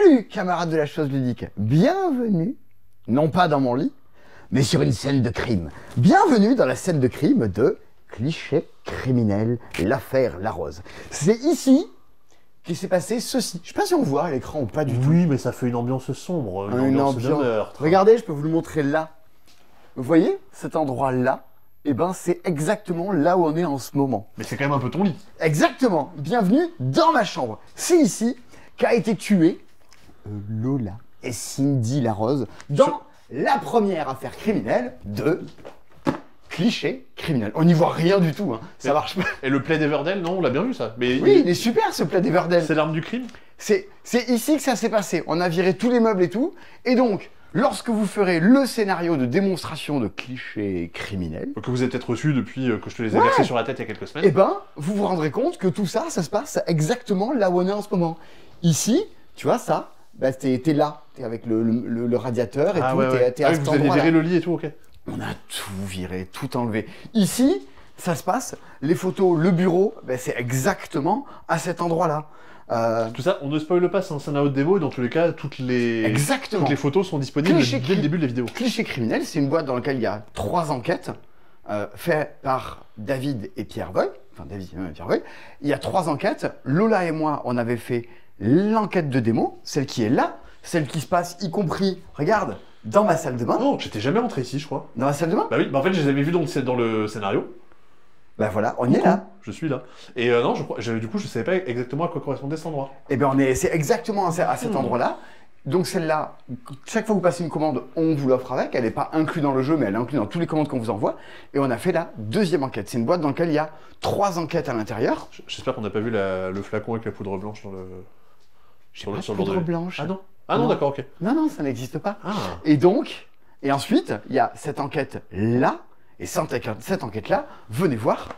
Salut camarades de la chose ludique, bienvenue, non pas dans mon lit, mais sur une scène de crime. Bienvenue dans la scène de crime de Cliché criminel, l'affaire Larose. C'est ici qu'il s'est passé ceci. Je sais pas si on voit à l'écran ou pas du tout. Oui, mais ça fait une ambiance sombre, Une ambiance de meurtre. Regardez, je peux vous le montrer là. Vous voyez cet endroit-là? Eh ben, c'est exactement là où on est en ce moment. Mais c'est quand même un peu ton lit. Exactement. Bienvenue dans ma chambre. C'est ici qu'a été tuée Lola et Cindy Larose dans la première affaire criminelle de Cliché criminel. On n'y voit rien du tout, hein. Ça marche pas. Et le plaid Everdell, non, on l'a bien vu ça. Mais Oui, il est super ce plat d'Everdell. c'est l'arme du crime. C'est ici que ça s'est passé. On a viré tous les meubles et tout. Et donc, lorsque vous ferez le scénario de démonstration de clichés criminels, Que vous avez peut-être reçu depuis que je te les ai versés sur la tête il y a quelques semaines. eh ben, vous vous rendrez compte que tout ça, ça se passe exactement là où on est en ce moment. Ici, tu vois ça, bah, t'es là, t'es avec le radiateur et Ah tout, ouais. t'es à cet Vous avez endroit-là. viré le lit et tout, ok. On a tout viré, tout enlevé. Ici, ça se passe, les photos, le bureau, ben, c'est exactement à cet endroit-là. Tout ça, on ne spoile pas, c'est un scénario de démo et dans tous les cas, Exactement. toutes les photos sont disponibles Cliché dès le début de la vidéo. Cliché criminel, c'est une boîte dans laquelle il y a 3 enquêtes faites par David et Pierre Voy. Enfin, David et Pierre Voy. Il y a 3 enquêtes. Lola et moi, on avait fait l'enquête de démo, celle qui est là, celle qui se passe, y compris, regarde, dans ma salle de bain. Non, j'étais jamais rentré ici, je crois. Dans ma salle de bain. Bah oui, bah en fait, je les avais vus dans le scénario. Ben voilà, on est là. Je suis là. Et non, du coup, je savais pas exactement à quoi correspondait cet endroit. Eh bien, c'est exactement à cet endroit-là. Donc celle-là, chaque fois que vous passez une commande, on vous l'offre avec. Elle n'est pas inclue dans le jeu, mais elle est inclue dans toutes les commandes qu'on vous envoie. Et on a fait la deuxième enquête. C'est une boîte dans laquelle il y a 3 enquêtes à l'intérieur. J'espère qu'on n'a pas vu le flacon avec la poudre blanche dans le... Pas de poudre blanche. Ah non. Ah non, Non. d'accord, ok. Non, ça n'existe pas. Ah. Et ensuite, il y a cette enquête-là. Et cette enquête-là, venez voir,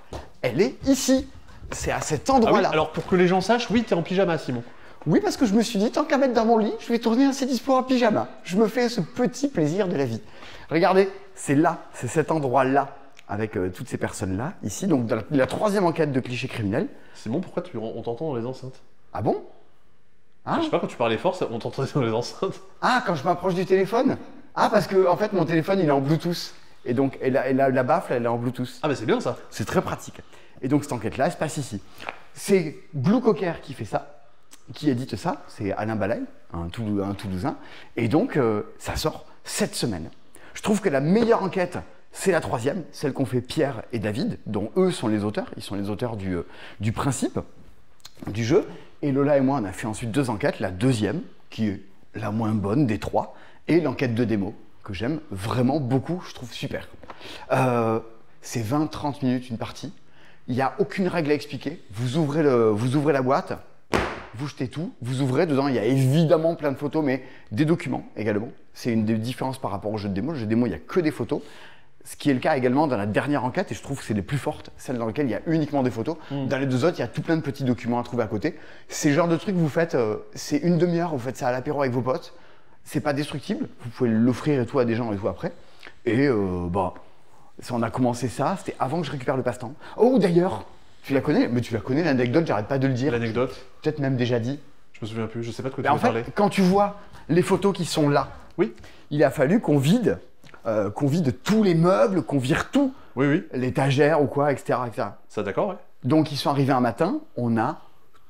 elle est ici. C'est à cet Ah oui, endroit-là. alors pour que les gens sachent, oui, t'es en pyjama, Simon. Oui, parce que je me suis dit, tant qu'à mettre dans mon lit, je vais tourner un Cdispo en pyjama. Je me fais ce petit plaisir de la vie. Regardez, c'est là, c'est cet endroit-là, avec toutes ces personnes-là, ici. Donc, dans la 3e enquête de cliché criminel. Simon, pourquoi on t'entend dans les enceintes? Ah bon? Ah, Je sais pas, quand tu parlais fort, on t'entendait dans les enceintes. ah, quand je m'approche du téléphone? Ah, parce que, en fait, mon téléphone, il est en Bluetooth. Et donc, la baffle, elle est en Bluetooth. Ah bah c'est bien ça. C'est très pratique. Et donc, cette enquête-là, elle se passe ici. C'est Blue Cocker qui fait ça, qui édite ça. C'est Alain Balaye, un Toulousain. Et donc, ça sort cette semaine. Je trouve que la meilleure enquête, c'est la 3e, celle qu'ont fait Pierre et David, dont eux sont les auteurs. Ils sont les auteurs du principe du jeu. Et Lola et moi, on a fait ensuite 2 enquêtes. La 2e, qui est la moins bonne des 3, et l'enquête de démo, que j'aime vraiment beaucoup, je trouve super. C'est 20-30 minutes une partie. Il n'y a aucune règle à expliquer. Vous ouvrez la boîte, vous jetez tout, vous ouvrez, dedans il y a évidemment plein de photos, mais des documents également. C'est une des différences par rapport au jeu de démo. Le jeu de démo, il n'y a que des photos. Ce qui est le cas également dans la dernière enquête, et je trouve que c'est les plus fortes, celles dans lesquelles il y a uniquement des photos. Dans les 2 autres, il y a tout plein de petits documents à trouver à côté. C'est le genre de truc que vous faites, c'est une demi-heure, vous faites ça à l'apéro avec vos potes. C'est pas destructible, vous pouvez l'offrir et tout à des gens et tout après. Et on a commencé ça, c'était avant que je récupère le passe-temps. Oh d'ailleurs, tu la connais? Mais tu la connais l'anecdote, j'arrête pas de le dire. L'anecdote, Peut-être même déjà dit. je me souviens plus, je sais pas de quoi Mais tu en veux parler. fait, quand tu vois les photos qui sont là, Oui, il a fallu qu'on vide tous les meubles, qu'on vire tout, oui, l'étagère ou quoi, etc., etc. ça d'accord, ouais. Donc ils sont arrivés un matin, on a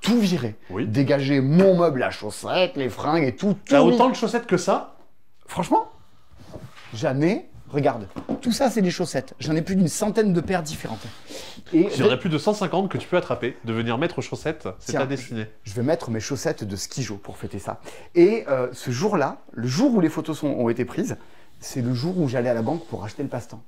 tout viré. Oui. Dégagé mon meuble à chaussettes, les fringues et tout. T'as mis. autant de chaussettes que ça? Franchement, jamais. Regarde, tout ça c'est des chaussettes. J'en ai plus d'une centaine de paires différentes. Et Il y en a plus de 150 que tu peux attraper. Devenir maître chaussettes, c'est Tiens, ta destinée. je vais mettre mes chaussettes de skijo pour fêter ça. Et ce jour-là, le jour où les photos ont été prises, c'est le jour où j'allais à la banque pour acheter le passe-temps.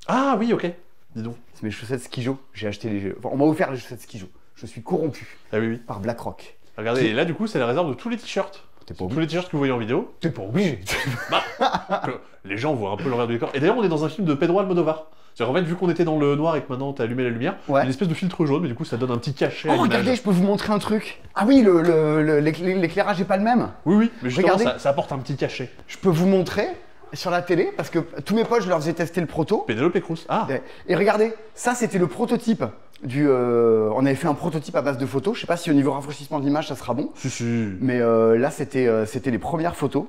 Ah oui, ok. Dis donc. C'est mes chaussettes skijo. J'ai acheté enfin, on m'a offert les chaussettes skijo. Je suis corrompu Ah oui, oui. par BlackRock. Regardez, et là du coup, c'est la réserve de tous les t-shirts. T'es pas Tous obligé. les t-shirts que vous voyez en vidéo. T'es pas obligé. Que les gens voient un peu l'envers du décor. Et d'ailleurs, on est dans un film de Pedro Almodovar. C'est-à-dire, en fait, vu qu'on était dans le noir et que maintenant t'as allumé la lumière, il y Ouais. a une espèce de filtre jaune, mais du coup, ça donne un petit cachet à Oh, l'image. regardez, je peux vous montrer un truc. Ah oui, l'éclairage est pas le même. Oui, oui, mais justement, Regardez. ça apporte un petit cachet. Je peux vous montrer sur la télé, parce que tous mes potes, je leur ai testé le proto. Pénélope Cruz. Ah, Et regardez, ça c'était le prototype On avait fait un prototype à base de photos. Je sais pas si au niveau rafraîchissement de l'image, ça sera bon. Si. Mais là, c'était les premières photos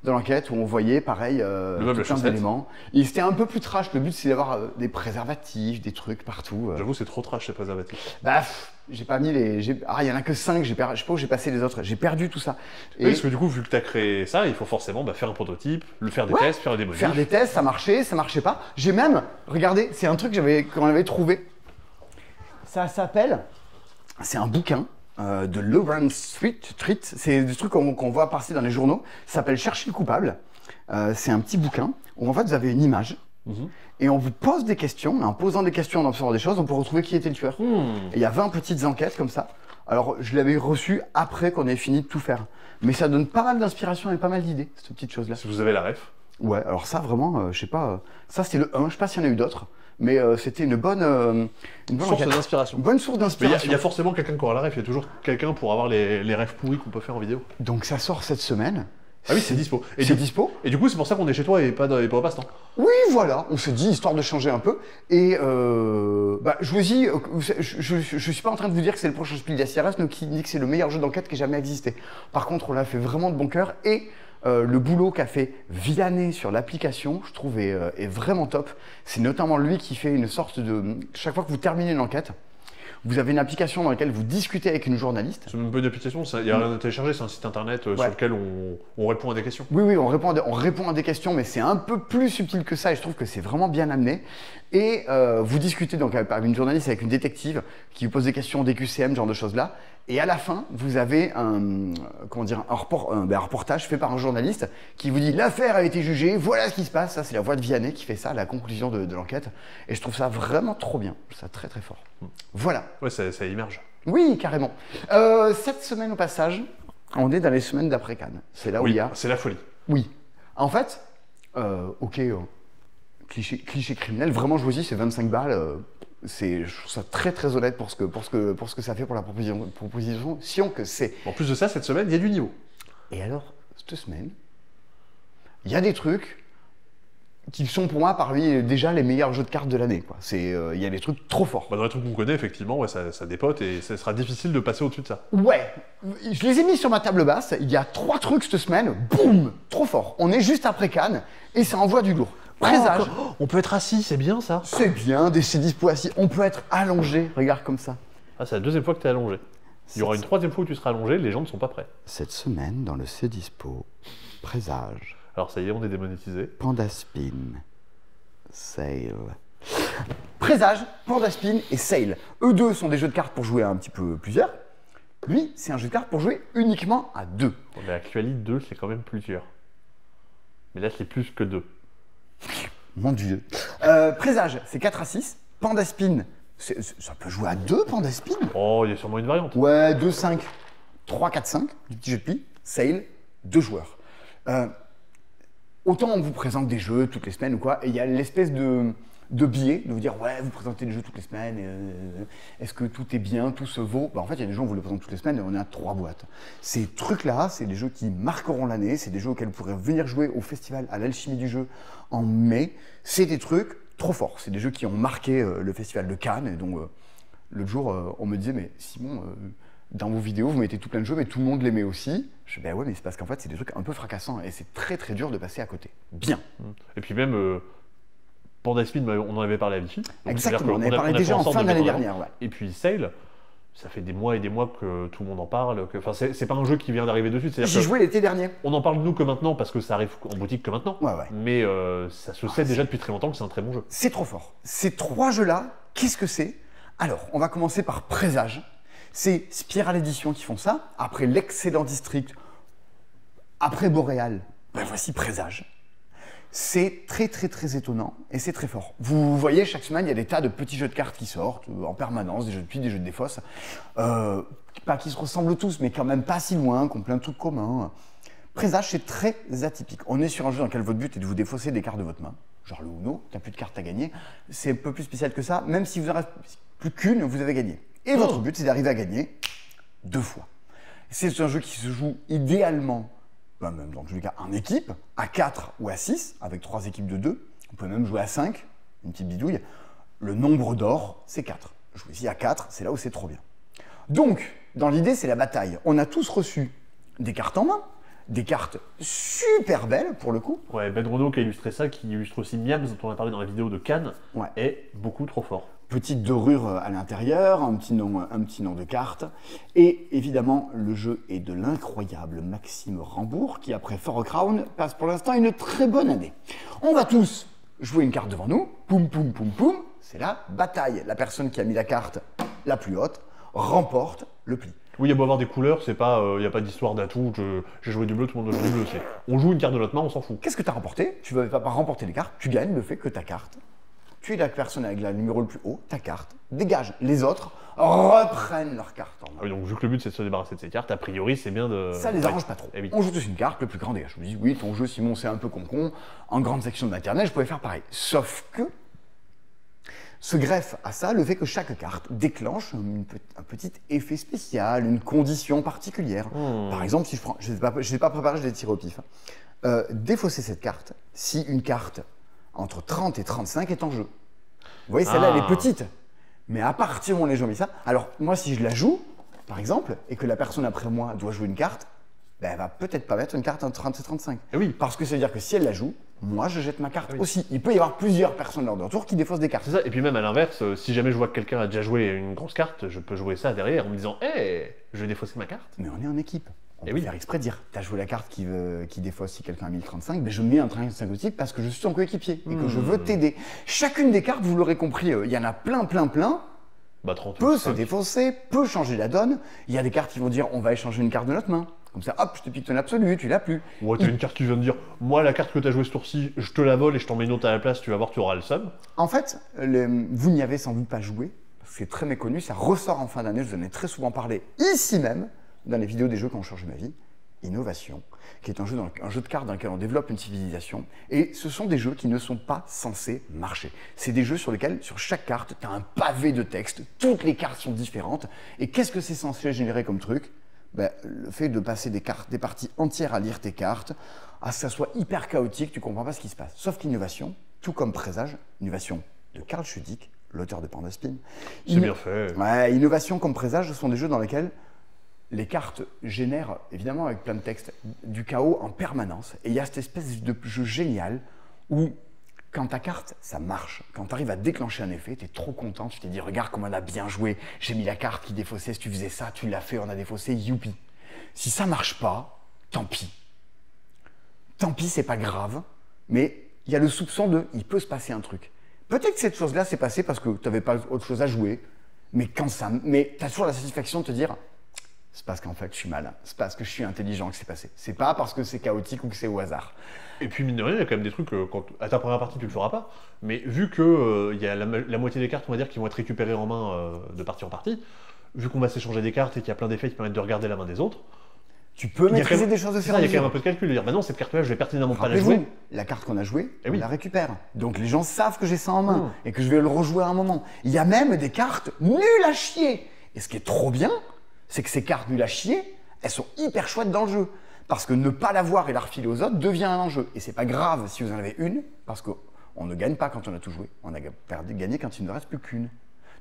de l'enquête où on voyait, pareil, plein d'éléments. Et c'était un peu plus trash. Le but, c'est d'avoir des préservatifs, des trucs partout. J'avoue, c'est trop trash, ces préservatifs. Bah, j'ai pas mis les... Ah, il y en a que 5, je sais pas où j'ai passé les autres. J'ai perdu tout ça. Oui, parce que du coup, vu que tu as créé ça, il faut forcément faire un prototype, faire des tests, faire des modifs. Faire des tests, ça marchait pas. J'ai même, regardez, c'est un truc qu'on avait trouvé. Ça s'appelle, c'est un bouquin de Lawrence Street. C'est des trucs qu'on voit passer dans les journaux. Ça s'appelle Chercher le coupable. C'est un petit bouquin où en fait vous avez une image et on vous pose des questions. En posant des questions, en observant des choses, on peut retrouver qui était le tueur. Et il y a 20 petites enquêtes comme ça. Alors je l'avais reçu après qu'on ait fini de tout faire. Mais ça donne pas mal d'inspiration et pas mal d'idées, cette petite chose-là. Si vous avez la ref. Ouais, alors ça vraiment, je sais pas. Ça c'était le 1, je sais pas s'il y en a eu d'autres. Mais c'était une bonne source d'inspiration. Bonne source d'inspiration. Il y a forcément quelqu'un qui aura la ref, il y a toujours quelqu'un pour avoir les refs pourris qu'on peut faire en vidéo. Donc ça sort cette semaine. Ah oui, c'est dispo. C'est dispo. Et du coup, c'est pour ça qu'on est chez toi et pas au passe-temps. Oui, voilà, on s'est dit, histoire de changer un peu. Et je vous dis, je suis pas en train de vous dire que c'est le prochain Spiel des Sierras, qui dit que c'est le meilleur jeu d'enquête qui ait jamais existé. Par contre, on l'a fait vraiment de bon cœur et le boulot qu'a fait Vianney sur l'application, je trouve, est vraiment top. C'est notamment lui qui fait une sorte de... Chaque fois que vous terminez une enquête, vous avez une application dans laquelle vous discutez avec une journaliste. C'est même pas une application, il n'y a rien à télécharger, c'est un site internet sur lequel on répond à des questions. Oui, on répond à des questions, mais c'est un peu plus subtil que ça et je trouve que c'est vraiment bien amené. Et vous discutez donc avec une journaliste, avec une détective qui vous pose des questions DQCM, genre de choses-là. Et à la fin, vous avez un reportage fait par un journaliste qui vous dit « L'affaire a été jugée, voilà ce qui se passe ». Ça, c'est la voix de Vianney qui fait ça, la conclusion de l'enquête. Et je trouve ça vraiment trop bien. Je trouve ça très très fort. Voilà. Ouais, ça immerge. Oui, carrément. Cette semaine, au passage, on est dans les semaines d'après-Cannes. C'est là où il y a... c'est la folie. Oui. En fait, cliché criminel, vraiment, je vous dis, c'est 25 balles. Je trouve ça très très honnête pour ce que ça fait pour la proposition que c'est. En plus de ça, cette semaine, il y a du niveau. Et alors, cette semaine, il y a des trucs qui sont pour moi parmi déjà les meilleurs jeux de cartes de l'année. Il y a des trucs trop forts. Dans les trucs qu'on connaît, effectivement, ça dépote et ça sera difficile de passer au-dessus de ça. Ouais, je les ai mis sur ma table basse. Il y a 3 trucs cette semaine, boum, trop fort. On est juste après Cannes et ça envoie du lourd. Présage. On peut être assis, c'est bien ça. C'est bien, des dispo assis. On peut être allongé, regarde comme ça. Ah, c'est la 2e fois que tu es allongé. Il y aura une 3e fois où tu seras allongé, les gens ne sont pas prêts. Cette semaine, dans le Cdispo, Présage. Alors ça y est, on est démonétisé. Pandaspin, Sale. Présage, Pandaspin et Sale. Eux deux sont des jeux de cartes pour jouer à un petit peu plusieurs. Lui, c'est un jeu de cartes pour jouer uniquement à 2. Mais Actually, 2, c'est quand même plusieurs. Mais là, c'est plus que 2. Mon Dieu. Présage, c'est 4 à 6. Pandaspin, ça peut jouer à 2, Pandaspin. Oh, il y a sûrement une variante. Ouais, 2, 5, 3, 4, 5, du petit jeu de pli. Sale, 2 joueurs. Autant on vous présente des jeux toutes les semaines ou quoi, et il y a l'espèce de biais de vous dire ouais, vous présentez des jeux toutes les semaines, est-ce que tout est bien, tout se vaut. En fait, il y a des jeux, on vous les présente toutes les semaines et on est à 3 boîtes. Ces trucs-là, c'est des jeux qui marqueront l'année, c'est des jeux auxquels vous pourrez venir jouer au festival à l'Alchimie du jeu en mai. C'est des trucs trop forts, c'est des jeux qui ont marqué le festival de Cannes. Et donc, l'autre jour, on me disait, mais Simon, dans vos vidéos, vous mettez tout plein de jeux, mais tout le monde les met aussi. Je dis, ben ouais, mais c'est parce qu'en fait, c'est des trucs un peu fracassants et c'est très très dur de passer à côté. Bien. Et puis même, Pandaspin, on en avait parlé à Vichy. Exactement, on avait parlé déjà en fin d'année dernière. Ouais. Et puis Sale, ça fait des mois et des mois que tout le monde en parle. Enfin, c'est pas un jeu qui vient d'arriver de suite. J'ai joué l'été dernier. On en parle nous que maintenant parce que ça arrive en boutique que maintenant. Ouais. Mais ça se sait déjà depuis très longtemps que c'est un très bon jeu. C'est trop fort. Ces 3 jeux-là, qu'est-ce que c'est? Alors, on va commencer par Présage. C'est Spiral Edition qui font ça. Après l'excellent District, après Boréal, ben voici Présage. C'est très très très étonnant et c'est très fort. Vous voyez, chaque semaine, il y a des tas de petits jeux de cartes qui sortent en permanence, des jeux de pli, des jeux de défausse. Pas qui se ressemblent tous, mais quand même pas si loin, qui ont plein de trucs communs. Présage, c'est très atypique. On est sur un jeu dans lequel votre but est de vous défausser des cartes de votre main, genre le Uno, il n'y a plus de cartes à gagner. C'est un peu plus spécial que ça, même si vous en reste plus qu'une, vous avez gagné. Et votre but, c'est d'arriver à gagner 2 fois. C'est un jeu qui se joue idéalement, même dans tous les cas, en équipe, à 4 ou à 6, avec 3 équipes de 2. On peut même jouer à 5, une petite bidouille. Le nombre d'or, c'est 4. jouer ici à 4, c'est là où c'est trop bien. Donc, dans l'idée, c'est la bataille. On a tous reçu des cartes en main, des cartes super belles pour le coup. Ouais, Ben Renault qui a illustré ça, qui illustre aussi Miams, dont on a parlé dans la vidéo de Cannes, Ouais. est beaucoup trop fort. Petite dorure à l'intérieur, un petit nom de carte. Et évidemment, le jeu est de l'incroyable Maxime Rambourg, qui après For Crown passe pour l'instant une très bonne année. On va tous jouer une carte devant nous, poum poum poum poum, c'est la bataille. La personne qui a mis la carte la plus haute remporte le pli. Oui, il y a beau avoir des couleurs, c'est pas, il n'y a pas d'histoire d'atout, j'ai joué du bleu, tout le monde joue du bleu. On joue une carte de notre main, on s'en fout. Qu'est-ce que tu as remporté? Tu ne vas pas remporter les cartes, tu gagnes le fait que ta carte, tu es la personne avec le numéro le plus haut, ta carte dégage. Les autres reprennent leur carte en main. Ah oui, donc vu que le but c'est de se débarrasser de ces cartes, a priori c'est bien de... Ça les arrange pas trop. Eh oui. On joue tous une carte, le plus grand dégage. Je me dis, oui, ton jeu, Simon, c'est un peu con-con. En grande section de maternelle, je pouvais faire pareil. Sauf que se greffe à ça le fait que chaque carte déclenche un petit effet spécial, une condition particulière. Par exemple, si je prends, je ne l'ai pas préparé, je l'ai tiré au pif. Défausser cette carte si une carte entre 30 et 35 est en jeu. Vous voyez, celle-là, elle est petite. Mais à partir du moment où les gens ont mis ça, alors moi, si je la joue, par exemple, et que la personne après moi doit jouer une carte, ben, elle va peut-être pas mettre une carte entre 30 et 35. Eh oui. Parce que ça veut dire que si elle la joue, moi, je jette ma carte Ah oui. aussi. Il peut y avoir plusieurs personnes lors d'un tour qui défaussent des cartes. C'est ça, et puis même à l'inverse, si jamais je vois que quelqu'un a déjà joué une grosse carte, je peux jouer ça derrière en me disant « Hé, je vais défausser ma carte ». Mais on est en équipe. On Eh peut oui. faire exprès de dire, tu as joué la carte qui défausse si quelqu'un a mis le 35, ben je mets un 35 aussi parce que je suis ton coéquipier et que je veux t'aider. Chacune des cartes, vous l'aurez compris, il y en a plein, Bah 30 peut ou se 5. défausser, peut changer la donne. Il y a des cartes qui vont dire, on va échanger une carte de notre main. Comme ça, hop, je te pique ton absolu, tu l'as plus. Ouais, t'as une carte qui vient de dire « Moi, la carte que t'as jouée ce tour-ci, je te la vole et je t'en mets une autre à la place, tu vas voir, tu auras le seum. En fait, vous n'y avez sans doute pas joué, parce que c'est très méconnu, ça ressort en fin d'année, je vous en ai très souvent parlé ici même, dans les vidéos des jeux qui ont changé ma vie. Innovation, qui est un jeu de cartes dans lequel on développe une civilisation. Et ce sont des jeux qui ne sont pas censés marcher. C'est des jeux sur lesquels, sur chaque carte, tu as un pavé de texte, toutes les cartes sont différentes. Et qu'est-ce que c'est censé générer comme truc? Ben, le fait de passer des parties entières à lire tes cartes, à ce que ça soit hyper chaotique, tu comprends pas ce qui se passe. Sauf qu'innovation, tout comme Présage, innovation de Karl Schudig, l'auteur de Pandaspin. C'est bien fait. Ouais, innovation comme Présage, ce sont des jeux dans lesquels les cartes génèrent, évidemment avec plein de textes, du chaos en permanence. Et il y a cette espèce de jeu génial où, quand ta carte, ça marche. Quand tu arrives à déclencher un effet, tu es trop content. Tu t'es dit, regarde comment on a bien joué. J'ai mis la carte qui défaussait. Si tu faisais ça, tu l'as fait, on a défaussé, youpi. Si ça marche pas, tant pis. Tant pis, c'est pas grave. Mais il y a le soupçon de, il peut se passer un truc. Peut-être que cette chose-là s'est passée parce que tu n'avais pas autre chose à jouer. Mais tu as toujours la satisfaction de te dire, c'est parce qu'en fait je suis malin, c'est parce que je suis intelligent que c'est passé. C'est pas parce que c'est chaotique ou que c'est au hasard. Et puis mine de rien, il y a quand même des trucs, quand, à ta première partie tu le feras pas, mais vu que il y a la moitié des cartes, on va dire, qui vont être récupérées en main de partie en partie, vu qu'on va s'échanger des cartes et qu'il y a plein d'effets qui permettent de regarder la main des autres, Tu peux il y a maîtriser quand même- des choses de c'est faire ça, il y a quand même un peu de calcul, de dire bah non, cette carte-là, je vais pertinemment pas la Rappelez-vous, jouer. la carte qu'on a jouée, Eh on oui. la récupère. Donc les gens savent que j'ai ça en main et que je vais le rejouer à un moment. Il y a même des cartes nulles à chier. Et ce qui est trop bien, c'est que ces cartes nulles à chier, elles sont hyper chouettes dans le jeu. Parce que ne pas l'avoir et la refiler aux autres devient un enjeu. Et c'est pas grave si vous en avez une, parce qu'on ne gagne pas quand on a tout joué. On a gagné quand il ne reste plus qu'une.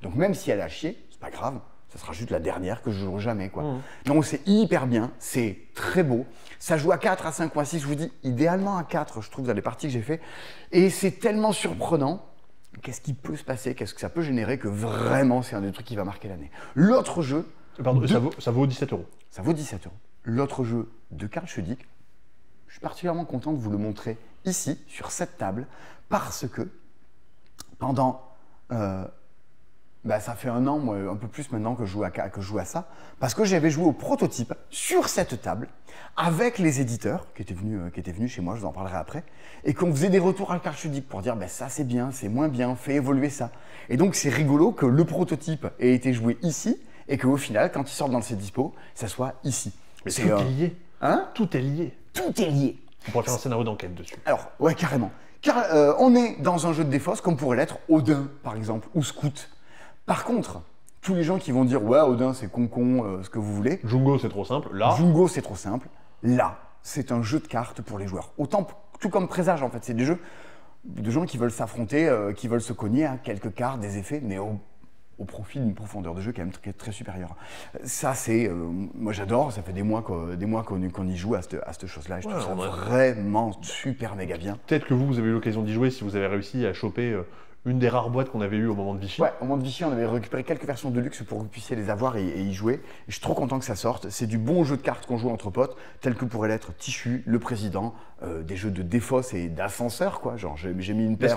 Donc même si elle est à chier, c'est pas grave. Ça sera juste la dernière que je jouerai jamais, quoi. Donc c'est hyper bien, c'est très beau. Ça joue à 4, à 5 ou à 6, je vous dis, idéalement à 4, je trouve, dans les parties que j'ai fait. Et c'est tellement surprenant. Qu'est-ce qui peut se passer? Qu'est-ce que ça peut générer? Que vraiment, c'est un des trucs qui va marquer l'année. L'autre jeu, Pardon, ça vaut 17 €. ça vaut 17 €. L'autre jeu de Karl Schudig, je suis particulièrement content de vous le montrer ici, sur cette table, parce que pendant... ça fait un an, moi, un peu plus maintenant que je joue à ça, parce que j'avais joué au prototype sur cette table, avec les éditeurs qui étaient venus chez moi, je vous en parlerai après, et qu'on faisait des retours à Karl Schudig pour dire ça c'est bien, c'est moins bien, fais évoluer ça. Et donc c'est rigolo que le prototype ait été joué ici, et qu'au final, quand il sort dans le set dispo, ça soit ici. Mais C'est, tout est lié. Hein? Tout est lié. Tout est lié. On pourrait faire un scénario d'enquête dessus. Alors, ouais, carrément. Car on est dans un jeu de défausse comme pourrait l'être Odin, par exemple, ou Scout. Par contre, tous les gens qui vont dire « Ouais, Odin, c'est con, ce que vous voulez Jungo, c'est trop simple. » Là, Jungo, c'est trop simple. Là, c'est un jeu de cartes pour les joueurs. Autant, tout comme Présage, en fait. C'est des jeux de gens qui veulent s'affronter, qui veulent se cogner à quelques cartes, des effets, mais au profit d'une profondeur de jeu quand même très supérieure. Ça, c'est, moi j'adore, ça fait des mois qu'on y joue à cette chose-là, et je trouve ça vraiment super méga bien. Peut-être que vous avez eu l'occasion d'y jouer si vous avez réussi à choper une des rares boîtes qu'on avait eues au moment de Vichy. Ouais, au moment de Vichy, on avait récupéré quelques versions de luxe pour que vous puissiez les avoir et y jouer. Et je suis trop content que ça sorte. C'est du bon jeu de cartes qu'on joue entre potes, tel que pourrait l'être Tichu, Le Président, des jeux de défausse et d'ascenseur, quoi. Genre, j'ai mis une paire.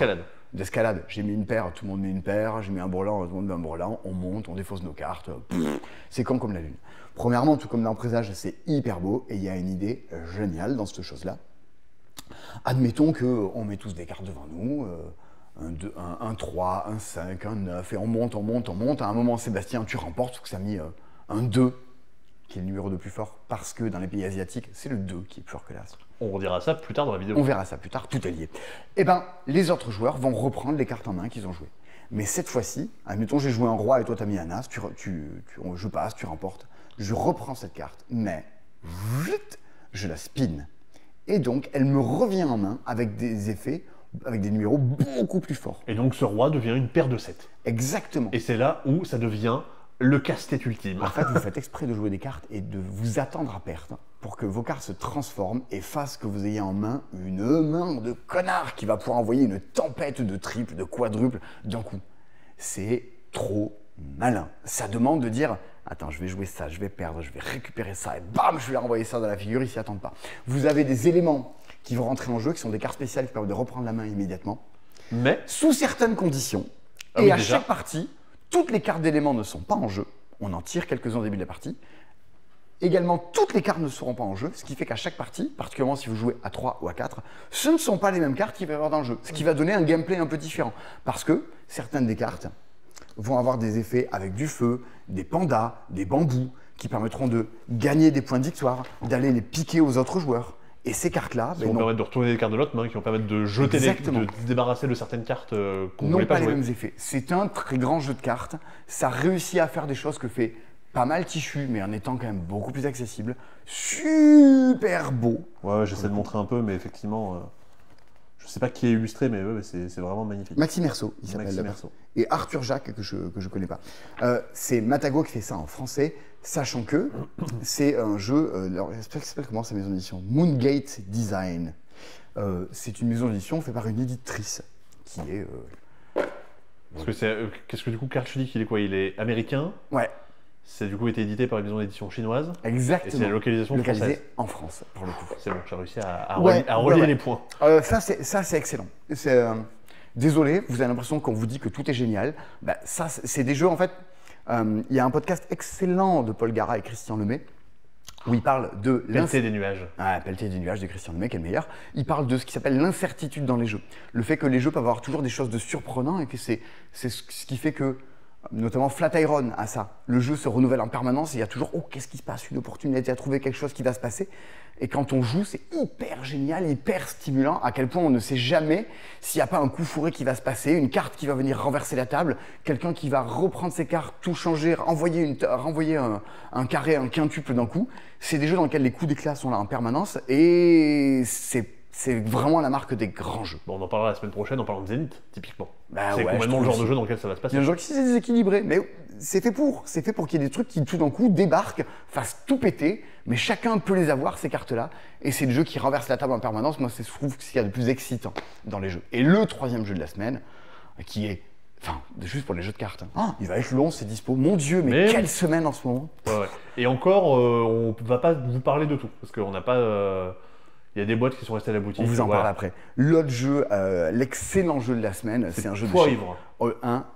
D'escalade. J'ai mis une paire, tout le monde met une paire. J'ai mis un brelan, tout le monde met un brelan. On monte, on défausse nos cartes. C'est comme la lune. Premièrement, tout comme dans Présage, c'est hyper beau et il y a une idée géniale dans cette chose-là. Admettons qu'on met tous des cartes devant nous. Un 3, un 5, un 9, et on monte. À un moment, Sébastien, tu remportes, parce que ça a mis un 2, qui est le numéro 2 plus fort, parce que dans les pays asiatiques, c'est le 2 qui est plus fort que l'As. On redira ça plus tard dans la vidéo. On verra ça plus tard, tout est lié. Eh bien, les autres joueurs vont reprendre les cartes en main qu'ils ont jouées. Mais cette fois-ci, admettons, j'ai joué un roi et toi, t'as mis un As, je passe, tu remportes. Je reprends cette carte, mais je la spin. Et donc, elle me revient en main avec des effets, avec des numéros beaucoup plus forts. Et donc ce roi devient une paire de 7. Exactement. Et c'est là où ça devient le casse-tête ultime. En fait, vous faites exprès de jouer des cartes et de vous attendre à perte pour que vos cartes se transforment et fassent que vous ayez en main une main de connard qui va pouvoir envoyer une tempête de triples, de quadruples d'un coup. C'est trop malin. Ça demande de dire « Attends, je vais jouer ça, je vais perdre, je vais récupérer ça et bam, je vais renvoyer ça dans la figure, ils s'y attendent pas. » Vous avez des éléments qui vont rentrer en jeu, qui sont des cartes spéciales qui permettent de reprendre la main immédiatement, mais sous certaines conditions. Et à chaque partie, toutes les cartes d'éléments ne sont pas en jeu. On en tire quelques-uns au début de la partie. Également, toutes les cartes ne seront pas en jeu, ce qui fait qu'à chaque partie, particulièrement si vous jouez à 3 ou à 4, ce ne sont pas les mêmes cartes qu'il va y avoir dans le jeu, ce qui va donner un gameplay un peu différent. Parce que certaines des cartes vont avoir des effets avec du feu, des pandas, des bambous, qui permettront de gagner des points de victoire, d'aller les piquer aux autres joueurs. Et ces cartes-là, qui vont permettre de retourner les cartes de l'autre main, qui vont permettre de jeter de se débarrasser de certaines cartes qu'on ne voulait pas jouer. Non, pas les mêmes effets. C'est un très grand jeu de cartes. Ça réussit à faire des choses que fait pas mal Tichu, mais en étant quand même beaucoup plus accessible. Super beau. Ouais, j'essaie de montrer un peu, mais effectivement, je sais pas qui est illustré, mais ouais, c'est vraiment magnifique. Maxime Erceau, il s'appelle. Et Arthur Jacques, que je connais pas. C'est Matago qui fait ça en français. Sachant que c'est un jeu, j'espère qu'il s'appelle comment sa maison d'édition, Moongate Design. C'est une maison d'édition faite par une éditrice qui est... Parce que qu'est-ce que du coup, Karl Schudig, il est quoi? Il est américain? Ouais. C'est du coup été édité par une maison d'édition chinoise. Exactement. Et c'est la localisation française. En France, pour le coup. C'est bon, j'ai réussi à relier les points. Ça, c'est excellent. Désolé, vous avez l'impression qu'on vous dit que tout est génial. Bah, ça, c'est des jeux, en fait... Il y a un podcast excellent de Paul Gara et Christian Lemay où il parle de... Pelleter des nuages. Ah, Pelleter des nuages de Christian Lemay, qui est le meilleur. Il parle de ce qui s'appelle l'incertitude dans les jeux. Le fait que les jeux peuvent avoir toujours des choses de surprenant et que c'est ce qui fait que, notamment Flatiron a ça. Le jeu se renouvelle en permanence et il y a toujours « Oh, qu'est-ce qui se passe? Une opportunité à trouver quelque chose qui va se passer ?» Et quand on joue, c'est hyper génial, hyper stimulant, à quel point on ne sait jamais s'il n'y a pas un coup fourré qui va se passer, une carte qui va venir renverser la table, quelqu'un qui va reprendre ses cartes, tout changer, renvoyer un carré, un quintuple d'un coup. C'est des jeux dans lesquels les coups d'éclat sont là en permanence et c'est vraiment la marque des grands jeux. Bon, on en parlera la semaine prochaine en parlant de Zénith, typiquement. Bah c'est complètement le genre de jeu dans lequel ça va se passer. Il y a un jeu qui s'est déséquilibré, mais c'est fait pour qu'il y ait des trucs qui tout d'un coup débarquent, fassent tout péter, mais chacun peut les avoir, ces cartes-là, et c'est le jeu qui renverse la table en permanence. Moi, je trouve que c'est ce qu'il y a de plus excitant dans les jeux. Et le troisième jeu de la semaine, qui est, enfin, juste pour les jeux de cartes, il va être long, c'est dispo. Mon Dieu, mais quelle semaine en ce moment. Ouais. Et encore, on va pas vous parler de tout, parce qu'on n'a pas... Il y a des boîtes qui sont restées à la boutique. On vous en parle après. L'autre jeu, l'excellent jeu de la semaine, c'est un jeu de Poivre.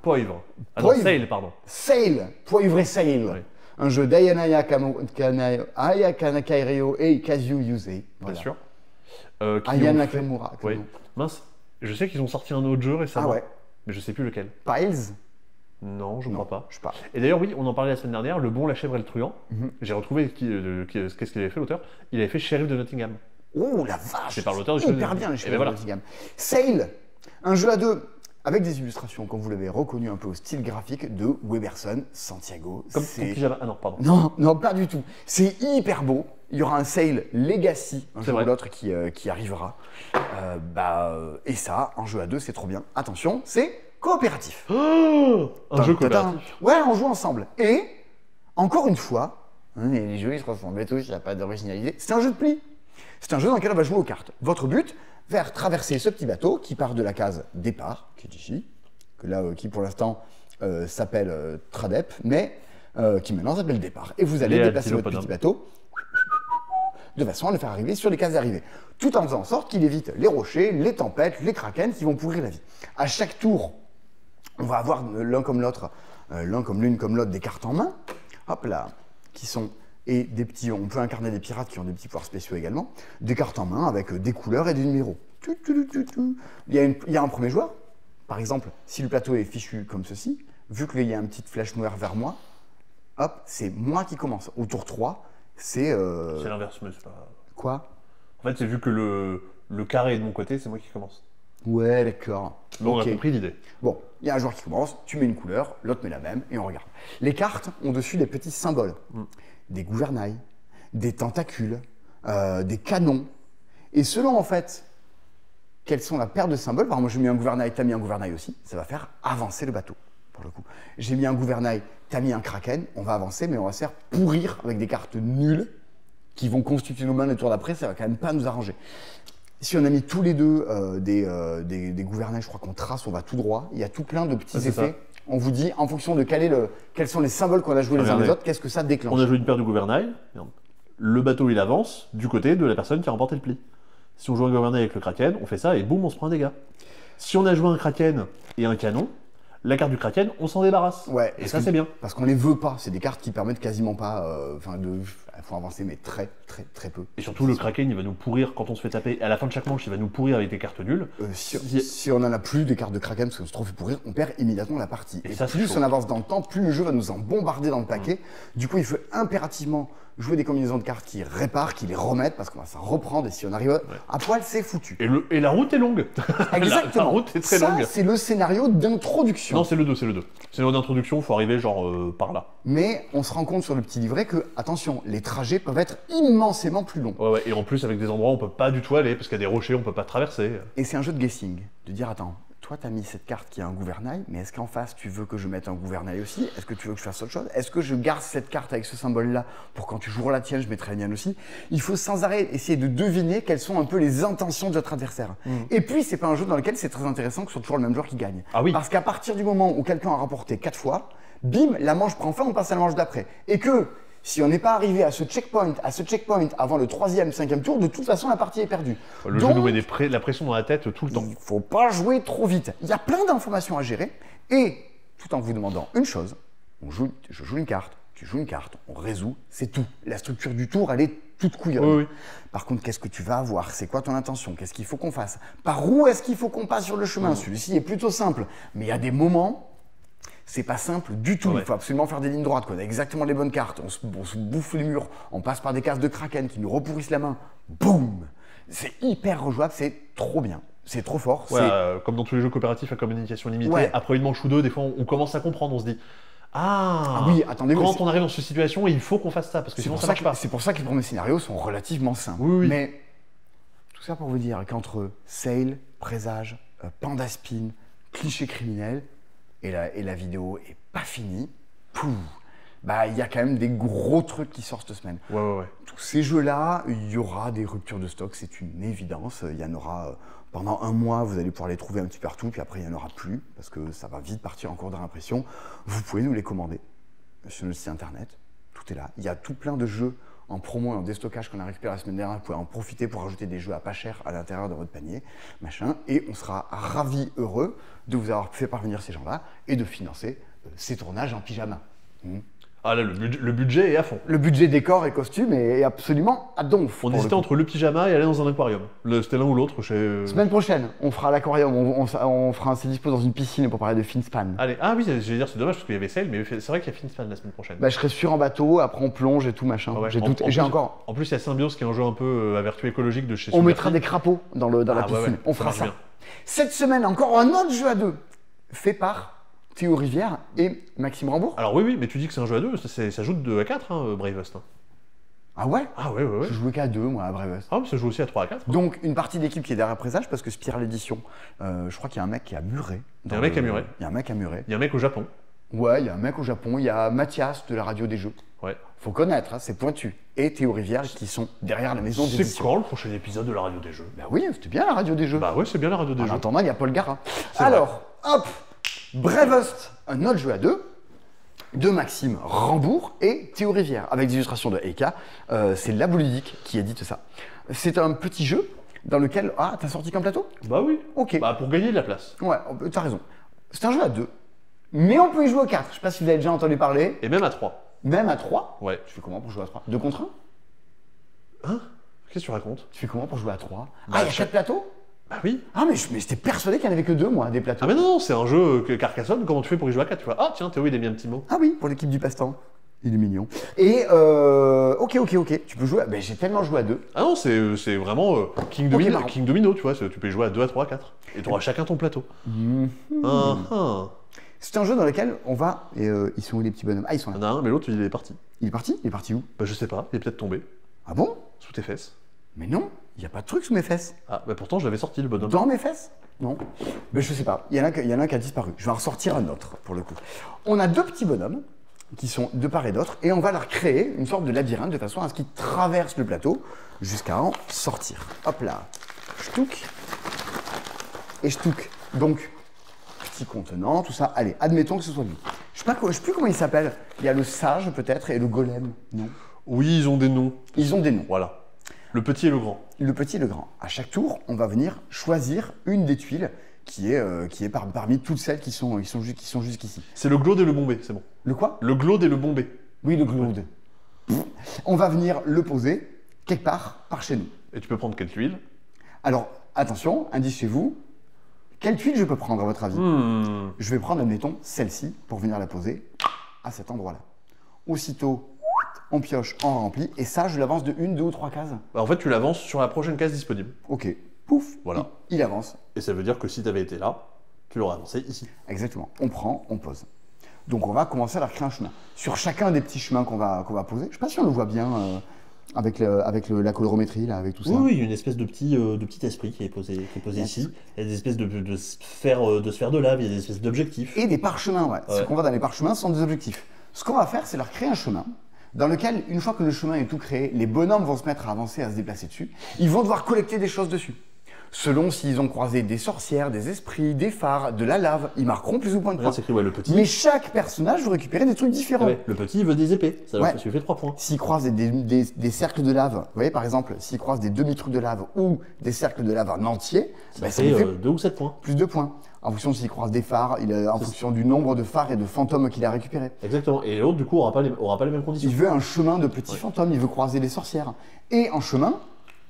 Poivre. Ah non, Sail, pardon. Sail. Poivre et Sail. Oui. Un jeu d'Ayana Kanakaireo et Kazuo Yusei. Bien sûr. Ayana Nakamura. Oui. Mince, je sais qu'ils ont sorti un autre jeu récemment. Ah ouais. Mais je sais plus lequel. Piles? Non, je ne crois pas. Je sais pas. Et d'ailleurs, oui, on en parlait la semaine dernière, Le Bon, la Chèvre et le Truand. J'ai retrouvé qu'est-ce qu'il avait fait, l'auteur. Il avait fait Shérif de Nottingham. Oh la vache! C'est par l'auteur du Hyper bien, les Shérif de Nottingham. Sail, un jeu à deux, avec des illustrations, comme vous l'avez reconnu un peu au style graphique de Weberson Santiago. Comme Pyjama. Ah non, pardon. Non, pas du tout. C'est hyper beau. Il y aura un Sail Legacy, un jour ou l'autre, qui arrivera. Et ça, en jeu à deux, c'est trop bien. Attention, c'est coopératif. Oh, un jeu Tadam. coopératif. Ouais, on joue ensemble. Et, encore une fois, les jeux ils se ressemblent tous, il n'y a pas d'originalité, c'est un jeu de pli. C'est un jeu dans lequel on va jouer aux cartes. Votre but, faire traverser ce petit bateau qui part de la case départ, qui est ici, qui pour l'instant s'appelle Tradep, mais qui maintenant s'appelle départ. Et vous allez Et déplacer votre Antilope petit bateau de façon à le faire arriver sur les cases d'arrivée, tout en faisant en sorte qu'il évite les rochers, les tempêtes, les krakens qui vont pourrir la vie. À chaque tour, on va avoir l'un comme l'autre, l'une comme l'autre des cartes en main, hop là, qui sont et des petits. On peut incarner des pirates qui ont des petits pouvoirs spéciaux également, des cartes en main avec des couleurs et des numéros. Il y a un premier joueur, par exemple, si le plateau est fichu comme ceci, vu qu'il y a une petite flèche noire vers moi, hop, c'est moi qui commence. Au tour 3, c'est. C'est l'inverse, mais c'est pas. Quoi? En fait, c'est vu que le carré est de mon côté, c'est moi qui commence. Ouais, d'accord. Bon, on Ok. a compris l'idée. Bon, il y a un joueur qui commence, tu mets une couleur, l'autre met la même, et on regarde. Les cartes ont dessus des petits symboles. Des gouvernails, des tentacules, des canons. Et selon, en fait, quelles sont la paire de symboles, par exemple, moi j'ai mis un gouvernail, t'as mis un gouvernail aussi, ça va faire avancer le bateau, pour le coup. J'ai mis un gouvernail, t'as mis un kraken, on va avancer, mais on va se faire pourrir avec des cartes nulles qui vont constituer nos mains le tour d'après, ça va quand même pas nous arranger. Si on a mis tous les deux des gouvernails, je crois qu'on trace, on va tout droit. Il y a tout plein de petits Ah, c'est effets. ça. On vous dit, en fonction de quels sont les symboles qu'on a joués les uns Regardez. les autres, qu'est-ce que ça déclenche. On a joué une paire de gouvernail. Le bateau, il avance du côté de la personne qui a remporté le pli. Si on joue un gouvernail avec le kraken, on fait ça et boum, on se prend un dégât. Si on a joué un kraken et un canon, la carte du kraken, on s'en débarrasse. Ouais, Et ça, c'est bien. Parce qu'on les veut pas. C'est des cartes qui permettent quasiment pas. Il faut avancer, mais très, très, très peu. Et surtout, le kraken, il va nous pourrir quand on se fait taper. À la fin de chaque manche, il va nous pourrir avec des cartes nulles. Si on en a plus des cartes de kraken parce qu'on se trouve fait pourrir, on perd immédiatement la partie. Et Et ça, c'est plus chaud. on avance dans le temps, plus le jeu va nous en bombarder dans le paquet. Du coup, il faut impérativement jouer des combinaisons de cartes qui réparent, qui les remettent, parce qu'on va s'en reprendre. Et si on arrive à poil, c'est foutu. Et la route est longue. Exactement. La route est très Ça, longue. c'est le scénario d'introduction. Non, c'est le 2, c'est le 2. C'est le d'introduction, il faut arriver genre par là. Mais on se rend compte sur le petit livret que, attention, les trajets peuvent être immensément plus longs. Ouais, ouais. Et en plus, avec des endroits où on peut pas du tout aller, parce qu'il y a des rochers, on peut pas traverser. Et c'est un jeu de guessing, de dire attends, toi t'as mis cette carte qui a un gouvernail, mais est-ce qu'en face tu veux que je mette un gouvernail aussi? Est-ce que tu veux que je fasse autre chose? Est-ce que je garde cette carte avec ce symbole-là pour quand tu joueras la tienne, je mettrai la mienne aussi? Il faut sans arrêt essayer de deviner quelles sont un peu les intentions de notre adversaire. Et puis c'est pas un jeu dans lequel c'est très intéressant que ce soit toujours le même joueur qui gagne. Ah oui. Parce qu'à partir du moment où quelqu'un a rapporté 4 fois, bim, la manche prend fin, on passe à la manche d'après. Et que si on n'est pas arrivé à ce checkpoint avant le 3e, 5e tour, de toute façon la partie est perdue. Le jeu Donc, nous met la pression dans la tête tout le temps. il ne faut pas jouer trop vite. Il y a plein d'informations à gérer et tout en vous demandant une chose, je joue une carte, tu joues une carte, on résout, c'est tout. La structure du tour, elle est toute couillonne. Oui, oui. Par contre, qu'est-ce que tu vas avoir? C'est quoi ton intention? Qu'est-ce qu'il faut qu'on fasse? Par où est-ce qu'il faut qu'on passe sur le chemin? Celui-ci est plutôt simple, mais il y a des moments. C'est pas simple du tout. Ouais. Il faut absolument faire des lignes droites. On a exactement les bonnes cartes. On se bouffe les murs. On passe par des cases de kraken qui nous repourrissent la main. Boum! C'est hyper rejouable. C'est trop bien. C'est trop fort. Ouais, c'est- comme dans tous les jeux coopératifs à communication limitée, Ouais. après une manche ou deux, des fois on commence à comprendre, on se dit Ah oui, attendez, mais quand c'est- on arrive dans cette situation, il faut qu'on fasse ça, parce que C'est sinon pour, ça ça marche que, pas. c'est pour ça que les premiers scénarios sont relativement simples. Oui, oui. Mais tout ça pour vous dire qu'entre Sail, Présage, Panda Spin, Cliché criminel, et la vidéo est pas finie, pouf, bah il y a quand même des gros trucs qui sortent cette semaine. Ouais, ouais, ouais. Tous ces jeux-là, il y aura des ruptures de stock, c'est une évidence. Il y en aura pendant un mois, vous allez pouvoir les trouver un petit peu partout, puis après il n'y en aura plus, parce que ça va vite partir en cours de réimpression. Vous pouvez nous les commander sur notre site internet, tout est là. Il y a tout plein de jeux en promo et en déstockage qu'on a récupéré la semaine dernière. Vous pouvez en profiter pour rajouter des jeux à pas cher à l'intérieur de votre panier, machin. Et on sera ravis, heureux de vous avoir fait parvenir ces gens-là et de financer ces tournages en pyjama. Ah là, le budget est à fond. Le budget décor et costume est absolument à donf. On pour hésitait le coup. entre le pyjama et aller dans un aquarium. C'était l'un ou l'autre chez. Semaine prochaine, on fera l'aquarium, on fera un dispo dans une piscine pour parler de Finspan. Allez, ah oui, j'allais dire, c'est dommage parce qu'il y avait Sail, mais c'est vrai qu'il y a Finspan la semaine prochaine. Bah, je serai sur un bateau, après on plonge et tout machin. Ah ouais. J'ai En- tout- en et j'ai plus- encore. En plus, il y a Symbiose qui est un jeu un peu à vertu écologique de chez On mettra Superphy. des crapauds dans la Ah, ouais, piscine. ouais, On ça fera marche ça. bien. Cette semaine, encore un autre jeu à deux, fait par Théo Rivière et Maxime Rambourg. Alors oui, oui, mais tu dis que c'est un jeu à deux, ça joue de 2 à 4, hein, Bravest. Hein. Ah ouais? Ah ouais, ouais, ouais. Je jouais qu'à 2, moi, à Bravest. Ah, mais ça joue aussi à 3 à 4. Donc, une partie d'équipe qui est derrière Présage, parce que Spiral Edition, je crois qu'il y a un mec qui a muré. Il y a un mec à Muret. Il y a un mec à Muret. Il y a un mec au Japon. Ouais, il y a un mec au Japon. Il y a Mathias de la radio des jeux. Ouais. Faut connaître, hein, c'est pointu. Et Théo Rivière qui sont derrière la maison C'est d'édition. quand le prochain épisode de la radio des jeux? Bah oui, c'était bien la radio des jeux. Bah ouais, c'est bien la radio des En jeux. attendant, il y a Paul Gara. C'est Alors, hop, Bravest, un autre jeu à deux, de Maxime Rambourg et Théo Rivière, avec des illustrations de Eka. C'est Labo Ludique qui édite ça. C'est un petit jeu dans lequel... Ah, t'as sorti qu'un plateau? Bah oui. Ok. Bah pour gagner de la place. Ouais, t'as raison. C'est un jeu à deux, mais on peut y jouer à 4. Je sais pas si vous avez déjà entendu parler. Et même à 3. Même à 3. Ouais. Tu fais comment pour jouer à 3? 2 contre 1? Hein? Qu'est-ce que tu racontes? Tu fais comment pour jouer à 3? Bah, Ah, il y a 4 plateaux? Bah oui. Ah, mais j'étais persuadé qu'il n'y en avait que 2, moi, des plateaux. Ah mais non, c'est un jeu que Carcassonne, comment tu fais pour y jouer à 4? Tu vois, ah tiens, Théo il a mis un petit mot. Ah oui, pour l'équipe du passe-temps. Il est mignon. Et ok, tu peux jouer. Ben, j'ai tellement joué à 2. Ah non, c'est vraiment King, Ok, marrant. King Domino, tu vois, tu peux y jouer à 2, à 3, à 4. Et tu auras chacun ton plateau. Ah, ah. C'est un jeu dans lequel on va. Et ils sont où les petits bonhommes? Ah, ils sont Il y là. en a un, mais l'autre il est parti. Il est parti? Il est parti où? Bah je sais pas, il est peut-être tombé. Ah bon? Sous tes fesses. Mais non, il n'y a pas de truc sous mes fesses. Ah, bah pourtant je l'avais sorti le bonhomme. Dans mes fesses? Non. Mais je sais pas. Il y en a un qui a disparu. Je vais en ressortir un autre pour le coup. On a 2 petits bonhommes qui sont de part et d'autre et on va leur créer une sorte de labyrinthe de façon à ce qu'ils traversent le plateau jusqu'à en sortir. Hop là. Ch'touk. Et ch'touk. Donc, petit contenant, tout ça. Allez, admettons que ce soit lui. Je sais plus comment il s'appelle. Il y a le sage peut-être et le golem. Non. Oui, ils ont des noms. Ils ont des noms. Voilà. Le petit et le grand. Le petit et le grand. À chaque tour, on va venir choisir une des tuiles qui est parmi toutes celles qui sont jusqu'ici. C'est le glaude et le bombé, c'est bon. Le quoi? Le glaude et le bombé. Oui, le glaude. On va venir le poser quelque part par chez nous. Et tu peux prendre quelle tuile? Alors, attention, indice chez vous. Quelle tuile je peux prendre à votre avis? Je vais prendre, admettons, celle-ci pour venir la poser à cet endroit-là. Aussitôt, on pioche, on remplit, et ça, je l'avance de 1, 2 ou 3 cases. Bah, en fait, tu l'avances sur la prochaine case disponible. Ok, pouf, Voilà. il avance. Et ça veut dire que si tu avais été là, tu l'aurais avancé ici. Exactement. On prend, on pose. Donc on va commencer à leur créer un chemin. Sur chacun des petits chemins qu'on va poser, je ne sais pas si on le voit bien avec la colorométrie, là, avec tout ça. Oui, oui, une espèce de petit esprit qui est posé ici. Il y a des espèces de sphères de lave, il y a des espèces d'objectifs. Et des parchemins, ouais. Ce qu'on voit dans les parchemins sont des objectifs. Ce qu'on va faire, c'est leur créer un chemin dans lequel, une fois que le chemin est tout créé, les bonhommes vont se mettre à avancer, à se déplacer dessus. Ils vont devoir collecter des choses dessus. Selon s'ils ont croisé des sorcières, des esprits, des phares, de la lave, ils marqueront plus ou moins de points. Regarde, c'est écrit, ouais, le petit. Mais chaque personnage veut récupérer des trucs différents. Ah ouais, le petit, il veut des épées. Ça Ouais. lui fait 3 points. S'ils croisent des cercles de lave, vous voyez par exemple, s'ils croisent des demi-trucs de lave ou des cercles de lave en entier, Ça ça fait lui fait 2 ou 7 points. plus de points. En fonction de s'il croise des phares, en fonction du nombre de phares et de fantômes qu'il a récupérés. Exactement. Et l'autre, du coup, aura pas les mêmes conditions. Il veut un chemin de petits fantômes, il veut croiser des sorcières. Et en chemin,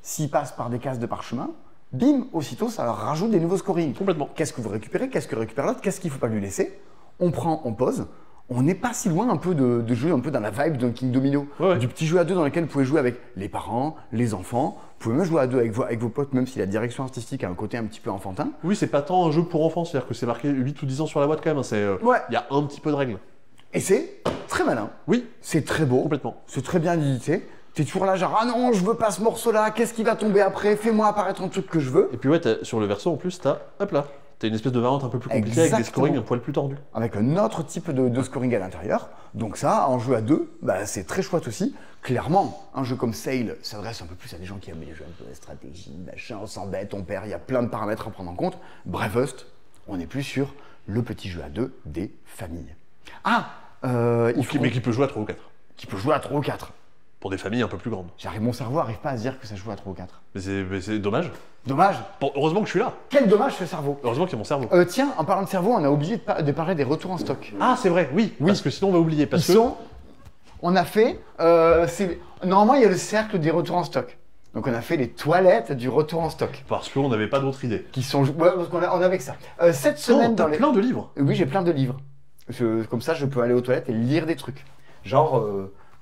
s'il passe par des cases de parchemin, bim, aussitôt, ça leur rajoute des nouveaux scorings. Complètement. Qu'est-ce que vous récupérez? Qu'est-ce que récupère l'autre? Qu'est-ce qu'il ne faut pas lui laisser? On prend, on pose. On n'est pas si loin un peu de jeu, un peu dans la vibe d'un King Domino. Ouais. Du petit jeu à deux dans lequel vous pouvez jouer avec les parents, les enfants. Vous pouvez même jouer à deux avec vos potes, même si la direction artistique a un côté un petit peu enfantin. Oui, c'est pas tant un jeu pour enfants, c'est-à-dire que c'est marqué 8 ou 10 ans sur la boîte quand même. Ouais. Il y a un petit peu de règles. Et c'est très malin. Oui, C'est très beau. complètement. C'est très bien édité. T'es toujours là, genre, ah non, je veux pas ce morceau-là, qu'est-ce qui va tomber après? Fais-moi apparaître un truc que je veux. Et puis ouais, sur le verso en plus, hop là, t'as une espèce de variante un peu plus compliquée avec des Exactement. scorings un poil plus tordus. Avec un autre type de scoring à l'intérieur. Donc ça, en jeu à deux, bah, c'est très chouette aussi. Clairement, un jeu comme Sail s'adresse un peu plus à des gens qui aiment les jeux un peu de stratégie, machin, on s'embête, on perd, il y a plein de paramètres à prendre en compte. Bravest, on est plus sur le petit jeu à deux des familles. Ah, Mais qui peut jouer à 3 ou 4. qui peut jouer à 3 ou 4. Pour des familles un peu plus grandes. Mon cerveau n'arrive pas à se dire que ça joue à 3 ou 4. Mais c'est dommage. Dommage. Bon, heureusement que je suis là. Quel dommage ce cerveau. Heureusement qu'il y a mon cerveau. Tiens, en parlant de cerveau, on a oublié de parler des retours en stock. Ah, c'est vrai, oui. Parce que sinon on va oublier. Parce Ils que sont. On a fait. Normalement, il y a le cercle des retours en stock. Donc, on a fait les toilettes du retour en stock. Parce qu'on n'avait pas d'autre idée. Qui sont. Ouais, parce qu'on on avait que ça. Cette semaine, Non, dans t'as les. plein de livres. Oui, j'ai plein de livres. Comme ça, je peux aller aux toilettes et lire des trucs. Genre,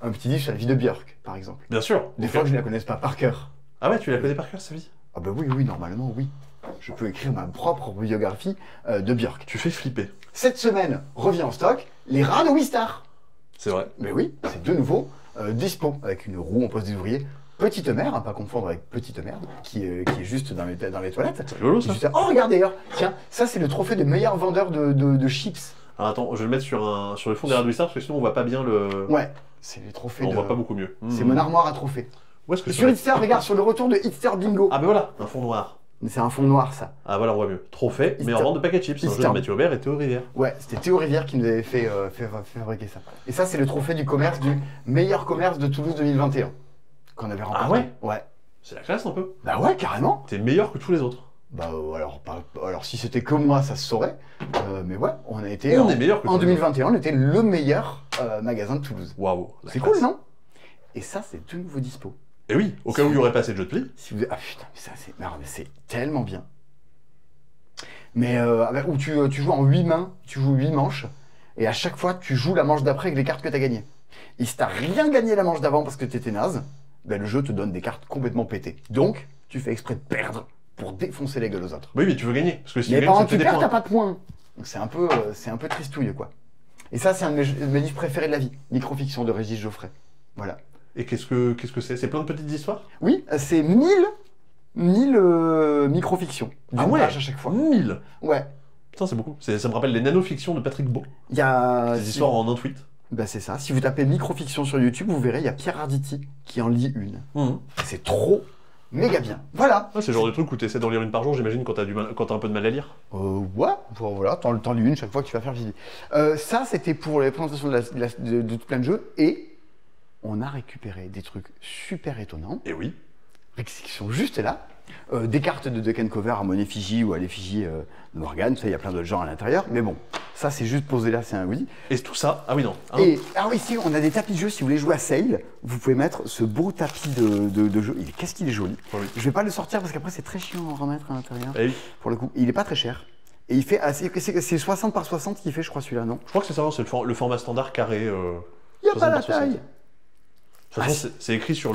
un petit livre sur la vie de Björk, par exemple. Bien sûr. Des Ok. fois que je ne la connaisse pas par cœur. Ah ouais, tu la connais par cœur, sa vie. Ah, bah oui, normalement, oui. Je peux écrire ma propre biographie de Björk. Tu fais flipper. Cette semaine, revient en stock les rats de Wistar. C'est vrai. Mais oui, c'est de nouveau. dispo avec une roue en poste d'ouvrier. Petite mère, pas confondre avec Petite Merde, qui est juste dans les toilettes. C'est rigolo ça. Juste, oh, regarde d'ailleurs, tiens, ça c'est le trophée de meilleur vendeur de chips. Alors attends, je vais le mettre sur le fond derrière du Star parce que sinon on voit pas bien le. Ouais, c'est les trophées. On voit pas beaucoup mieux. C'est mon armoire à trophées. Où est-ce que Sur Hitster, regarde, sur le retour de Hitster Bingo. Ah ben voilà, un fond noir. C'est un fond noir, ça. Ah voilà, on voit mieux. Trophée, mais en Hitster. vente de paquets de chips. C'est un jeu Hitster. de Mathieu Aubert et Théo Rivière. Ouais, c'était Théo Rivière qui nous avait fait fabriquer ça. Et ça, c'est le trophée du commerce, du meilleur commerce de Toulouse 2021. Qu'on avait remporté. Ah ouais. Ouais. C'est la classe un peu. Bah ouais, carrément. T'es meilleur que tous les autres. Bah alors si c'était que moi, ça se saurait. Mais ouais, on a été On est meilleur que en tous les autres. 2021, on était le meilleur magasin de Toulouse. Waouh. la C'est classe. cool, non? Et ça, c'est de nouveau dispo. Et oui, au cas où il n'y aurait pas assez de jeux de pli. Si vous... Ah putain, mais ça, c'est tellement bien. Mais où tu joues en 8 mains, tu joues 8 manches, et à chaque fois, tu joues la manche d'après avec les cartes que tu as gagnées. Et si t'as rien gagné la manche d'avant parce que t'étais naze, ben le jeu te donne des cartes complètement pétées. Donc, tu fais exprès de perdre pour défoncer les gueules aux autres. Oui, mais tu veux gagner. Parce que si Mais tu gagnes, pendant ça que te fait tu des perds, t'as points. pas de points. Donc c'est un peu tristouille, quoi. Et ça, c'est un de mes livres préférés de la vie. Microfiction de Régis Geoffrey. Voilà. Et qu'est-ce que c'est? C'est plein de petites histoires? Oui, c'est 1000 microfictions. D'une page à chaque fois. 1000. Ouais. Putain, c'est beaucoup. Ça me rappelle les nanofictions de Patrick Beau. Il y a... Des histoires en un tweet. Bah c'est ça. Si vous tapez microfiction sur YouTube, vous verrez, il y a Pierre Arditi qui en lit une. Mhm. C'est trop méga bien. Voilà. Ah, c'est le genre de truc où tu essaies d'en lire une par jour, j'imagine, quand t'as un peu de mal à lire. Ouais, voilà, t'en lis une chaque fois que tu vas faire pipi. Ça, c'était pour les présentations de tout plein de jeux. Et on a récupéré des trucs super étonnants, Et oui. qui sont juste là. Des cartes de Duck and Cover à mon effigie ou à l'effigie de Morgane. Tu sais, il y a plein d'autres genres à l'intérieur. Mais bon, ça, c'est juste posé là, c'est un oui. Et tout ça, ah oui, non. Hein. Et, ah oui, si, on a des tapis de jeu. Si vous voulez jouer à Sail, vous pouvez mettre ce beau tapis de jeu. Qu'est-ce qu'il est joli. Ah oui. Je vais pas le sortir parce qu'après, c'est très chiant à remettre à l'intérieur. Eh oui. Pour le coup, il est pas très cher. Et il fait assez. C'est 60 par 60 qu'il fait, je crois, celui-là, non? Je crois que c'est ça, c'est le format standard carré. Il n'y a pas 60 la par 60. taille. De toute façon, c'est écrit sur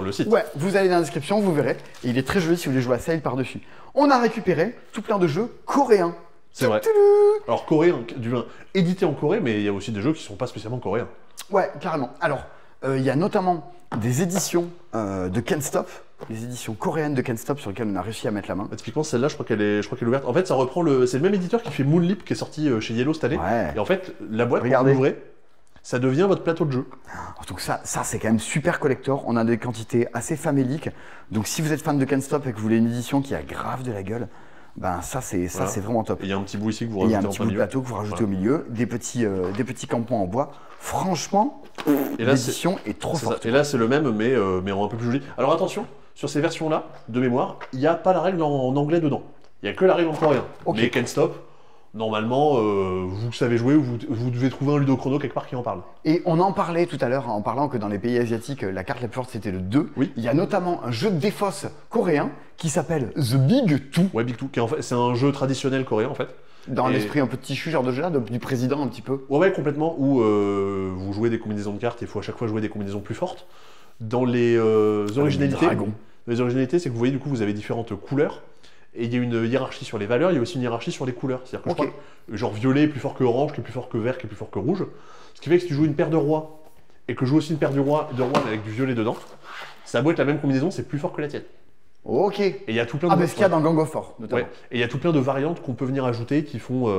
le site. Ouais, vous allez dans la description, vous verrez. Et il est très joli si vous voulez jouer à Sail par-dessus. On a récupéré tout plein de jeux coréens. C'est vrai. Toutoulou. Alors coréen, du moins édité en Corée, mais il y a aussi des jeux qui sont pas spécialement coréens. Ouais, carrément. Alors, il y a notamment des éditions de Can't Stop, les éditions coréennes de Can't Stop sur lesquelles on a réussi à mettre la main. Bah, typiquement celle-là, je crois qu'elle est ouverte. En fait, ça reprend c'est le même éditeur qui fait Moonlip qui est sorti chez Yellow cette année. Ouais. Et en fait, la boîte, quand Regardez. vous l'ouvrez, ça devient votre plateau de jeu. Donc ça c'est quand même super collector. On a des quantités assez faméliques. Donc si vous êtes fan de Can't Stop et que vous voulez une édition qui a grave de la gueule, ben ça c'est vraiment top. Et il y a un petit bout ici que vous Et il y a un rajoutez en petit plein bout de milieu. plateau que vous rajoutez Voilà. au milieu, des petits campons en bois. Franchement, Et là, l'édition est trop C'est ça. forte. Et là, c'est le même, mais en un peu plus joli. Alors attention, sur ces versions-là, de mémoire, il n'y a pas la règle en anglais dedans. Il n'y a que la règle en coréen. Ok. Mais Can't Stop, normalement, vous savez jouer, vous devez trouver un ludochrono quelque part qui en parle. Et on en parlait tout à l'heure en parlant que dans les pays asiatiques, la carte la plus forte c'était le 2. Oui. Il y a notamment un jeu de défausse coréen qui s'appelle The Big Two. Ouais, Big Two, qui est en fait, c'est un jeu traditionnel coréen en fait. Dans Et- l'esprit un peu de Tichu, genre de jeu là, du président un petit peu. Ouais, complètement, où vous jouez des combinaisons de cartes et il faut à chaque fois jouer des combinaisons plus fortes. Dans les originalités, Dragon. c'est que vous voyez, du coup, vous avez différentes couleurs. Et il y a une hiérarchie sur les valeurs, il y a aussi une hiérarchie sur les couleurs. C'est-à-dire que Ok. je crois que genre violet est plus fort que orange, qui est plus fort que vert, qui est plus fort que rouge. Ce qui fait que si tu joues une paire de rois, et que je joue aussi une paire de rois mais avec du violet dedans, ça a beau être la même combinaison, c'est plus fort que la tienne. Ok. Et il y a tout plein Ah, de... mais ce qu'il y a dans Gang of Four, notamment. Ouais. Et il y a tout plein de variantes qu'on peut venir ajouter qui font,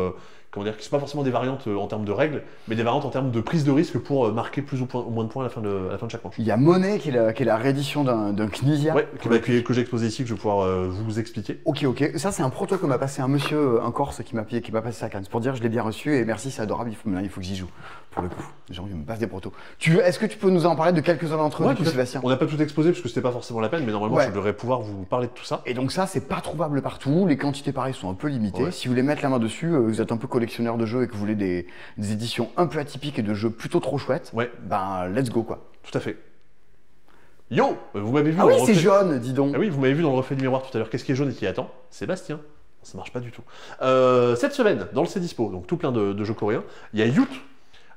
comment dire, qui sont pas forcément des variantes en termes de règles, mais des variantes en termes de prise de risque pour marquer plus ou moins de points à la fin de chaque manche. Il y a Monet qui est la réédition d'un Knizia. Ouais, que j'ai exposé ici, que je vais pouvoir vous expliquer. Ok. Ça, c'est un proto que m'a passé un monsieur, un Corse, qui m'a passé sa canne. C'est pour dire, je l'ai bien reçu et merci, c'est adorable, il faut que j'y joue. Pour le coup, les gens, ils me passent des protos. Est-ce que tu peux nous en parler de quelques-uns d'entre eux, Ouais, du coup, tout à fait. Sébastien? On n'a pas tout exposé parce que c'était pas forcément la peine, mais normalement Ouais. je devrais pouvoir vous parler de tout ça. Et donc ça, c'est pas trouvable partout. Les quantités, pareil, sont un peu limitées. Ouais. Si vous voulez mettre la main dessus, vous êtes un peu collectionneur de jeux et que vous voulez des éditions un peu atypiques et de jeux plutôt trop chouettes, Ouais, ben let's go quoi. tout à fait. Yo, vous m'avez vu Ah dans oui, le c'est reflet- jaune, dis donc. Ah oui, vous m'avez vu dans le reflet du miroir tout à l'heure. Qu'est-ce qui est jaune et qui attend? Sébastien. Ça marche pas du tout. Cette semaine, dans le C'est Dispo, donc tout plein de jeux coréens, il y a Youth,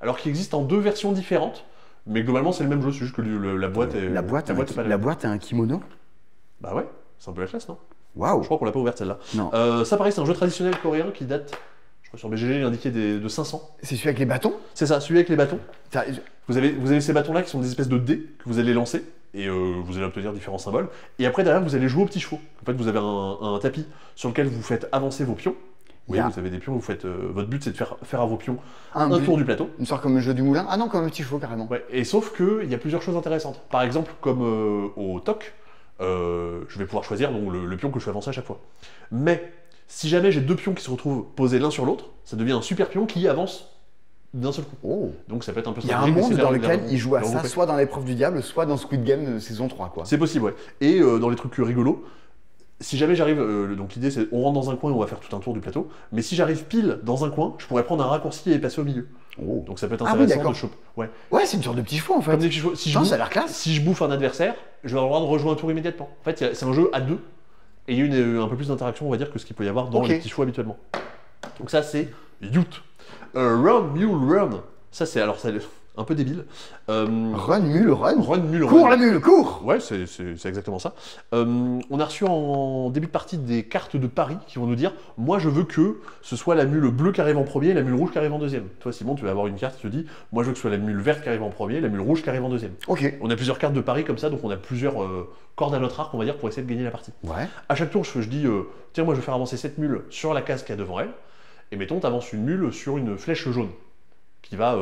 alors qui existe en 2 versions différentes, mais globalement c'est le même jeu, c'est juste que la boîte est. La boîte a un kimono. Bah ouais, c'est un peu la classe, non? Waouh. Je crois qu'on l'a pas ouverte celle-là. Non. Ça pareil, c'est un jeu traditionnel coréen qui date. Je crois sur BGG, il est indiqué de 500. C'est celui avec les bâtons? C'est ça, celui avec les bâtons. Ça- Vous avez ces bâtons-là qui sont des espèces de dés que vous allez lancer et vous allez obtenir différents symboles. Et après, derrière, vous allez jouer aux petits chevaux. En fait, vous avez un tapis sur lequel vous faites avancer vos pions. Oui, Yeah. vous avez des pions, vous faites, votre but c'est de faire à vos pions Un un but- tour du plateau. Une sorte comme le jeu du moulin? Ah non, comme un petit chevaux carrément. Ouais, et sauf qu'il y a plusieurs choses intéressantes. Par exemple, comme au TOC, je vais pouvoir choisir donc, le pion que je fais avancer à chaque fois. Mais si jamais j'ai deux pions qui se retrouvent posés l'un sur l'autre, ça devient un super pion qui avance d'un seul coup. Oh. Donc ça peut être un peu Il y a un stratégique monde d'essayer dans de lequel les il joue à ça, regrouper. soit dans l'épreuve du diable, soit dans Squid Game saison 3, quoi. C'est possible, ouais. Et dans les trucs rigolos, si jamais j'arrive, donc l'idée c'est on rentre dans un coin et on va faire tout un tour du plateau, mais si j'arrive pile dans un coin, je pourrais prendre un raccourci et passer au milieu. Oh. Donc ça peut être Ah oui, intéressant d'accord. de choper. Ouais. Ouais, c'est une sorte de petit chevaux en fait. Comme des petits chevaux. Si je Putain, bouffe- ça a l'air classe. si je bouffe un adversaire, je vais avoir le droit de rejoindre un tour immédiatement. En fait, c'est un jeu à deux, et il y a un peu plus d'interaction, on va dire, que ce qu'il peut y avoir dans Ok. les petits chevaux habituellement. Donc ça, c'est Youth. Run, Mule, Run. Ça, c'est un peu débile. Run, mule, run. Run, Mule, Cours Run. la mule, cours. Ouais, c'est exactement ça. On a reçu en début de partie des cartes de paris qui vont nous dire moi je veux que ce soit la mule bleue qui arrive en premier et la mule rouge qui arrive en deuxième. Toi Simon, tu vas avoir une carte qui te dit moi je veux que ce soit la mule verte qui arrive en premier et la mule rouge qui arrive en deuxième. Ok. On a plusieurs cartes de paris comme ça, donc on a plusieurs cordes à notre arc, on va dire, pour essayer de gagner la partie. Ouais. À chaque tour, je dis tiens, moi je vais faire avancer cette mule sur la case qu'il y a devant elle, et mettons, tu avances une mule sur une flèche jaune qui va.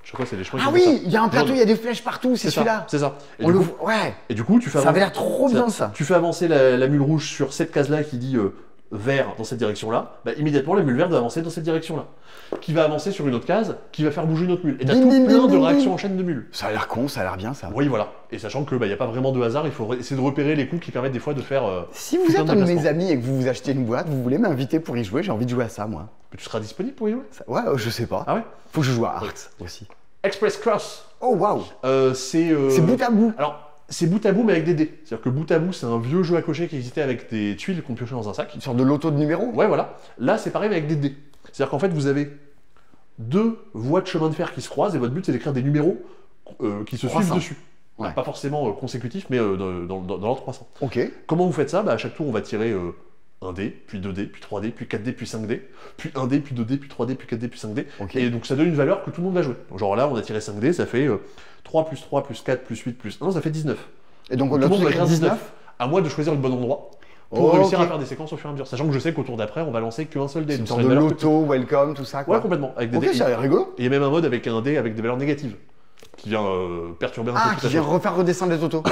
Je sais pas, c'est des chemins Ah qui font ça. oui, il y a un plateau, Jaune. il y a des flèches partout, c'est ça, celui-là. c'est ça. Et On du le coup- voit. Ouais. et du coup, tu fais Ça avait l'air trop bien ça. Tu fais avancer la mule rouge sur cette case-là qui dit vert dans cette direction-là, bah, immédiatement la mule verte va avancer dans cette direction-là. Qui va avancer sur une autre case, qui va faire bouger une autre mule. Et t'as Bim, tout bim, plein bim, de bim, réactions bim. en chaîne de mules. Ça a l'air con, ça a l'air bien ça. Oui, voilà. Et sachant que n'y a pas vraiment de hasard, il faut essayer de repérer les coups qui permettent des fois de faire. Si vous putain êtes de un de mes déplacement. amis et que vous vous achetez une boîte, vous voulez m'inviter pour y jouer, j'ai envie de jouer à ça moi. Mais tu seras disponible pour y jouer. Ouais, je sais pas. Ah ouais. Faut que je joue à Arx aussi. Express Cross. Oh waouh. C'est. C'est bout à bout. Alors, c'est bout à bout, mais avec des dés. C'est-à-dire que bout à bout, c'est un vieux jeu à cocher qui existait avec des tuiles qu'on piochait dans un sac. Une sorte de loto de numéros. Ouais, voilà. Là, c'est pareil, mais avec des dés. C'est-à-dire qu'en fait, vous avez deux voies de chemin de fer qui se croisent, et votre but, c'est d'écrire des numéros qui se Croissant. suivent dessus. Ouais. Alors, pas forcément consécutifs, mais dans l'ordre croissant. Ok. Comment vous faites ça? Bah, à chaque tour, on va tirer un dé, puis 2 dés, puis 3 dés, puis 4 dés, puis 5 dés, puis 1 dé, puis 2 dés, puis 3 dés, puis 4 dés, puis 5 dés. Ok. Et donc ça donne une valeur que tout le monde va jouer. Donc, genre là, on a tiré 5 dés, ça fait 3 plus 3 plus 4 plus 8 plus 1, ça fait 19. Et donc on Tout a le monde tous va écrit écrire 19. 19. À moi de choisir le bon endroit pour Oh, réussir ok. à faire des séquences au fur et à mesure. Sachant que je sais qu'au tour d'après, on va lancer qu'un seul dé. C'est une donc sorte ça de a une valeur loto, welcome, tout ça quoi. Ouais, complètement. Avec des Ok, dés. ça a l'air rigolo. Et il y a même un mode avec un dé avec des valeurs négatives qui vient perturber un Ah, peu qui toute vient la chose. refaire redescendre les autos.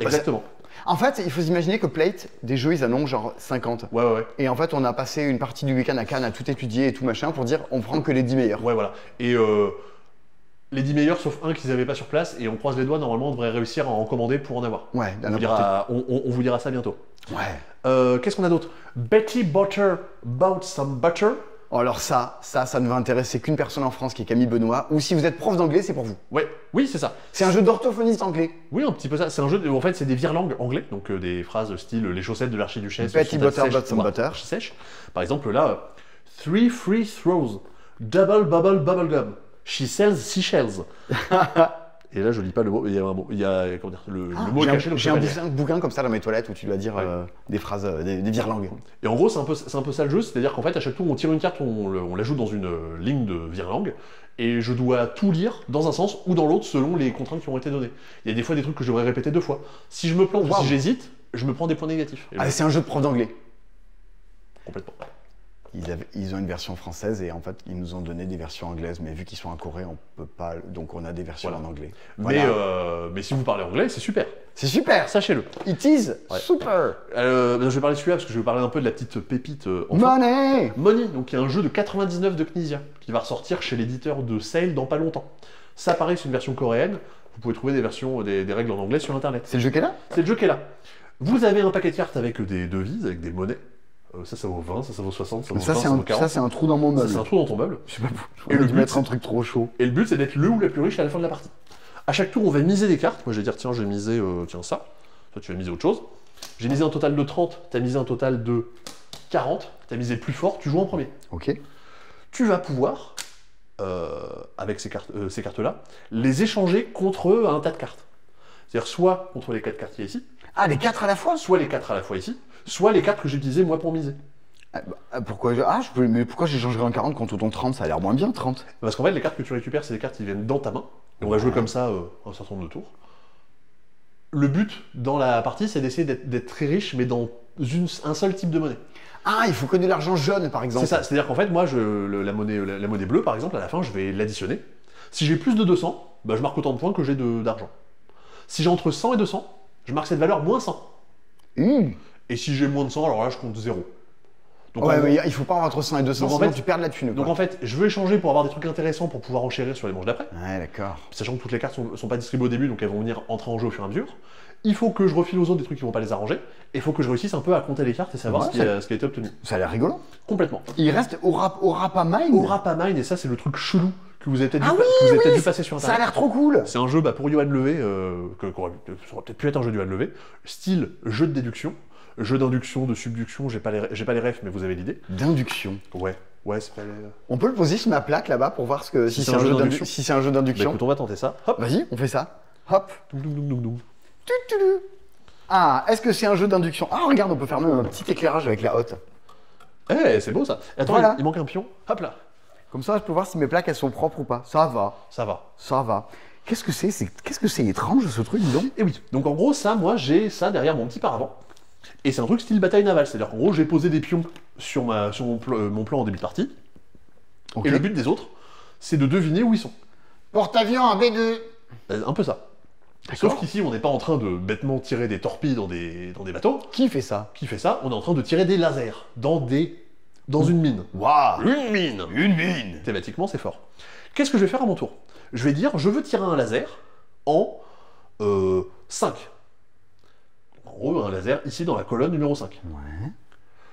Exactement. En fait, il faut s'imaginer que Plate, des jeux, ils en ont genre 50. Ouais, ouais, ouais. Et en fait, on a passé une partie du week-end à Cannes à tout étudier et tout machin pour dire on prend que les 10 meilleurs. Ouais, voilà. Et les 10 meilleurs, sauf un qu'ils n'avaient pas sur place, et on croise les doigts, normalement, on devrait réussir à en commander pour en avoir. Ouais, On, n'importe on vous dira ça bientôt. Ouais. Qu'est-ce qu'on a d'autre? Betty Butter Bought Some Butter. Oh, alors ça ne va intéresser qu'une personne en France qui est Camille Benoît. Ou si vous êtes prof d'anglais, c'est pour vous. Ouais, oui, c'est ça. C'est un jeu d'orthophoniste anglais. Oui, un petit peu ça. C'est un jeu, en fait, c'est des virelangues anglais, donc des phrases style les chaussettes de l'archiduchesse. Betty sont-elles Butter sèches bought some ou butter. sèches. Par exemple, là, 3 free throws, double bubble bubble gum, she sells seashells. Et là, je lis pas le mot, il y a un mot, il y a comment dire, le mot est caché. Donc J'ai je un peux pas lire. bouquin comme ça dans mes toilettes où tu dois dire Ouais. des phrases, des virelangues. Et en gros, c'est un peu ça le jeu, c'est-à-dire qu'en fait, à chaque tour, on tire une carte, on l'ajoute dans une ligne de virelangue, et je dois tout lire dans un sens ou dans l'autre selon les contraintes qui ont été données. Il y a des fois des trucs que je devrais répéter 2 fois. Si je me plante ou Wow. si j'hésite, je me prends des points négatifs. Et Ah, ben, c'est un jeu de prof d'anglais. complètement. Ils ont une version française et en fait, ils nous ont donné des versions anglaises. Mais vu qu'ils sont en Corée, on peut pas. Donc on a des versions Voilà. en anglais. Mais, Voilà. mais si vous parlez anglais, c'est super. C'est super. Sachez-le. It is Ouais. super. Je vais parler de celui-là parce que je vais parler un peu de la petite pépite. Enfin. Money. Money, donc il y a un jeu de 99 de Knizia qui va ressortir chez l'éditeur de Sale dans pas longtemps. Ça, pareil, c'est une version coréenne. Vous pouvez trouver des versions, des règles en anglais sur internet. C'est le jeu qui est là. C'est le jeu qui est là. Vous avez un paquet de cartes avec des devises, avec des monnaies. Ça vaut 20, ça vaut 60, ça vaut 20, ça vaut 40. Ça, c'est un trou dans mon Ça, meuble. c'est un trou dans ton meuble. Je sais pas. Et Et le le but, mettre un truc trop chaud. Et le but, c'est d'être le ou la plus riche à la fin de la partie. À chaque tour, on va miser des cartes. Moi, je vais dire, tiens, je vais miser tiens, ça. Toi, tu vas miser autre chose. J'ai misé un total de 30, tu as misé un total de 40. Tu as misé plus fort, tu joues en premier. Ok. Tu vas pouvoir, avec ces cartes-là, les échanger contre un tas de cartes. C'est-à-dire soit contre les 4 cartes qu'il y a ici, Ah, les 4 à la fois. soit les 4 à la fois ici, soit les cartes que j'ai utilisées moi pour miser. Mais pourquoi j'échangerais en 40 contre ton 30? Ça a l'air moins bien, 30. Parce qu'en fait, les cartes que tu récupères, c'est des cartes qui viennent dans ta main. Et on va jouer comme ça un certain nombre de tours. Le but dans la partie, c'est d'essayer d'être très riche, mais dans un seul type de monnaie. Ah, il faut que de l'argent jaune, par exemple. C'est ça, c'est-à-dire qu'en fait, moi, la monnaie bleue, par exemple, à la fin, je vais l'additionner. Si j'ai plus de 200, bah, je marque autant de points que j'ai d'argent. Si j'ai entre 100 et 200, je marque cette valeur moins 100. Et si j'ai moins de 100, alors là, je compte 0. Donc, ouais, mais il faut pas avoir entre 100 et 200, sinon tu perds de la thune. Donc en fait, je veux échanger pour avoir des trucs intéressants pour pouvoir enchérir sur les manches d'après. Ouais, d'accord. Sachant que toutes les cartes sont pas distribuées au début, donc elles vont venir entrer en jeu au fur et à mesure. Il faut que je refile aux autres des trucs qui vont pas les arranger. Et il faut que je réussisse un peu à compter les cartes et savoir ce qui a été obtenu. Ça a l'air rigolo. Complètement. Il reste Orapamine. Orapamine, et ça c'est le truc chelou que vous avez peut-être dû passer sur Internet. Ça a l'air trop cool. C'est un jeu pour Johan Levé, ça aurait peut-être pu être un jeu de Johan Levé, style jeu de déduction. Jeu d'induction, de subduction, j'ai pas les refs, mais vous avez l'idée. D'induction. Ouais, c'est pas les... On peut le poser sur ma plaque là-bas pour voir si c'est un jeu d'induction. Si c'est un jeu d'induction. Bah écoute, on va tenter ça. Hop. Vas-y, on fait ça. Hop. Doum. Ah, est-ce que c'est un jeu d'induction? Ah, regarde, on peut faire même un petit éclairage avec la hotte. Eh, c'est beau ça. Attends, voilà. Il manque un pion. Hop là. Comme ça, je peux voir si mes plaques elles sont propres ou pas. Ça va. Qu'est-ce que c'est étrange ce truc, dis donc? Et oui. Donc en gros, ça, moi, j'ai ça derrière mon petit paravent. Et c'est un truc style bataille navale, c'est-à-dire qu'en gros j'ai posé des pions sur mon plan en début de partie, et le but des autres, c'est de deviner où ils sont. Porte-avions en B2. Un peu ça. Sauf qu'ici on n'est pas en train de bêtement tirer des torpilles dans des bateaux. Qui fait ça? On est en train de tirer des lasers dans une mine. Waouh! Une mine. Thématiquement c'est fort. Qu'est-ce que je vais faire à mon tour? Je vais dire, je veux tirer un laser en 5. En gros, un laser ici dans la colonne numéro 5. Ouais.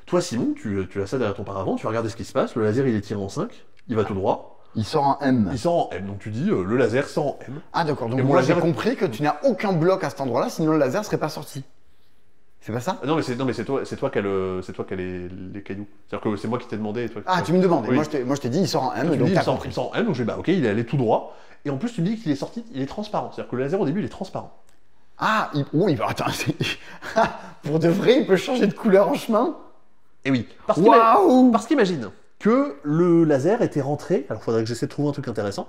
Toi, Simon, tu as ça derrière ton paravent, tu vas regarder ce qui se passe, le laser il est tiré en 5, il va tout droit. Il sort en M. Il sort en M, donc tu dis le laser sort en M. Ah d'accord, donc et moi j'ai compris que tu n'as aucun bloc à cet endroit-là, sinon le laser serait pas sorti. C'est pas ça? Non mais c'est toi qui as les cailloux. C'est-à-dire que c'est moi qui t'ai demandé. Et toi, tu me demandais, oui. moi je t'ai dit il sort en M, donc il t'as sort compris. en M, donc je dis bah ok, il est allé tout droit. Et en plus tu me dis qu'il est sorti, il est transparent. C'est-à-dire que le laser au début il est transparent. Ah, attends, pour de vrai, il peut changer de couleur en chemin? Et oui, parce qu'imagine que le laser était rentré, alors il faudrait que j'essaie de trouver un truc intéressant.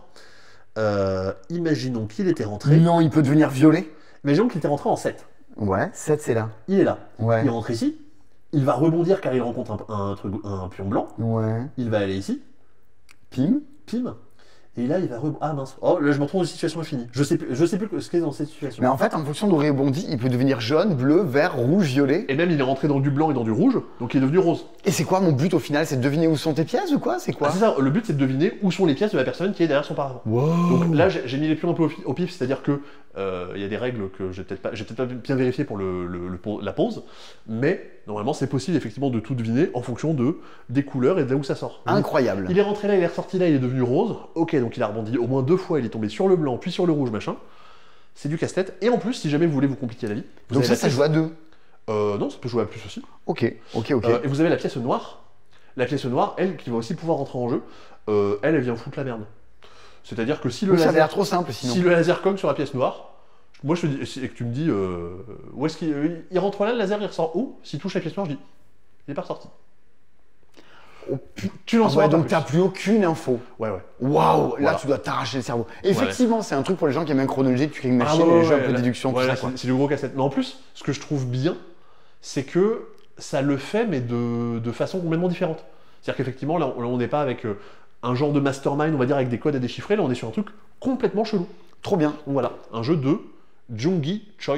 Imaginons qu'il était rentré. Non, il peut devenir violet. Imaginons qu'il était rentré en 7. Ouais, 7 c'est là. Il est là. Ouais. Il rentre ici. Il va rebondir car il rencontre un pion blanc. Ouais. Il va aller ici. Pim. Et là, il va rebondir. Ah mince. Oh, là, je me retrouve dans une situation infinie. Je sais plus ce qu'il est dans cette situation. Mais en fait, en fonction d'où il rebondit, il peut devenir jaune, bleu, vert, rouge, violet. Et même, il est rentré dans du blanc et dans du rouge, donc il est devenu rose. Et c'est quoi mon but au final? C'est de deviner où sont tes pièces ou quoi? C'est quoi? C'est ça, le but c'est de deviner où sont les pièces de la personne qui est derrière son paravent. Wow. Donc là, j'ai mis les pions un peu au pif, c'est-à-dire que il y a des règles que j'ai peut-être pas bien vérifiées pour la pose, mais normalement c'est possible effectivement de tout deviner en fonction des couleurs et de là où ça sort. Incroyable. Il est rentré là, il est ressorti là, il est devenu rose. Ok, donc il a rebondi au moins 2 fois, il est tombé sur le blanc puis sur le rouge, machin. C'est du casse-tête. Et en plus, si jamais vous voulez vous compliquer la vie, donc ça joue à 2. Non, ça peut jouer à plus aussi. Ok. Et vous avez la pièce noire. La pièce noire, elle, qui va aussi pouvoir rentrer en jeu, elle vient foutre la merde. C'est-à-dire que si le ça a laser, l'air trop simple sinon. Si le laser cogne sur la pièce noire, moi je te dis, et que tu me dis où est-ce qu'il rentre là, le laser il ressort où? S'il touche la pièce noire, je dis il est pas ressorti. Oh, tu n'en sauras pas donc t'as plus aucune info. Ouais. Waouh, Voilà. là tu dois t'arracher le cerveau. Et effectivement, c'est un truc pour les gens qui aiment bien chronologie, tu crées une machine et les jeux un peu de déduction, tout ça quoi. C'est du gros casse-tête. Mais en plus, ce que je trouve bien, c'est que ça le fait, mais de façon complètement différente. C'est-à-dire qu'effectivement, là, on n'est pas avec un genre de mastermind, on va dire, avec des codes à déchiffrer. Là, on est sur un truc complètement chelou. Trop bien. Donc voilà, un jeu de Jungi Choi.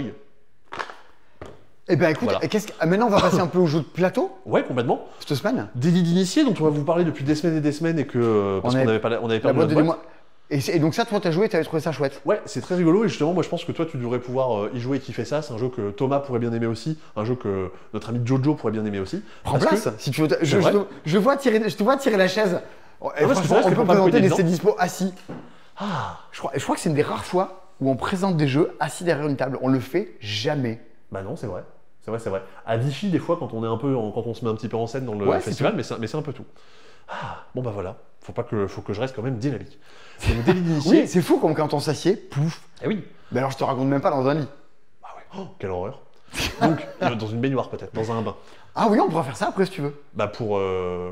Eh ben écoute, Voilà. Maintenant on va passer un peu au jeu de plateau, Ouais, complètement. cette semaine. Délit d'initié dont on va vous parler depuis des semaines et que parce qu'on avait perdu La notre boîte de boîte. moi. Et donc ça, toi t'as joué et t'avais trouvé ça chouette. Ouais, c'est très rigolo et justement, moi je pense que toi tu devrais pouvoir y jouer et kiffer ça. C'est un jeu que Thomas pourrait bien aimer aussi, un jeu que notre ami Jojo pourrait bien aimer aussi. Prends place, si tu veux. Je te vois tirer la chaise. Et parce que franchement, c'est vrai on que peut je peux pas me présenter cogner des dedans. c'est dispo assis. Ah, Je crois que c'est une des rares fois où on présente des jeux assis derrière une table. On le fait jamais. bah non, c'est vrai. C'est vrai. À Vichy, des fois, quand on se met un petit peu en scène dans le festival, mais c'est un peu tout. Ah, bon bah voilà. Faut que je reste quand même dynamique. C'est le délit d'initié. Oui, c'est fou comme quand on s'assied, pouf. Eh oui. Mais alors je te raconte même pas dans un lit. Bah ouais. Oh, quelle horreur. Donc, dans une baignoire peut-être, dans un bain. Ah oui, on pourra faire ça après si tu veux. Bah pour,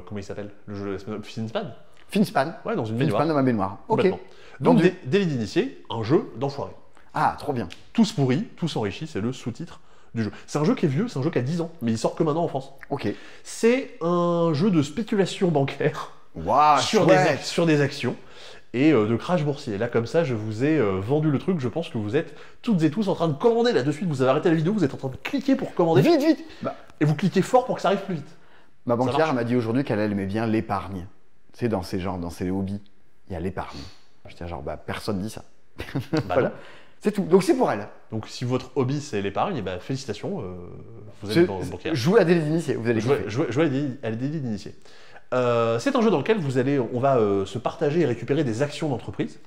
comment il s'appelle? Le jeu Finspan? Finspan. Ouais, dans une Finspan baignoire. dans ma baignoire. Ok. Complètement. Donc, Vendu. délit d'initié, un jeu d'enfoiré. Ah, trop bien. Tous pourris, tous enrichis, c'est le sous-titre du jeu. C'est un jeu qui est vieux, c'est un jeu qui a 10 ans, mais il sort que maintenant en France. Ok. C'est un jeu de spéculation bancaire Waouh, sur chouette. sur des actions et de crash boursier. Là, comme ça, je vous ai vendu le truc. Je pense que vous êtes toutes et tous en train de commander là de suite. Vous avez arrêté la vidéo, vous êtes en train de cliquer pour commander. Vite, vite. Bah, Et vous cliquez fort pour que ça arrive plus vite. ma marche. banquière m'a dit aujourd'hui qu'elle aimait bien l'épargne. Tu sais, dans ces hobbies, il y a l'épargne. J'étais genre, bah, personne dit ça. Bah Voilà. non. C'est tout. Donc c'est pour elle. Donc, si votre hobby c'est l'épargne, bah, félicitations, vous êtes banquière. Jouez à des initiés, vous allez kiffer. Jouer à la délit d'initié. C'est un jeu dans lequel on va se partager et récupérer des actions d'entreprise,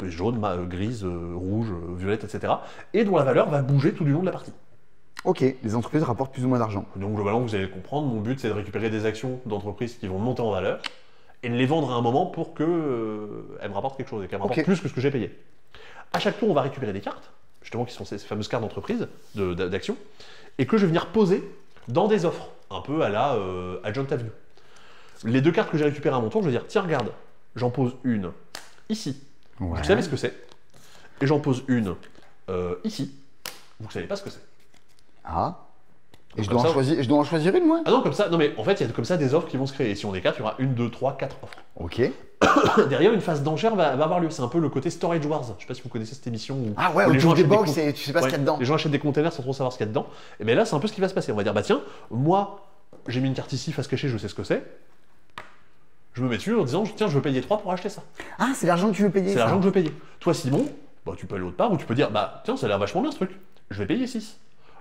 jaunes, grises, rouges, violettes, etc. Et dont la valeur va bouger tout du long de la partie. Ok, les entreprises rapportent plus ou moins d'argent. Donc globalement, vous allez le comprendre, mon but c'est de récupérer des actions d'entreprises qui vont monter en valeur et de les vendre à un moment pour qu'elles me rapportent quelque chose et qu'elles me rapportent Ok. plus que ce que j'ai payé. À chaque tour, on va récupérer des cartes, justement qui sont ces fameuses cartes d'entreprise, d'actions, et que je vais venir poser dans des offres, un peu à la Adjoint Avenue. Les deux cartes que j'ai récupérées à mon tour, je vais dire, tiens regarde, j'en pose une ici, Ouais. vous savez ce que c'est, et j'en pose une ici, vous ne savez pas ce que c'est. Ah. Et je Comme dois, ça, je dois en choisir une, moi? Ah non, comme ça, non mais en fait, il y a comme ça des offres qui vont se créer. Et si on est 4, il y aura 1, 2, 3, 4 offres. Ok. Derrière, une phase d'enchère va avoir lieu. C'est un peu le côté Storage Wars. Je sais pas si vous connaissez cette émission où, Ah ouais, où autour des achètent box con- et tu sais pas ce Ouais, qu'il y a dedans. les gens achètent des containers sans trop savoir ce qu'il y a dedans. Et bien là, c'est un peu ce qui va se passer. On va dire, bah tiens, moi, j'ai mis une carte ici, face cachée, je sais ce que c'est. Je me mets dessus en disant, tiens, je veux payer 3 pour acheter ça. Ah, c'est l'argent que tu veux payer. C'est ça. l'argent que je veux payer. Toi, Simon, bah, tu peux aller autre part ou tu peux dire, bah tiens, ça a l'air vachement bien ce truc. Je vais payer 6.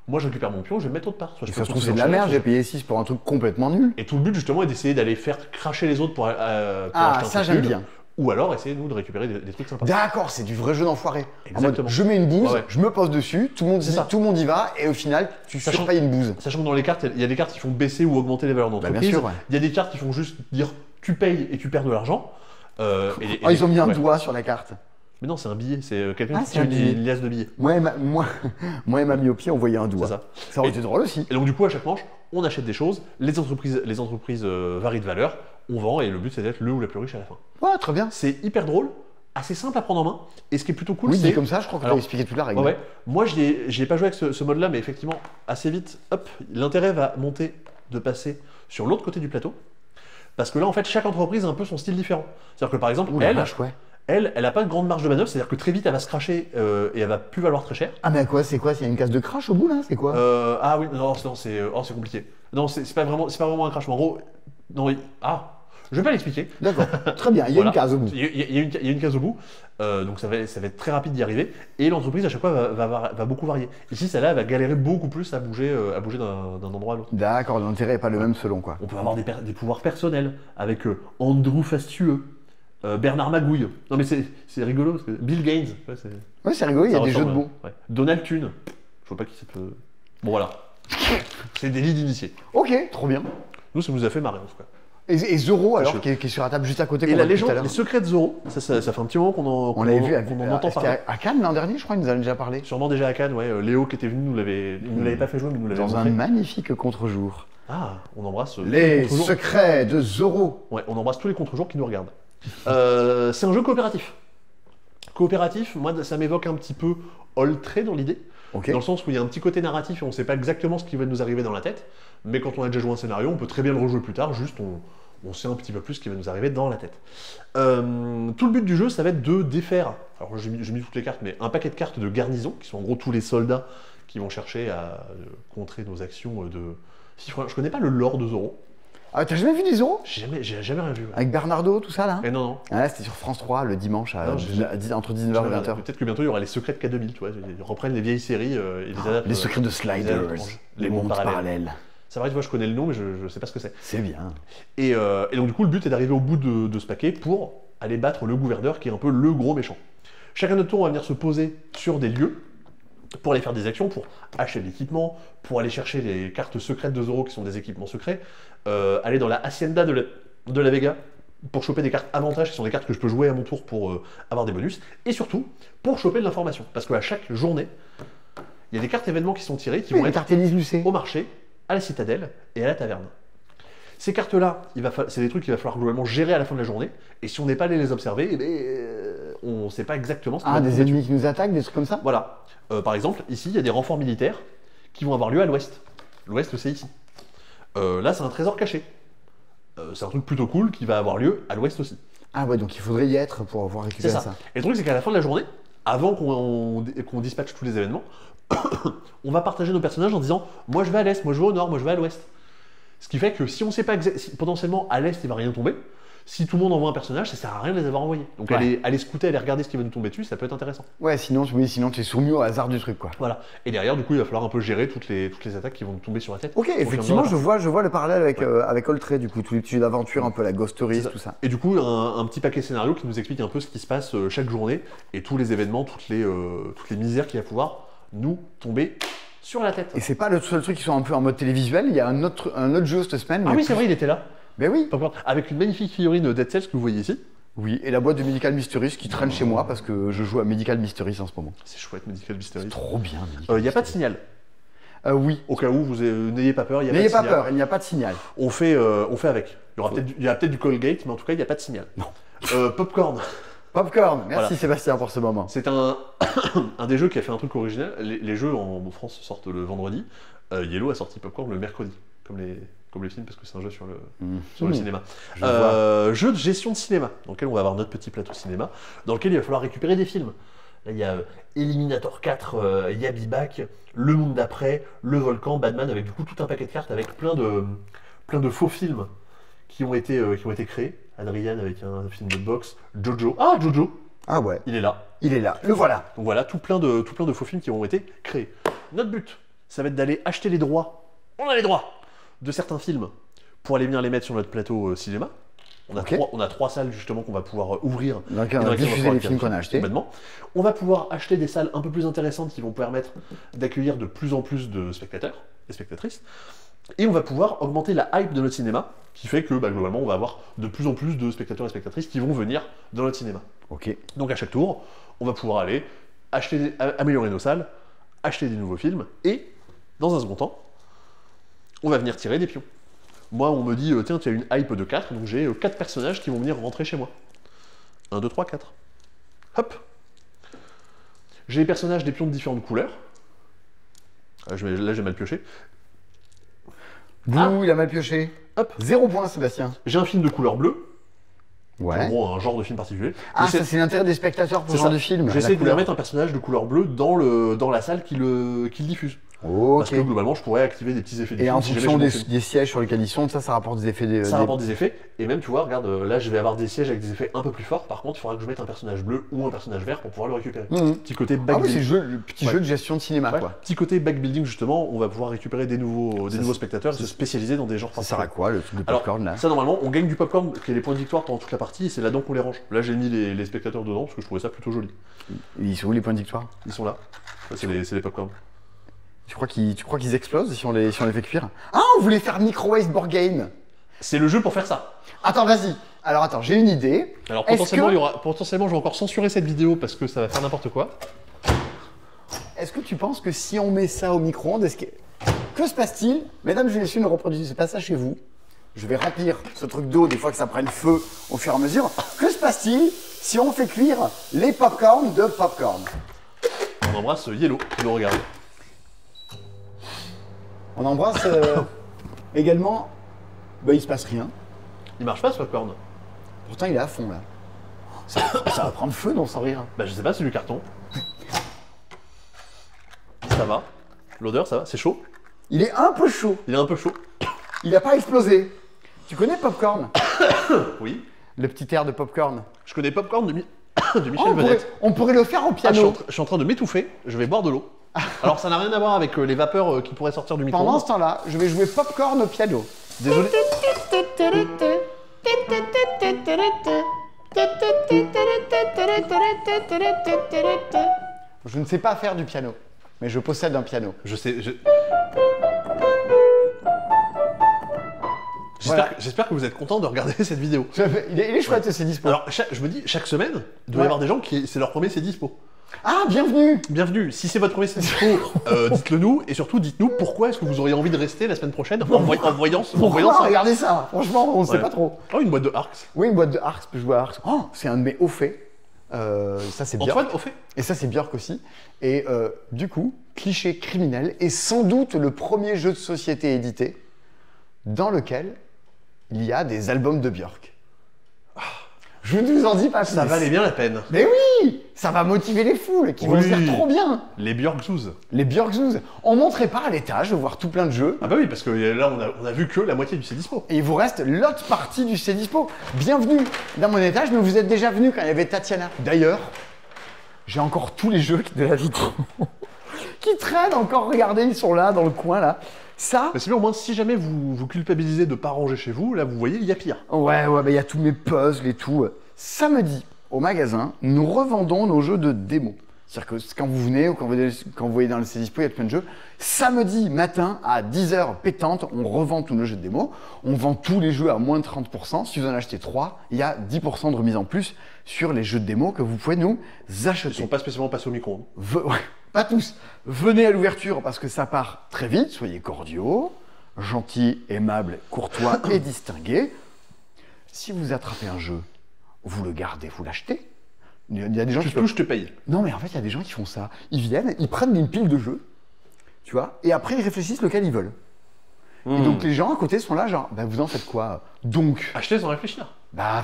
Moi, je récupère mon pion, je vais le mettre autre part. Soit je Ça peux se trouve, pousser c'est de la l'enchère, merde, soit j'ai payé 6 pour un truc complètement nul. Et tout le but justement est d'essayer d'aller faire cracher les autres pour Ah, acheter un ça, truc j'aime nul, bien. Ou alors essayer nous de récupérer des trucs sympas. D'accord, c'est du vrai jeu d'enfoiré. En mode, Exactement. je mets une bouse, Ouais, ouais. je me pose dessus, tout le monde C'est ça. y va, et au final, tu Sachant- surpayes une bouse. Sachant que dans les cartes, il y a des cartes qui font baisser ou augmenter les valeurs Bah, d'entreprise. bien sûr, ouais. Il y a des cartes qui font juste dire tu payes et tu perds de l'argent. Oh, ils ont mis un ouais. doigt sur la carte. Mais non, c'est un billet, c'est quelqu'un Ah, qui c'est tient un une, billet. une liasse de billets. Moi et ma myopie, on voyait un doigt. C'est ça. Ça aurait été drôle aussi. Et donc du coup, à chaque manche, on achète des choses, les entreprises varient de valeur, on vend et le but c'est d'être le ou la plus riche à la fin. Ouais, très bien. C'est hyper drôle, assez simple à prendre en main, et ce qui est plutôt cool, Oui, c'est dit comme ça, je crois que tu as Alors, expliqué toute la règle. Ouais, ouais. Moi, j'y ai pas joué avec ce mode-là, mais effectivement, assez vite, hop, l'intérêt va monter de passer sur l'autre côté du plateau. Parce que là, en fait, chaque entreprise a un peu son style différent. C'est-à-dire que par exemple, Ouh la vache, ouais. elle a pas de grande marge de manœuvre, c'est-à-dire que très vite, elle va se cracher et elle va plus valoir très cher. Ah, mais quoi, c'est quoi? Il y a une case de crash au bout là? C'est quoi? Ah oui, non, c'est compliqué. Non, c'est pas vraiment un crash. Mais en gros, non, je vais pas l'expliquer. D'accord, très bien, il y a Voilà. une case au bout. Il y a une case au bout, donc ça va être très rapide d'y arriver. Et l'entreprise à chaque fois va beaucoup varier. Ici, celle-là, elle va galérer beaucoup plus à bouger d'un endroit à l'autre. D'accord, l'intérêt n'est pas le même selon quoi. On peut avoir des pouvoirs personnels avec Andrew Fastueux, Bernard Magouille. Non mais c'est rigolo, parce que Bill Gaines. Ouais, Ouais, c'est rigolo, il y a ça des jeux de ressemble, bons. ouais. Donald Thune. Je vois pas qui ça peut. Bon voilà. C'est des lits d'initiés. Ok, trop bien. Nous, ça nous a fait marrer en tout cas. Et Zoro alors, chaud. qui est sur la table juste à côté. Et qu'on la a vu tout à légende, l'heure. les secrets de Zoro, ça fait un petit moment On l'avait vu qu'on en entend c'était parler. à Cannes l'an dernier, je crois, il nous en a déjà parlé. Sûrement déjà à Cannes, ouais. Léo qui était venu il nous l'avait pas fait jouer, mais il nous l'avait Dans un montré. magnifique contre-jour. Ah, on embrasse Les contre-jours. secrets de Zoro. Ouais, on embrasse tous les contre-jours qui nous regardent. C'est un jeu coopératif. Coopératif, moi, ça m'évoque un petit peu Oltré dans l'idée, Ok. dans le sens où il y a un petit côté narratif et on ne sait pas exactement ce qui va nous arriver dans la tête, mais quand on a déjà joué un scénario, on peut très bien le rejouer plus tard, juste on sait un petit peu plus ce qui va nous arriver dans la tête. Tout le but du jeu, ça va être de défaire, alors j'ai mis toutes les cartes, mais un paquet de cartes de garnison, qui sont en gros tous les soldats qui vont chercher à contrer nos actions de... Si, je connais pas le lore de Zoro, Ah, t'as jamais vu des Zoro? j'ai jamais rien vu. Ouais. Avec Bernardo, tout ça là? Et non. Ah, là, c'était sur France 3 le dimanche Non, entre 19h et 20h. Peut-être que bientôt il y aura les secrets de K2000, tu vois, ils reprennent les vieilles séries et les adaptent. Les secrets de Sliders, les mondes parallèles. C'est vrai, tu vois, je connais le nom, mais je sais pas ce que c'est. C'est bien. Et donc du coup, le but est d'arriver au bout de ce paquet pour aller battre le gouverneur, qui est un peu le gros méchant. Chacun de notre tour, on va venir se poser sur des lieux pour aller faire des actions, pour acheter de l'équipement, pour aller chercher les cartes secrètes de Zoro, qui sont des équipements secrets, aller dans la Hacienda de la Vega, pour choper des cartes avantages, qui sont des cartes que je peux jouer à mon tour pour avoir des bonus, et surtout, pour choper de l'information. Parce qu'à chaque journée, il y a des cartes événements qui sont tirées, qui Oui, vont les être cartes Élise Lucet. au marché, à la citadelle et à la taverne. Ces cartes-là, c'est des trucs qu'il va falloir globalement gérer à la fin de la journée, et si on n'est pas allé les observer, eh ben, on ne sait pas exactement ce qui va Ah, nous des tomber dessus. ennemis qui nous attaquent, des trucs comme ça. Voilà. Par exemple, ici, il y a des renforts militaires qui vont avoir lieu à l'ouest. L'ouest, c'est ici. Là, c'est un trésor caché. C'est un truc plutôt cool qui va avoir lieu à l'ouest aussi. Ah ouais, donc il faudrait y être pour pouvoir C'est récupérer ça. ça. Et le truc, c'est qu'à la fin de la journée, avant qu'on dispatche tous les événements, on va partager nos personnages en disant moi je vais à l'est, moi je vais au nord, moi je vais à l'ouest. Ce qui fait que si on sait pas si potentiellement à l'est il va rien tomber, si tout le monde envoie un personnage, ça sert à rien de les avoir envoyés. Donc Ouais. aller scouter, aller regarder ce qui va nous tomber dessus, ça peut être intéressant. Ouais, sinon, oui, sinon tu es soumis au hasard du truc, quoi. Voilà. Et derrière, du coup, il va falloir un peu gérer toutes les attaques qui vont nous tomber sur la tête. Ok, au fur et à effectivement, mesure de la je vois le parallèle avec Oltré, du coup, tous les petits jeux d'aventure, un peu la Ghost Stories, C'est ça. tout ça. Et du coup, un petit paquet scénario qui nous explique un peu ce qui se passe chaque journée et tous les événements, toutes les misères qu'il va pouvoir nous tomber sur la tête. Et c'est pas le seul truc qui sont un peu en mode télévisuel, il y a un autre jeu cette semaine. Ah mais oui, c'est plus- vrai, il était là. Ben oui. Popcorn. Avec une magnifique figurine Dead Cells que vous voyez ici. Oui, et la boîte de Medical Mysteries qui traîne chez moi parce que je joue à Medical Mysteries en ce moment. C'est chouette, Medical Mystery. Trop bien, Il n'y a pas de signal. Oui. Au cas où vous n'ayez pas peur, il n'y a N'ayez pas pas de signal. peur, il n'y a pas de signal. On fait avec. Il y a peut-être du Colgate, mais en tout cas, il n'y a pas de signal. Non. Popcorn. Popcorn, merci Voilà. Sébastien pour ce moment. C'est un des jeux qui a fait un truc original. Les jeux en France sortent le vendredi. Yellow a sorti Popcorn le mercredi, comme les films, parce que c'est un jeu sur le cinéma. Je vois. Jeu de gestion de cinéma, dans lequel on va avoir notre petit plateau cinéma, dans lequel il va falloir récupérer des films. Là, il y a Eliminator 4, Yabi Back, Le Monde d'après, Le Volcan, Batman, avec du coup tout un paquet de cartes avec plein de faux films qui ont été créés. Adrien avec un film de boxe, Jojo. Ah, Jojo, Ah ouais, il est là. il est là, le voilà. Donc voilà, tout plein de faux films qui ont été créés. Notre but, ça va être d'aller acheter les droits. On a les droits de certains films pour aller venir les mettre sur notre plateau cinéma. Ok. On a 3 salles justement qu'on va pouvoir ouvrir. Donc Et on dans va lesquelles diffuser pouvoir les films qu'on a achetés. complètement. On va pouvoir acheter des salles un peu plus intéressantes qui vont permettre d'accueillir de plus en plus de spectateurs et spectatrices. Et on va pouvoir augmenter la hype de notre cinéma, qui fait que globalement on va avoir de plus en plus de spectateurs et spectatrices qui vont venir dans notre cinéma. Ok. Donc à chaque tour, on va pouvoir aller améliorer nos salles, acheter des nouveaux films, et dans un second temps, on va venir tirer des pions. Moi, on me dit, tiens, tu as une hype de 4, donc j'ai 4 personnages qui vont venir rentrer chez moi. 1, 2, 3, 4. Hop. J'ai les personnages des pions de différentes couleurs. Là, j'ai mal pioché. Bouh, il a mal pioché. Hop. 0 point Sébastien. J'ai un film de couleur bleue, en Ouais. gros un genre de film particulier. Ah, J'essaie- ça c'est l'intérêt des spectateurs pour c'est ce genre ça. de film. J'essaie la de couleur. mettre un personnage de couleur bleue dans la salle qui le diffuse. Ok. Parce que globalement, je pourrais activer des petits effets du Et film en si jamais fonction j'ai mon film. des sièges sur lesquels ils sont, ça rapporte des effets. Ça rapporte des effets, et même tu vois, regarde, là je vais avoir des sièges avec des effets un peu plus forts, par contre il faudra que je mette un personnage bleu ou un personnage vert pour pouvoir le récupérer. Petit côté Ah oui, c'est backbuilding. le petit Ouais. jeu de gestion de cinéma, Ouais, quoi. petit côté backbuilding justement, on va pouvoir récupérer des nouveaux Ça, spectateurs et se spécialiser dans des genres Ça sert à particuliers. quoi, le truc de Alors, popcorn, là ça normalement, on gagne du popcorn qui est les points de victoire pendant toute la partie, et c'est là-dedans qu'on les range. Là j'ai mis les spectateurs dedans parce que je trouvais ça plutôt joli. Ils sont où les points de victoire? Ils sont là. Ça, c'est les popcorn. Tu crois qu'ils explosent si on les fait cuire? Ah, on voulait faire Microwave Board Game. C'est le jeu pour faire ça. Attends, vas-y. Alors attends, j'ai une idée. Alors Est-ce potentiellement je vais encore censurer cette vidéo parce que ça va faire n'importe quoi. Est-ce que tu penses que si on met ça au micro-ondes, que se passe-t-il? Mesdames et messieurs, ne reproduisez pas ça chez vous. Je vais remplir ce truc d'eau des fois que ça prenne feu au fur et à mesure. Que se passe-t-il si on fait cuire les popcorn de popcorn? On embrasse Yellow qui nous regarde. On embrasse également. Bah, il se passe rien. Il marche pas ce popcorn. Pourtant, il est à fond là. Ça va prendre feu, non, sans rire. Bah je sais pas, c'est du carton. Ça va. L'odeur, ça va. C'est chaud. Il est un peu chaud. Il est un peu chaud. Il n'a pas explosé. Tu connais Popcorn? Oui. Le petit air de Popcorn. Je connais Popcorn de Oh, Michel Venette. on pourrait le faire en Ah, piano. je suis en train de m'étouffer. Je vais boire de l'eau. Alors ça n'a rien à voir avec les vapeurs qui pourraient sortir du Pendant micro-ondes. ce temps-là, je vais jouer Popcorn au piano. Désolé. Je ne sais pas faire du piano, mais je possède un piano. Je sais. Voilà. J'espère que vous êtes content de regarder cette vidéo. Il est chouette, c'est dispo. Alors, je me dis, chaque semaine, il doit y Ouais. avoir des gens qui c'est leur premier, c'est dispo. Ah, bienvenue. Bienvenue. Si c'est votre premier Cédispo, dites-le nous. Et surtout, dites-nous pourquoi est-ce que vous auriez envie de rester la semaine prochaine en voyant ça. Regardez ça. Franchement, on ne sait pas trop. Oh, une boîte de Arx. Oui, une boîte de Arx, je jouer à Arx. Oh, c'est un de mes hauts faits. Ça, c'est Björk. Antoine, au fait. Et ça, c'est Björk aussi. Et du coup, Cliché criminel est sans doute le premier jeu de société édité dans lequel il y a des albums de Björk. Je ne vous en dis pas plus. Ça valait bien la peine. Mais oui, ça va motiver les foules qui vont se faire trop bien. Les Björk Zoos. Les Björk Zoos. On montrait pas à l'étage de voir tout plein de jeux. Ah bah oui, parce que là, on a vu que la moitié du Cédispo. Et il vous reste l'autre partie du Cédispo. Bienvenue dans mon étage, mais vous êtes déjà venu quand il y avait Tatiana. D'ailleurs, j'ai encore tous les jeux de la vidéo qui traînent encore. Regardez, ils sont là, dans le coin, là. Ça... Mais c'est bien, au moins, si jamais vous culpabilisez de pas ranger chez vous, là, vous voyez, il y a pire. Ouais, bah il y a tous mes puzzles et tout. Samedi, au magasin, nous revendons nos jeux de démo. C'est-à-dire que quand vous venez ou quand vous voyez dans le Cédispo, il y a plein de jeux. Samedi matin, à 10h pétante, on revend tous nos jeux de démo. On vend tous les jeux à moins de 30%. Si vous en achetez 3, il y a 10% de remise en plus sur les jeux de démo que vous pouvez nous acheter. Ils sont pas spécialement passés au micro-ondes. Ouais, pas tous. Venez à l'ouverture parce que ça part très vite. Soyez cordiaux, gentils, aimables, courtois et distingués. Si vous attrapez un jeu, vous le gardez, vous l'achetez. Il y a des gens Tu qui touches, je te paye. Non, mais en fait, il y a des gens qui font ça. Ils viennent, ils prennent une pile de jeux, tu vois, et après, ils réfléchissent lequel ils veulent. Et donc, les gens à côté sont là, genre, bah, vous en faites quoi donc? Acheter sans réfléchir. Bah,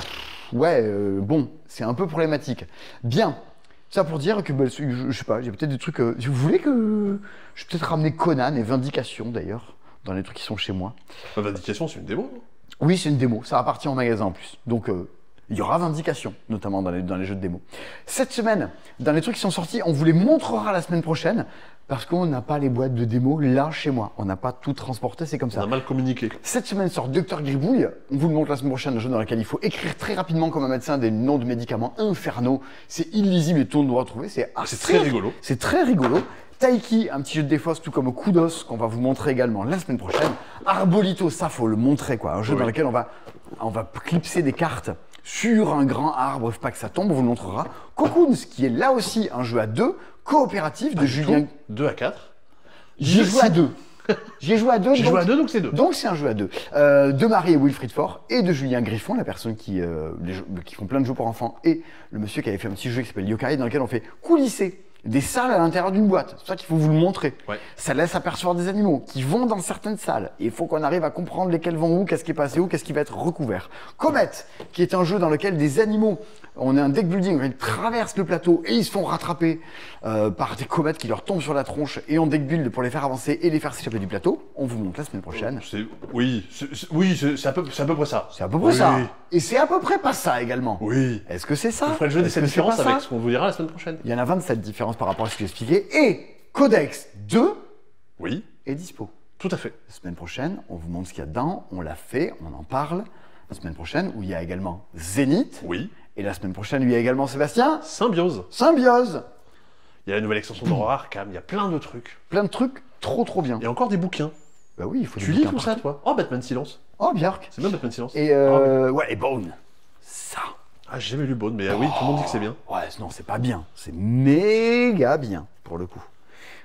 ouais, bon, c'est un peu problématique. Bien. Ça pour dire que, bah, je sais pas, j'ai peut-être des trucs. Si vous voulez que. Je vais peut-être ramener Conan et Vindication, d'ailleurs, dans les trucs qui sont chez moi. Vindication, c'est une démo, non? Oui, c'est une démo. Ça va partir en magasin en plus. Donc, il y aura Vindication, notamment dans les jeux de démo. Cette semaine, dans les trucs qui sont sortis, on vous les montrera la semaine prochaine parce qu'on n'a pas les boîtes de démo là chez moi. On n'a pas tout transporté, c'est comme On ça. a mal communiqué. Cette semaine sort Dr Gribouille. On vous le montre la semaine prochaine, un jeu dans lequel il faut écrire très rapidement comme un médecin des noms de médicaments infernaux. C'est illisible et tout on doit retrouver. C'est très rigolo. C'est très rigolo. Taiki, un petit jeu de défausse, tout comme Kudos, qu'on va vous montrer également la semaine prochaine. Arbolito, ça faut le montrer, quoi. Un jeu dans lequel on va clipser des cartes sur un grand arbre, pas que ça tombe, on vous le montrera. Cocoons, qui est là aussi un jeu à 2, coopératif de Julien. 2 à 4. J'ai joué à 2. J'ai joué à 2. J'ai joué à 2, donc c'est 2. Donc c'est un jeu à 2. De Marie et Wilfried Faure et de Julien Griffon, la personne qui font plein de jeux pour enfants, et le monsieur qui avait fait un petit jeu qui s'appelle Yokai, dans lequel on fait coulisser des salles à l'intérieur d'une boîte. C'est pour ça qu'il faut vous le montrer. Ouais. Ça laisse apercevoir des animaux qui vont dans certaines salles. Et il faut qu'on arrive à comprendre lesquels vont où, qu'est-ce qui est passé où, qu'est-ce qui va être recouvert. Comet, qui est un jeu dans lequel des animaux, on a un deck building, ils traversent le plateau et ils se font rattraper par des comètes qui leur tombent sur la tronche et on deck build pour les faire avancer et les faire s'échapper du plateau. On vous montre la semaine prochaine. Oui, c'est à peu près ça. C'est à peu près ça. Et c'est à peu près pas ça également. Oui. Est-ce que c'est ça? On ferait le jeu des Est-ce 7 que c'est différences pas ça avec ce qu'on vous dira la semaine prochaine. Il y en a 27 différences par rapport à ce que j'ai expliqué. Et Codex 2 Oui, est dispo. tout à fait. La semaine prochaine, on vous montre ce qu'il y a dedans. On l'a fait, on en parle. La semaine prochaine, où il y a également Zénith. Oui. Et la semaine prochaine, où il y a également Sébastien. Symbiose. Symbiose. Il y a la nouvelle extension d'Horror Arkham, il y a plein de trucs. Plein de trucs trop bien. Il y a encore des bouquins. Bah oui, il faut des Tu lis bouquins tout ça, partout. toi? Oh, Batman Silence. Oh, Björk. C'est bien Batman Silence. Et ouais, et Bone. Ça. Ah, j'ai jamais lu Bone, mais oui, tout le monde dit que c'est bien. Ouais, non, c'est pas bien. C'est méga bien, pour le coup.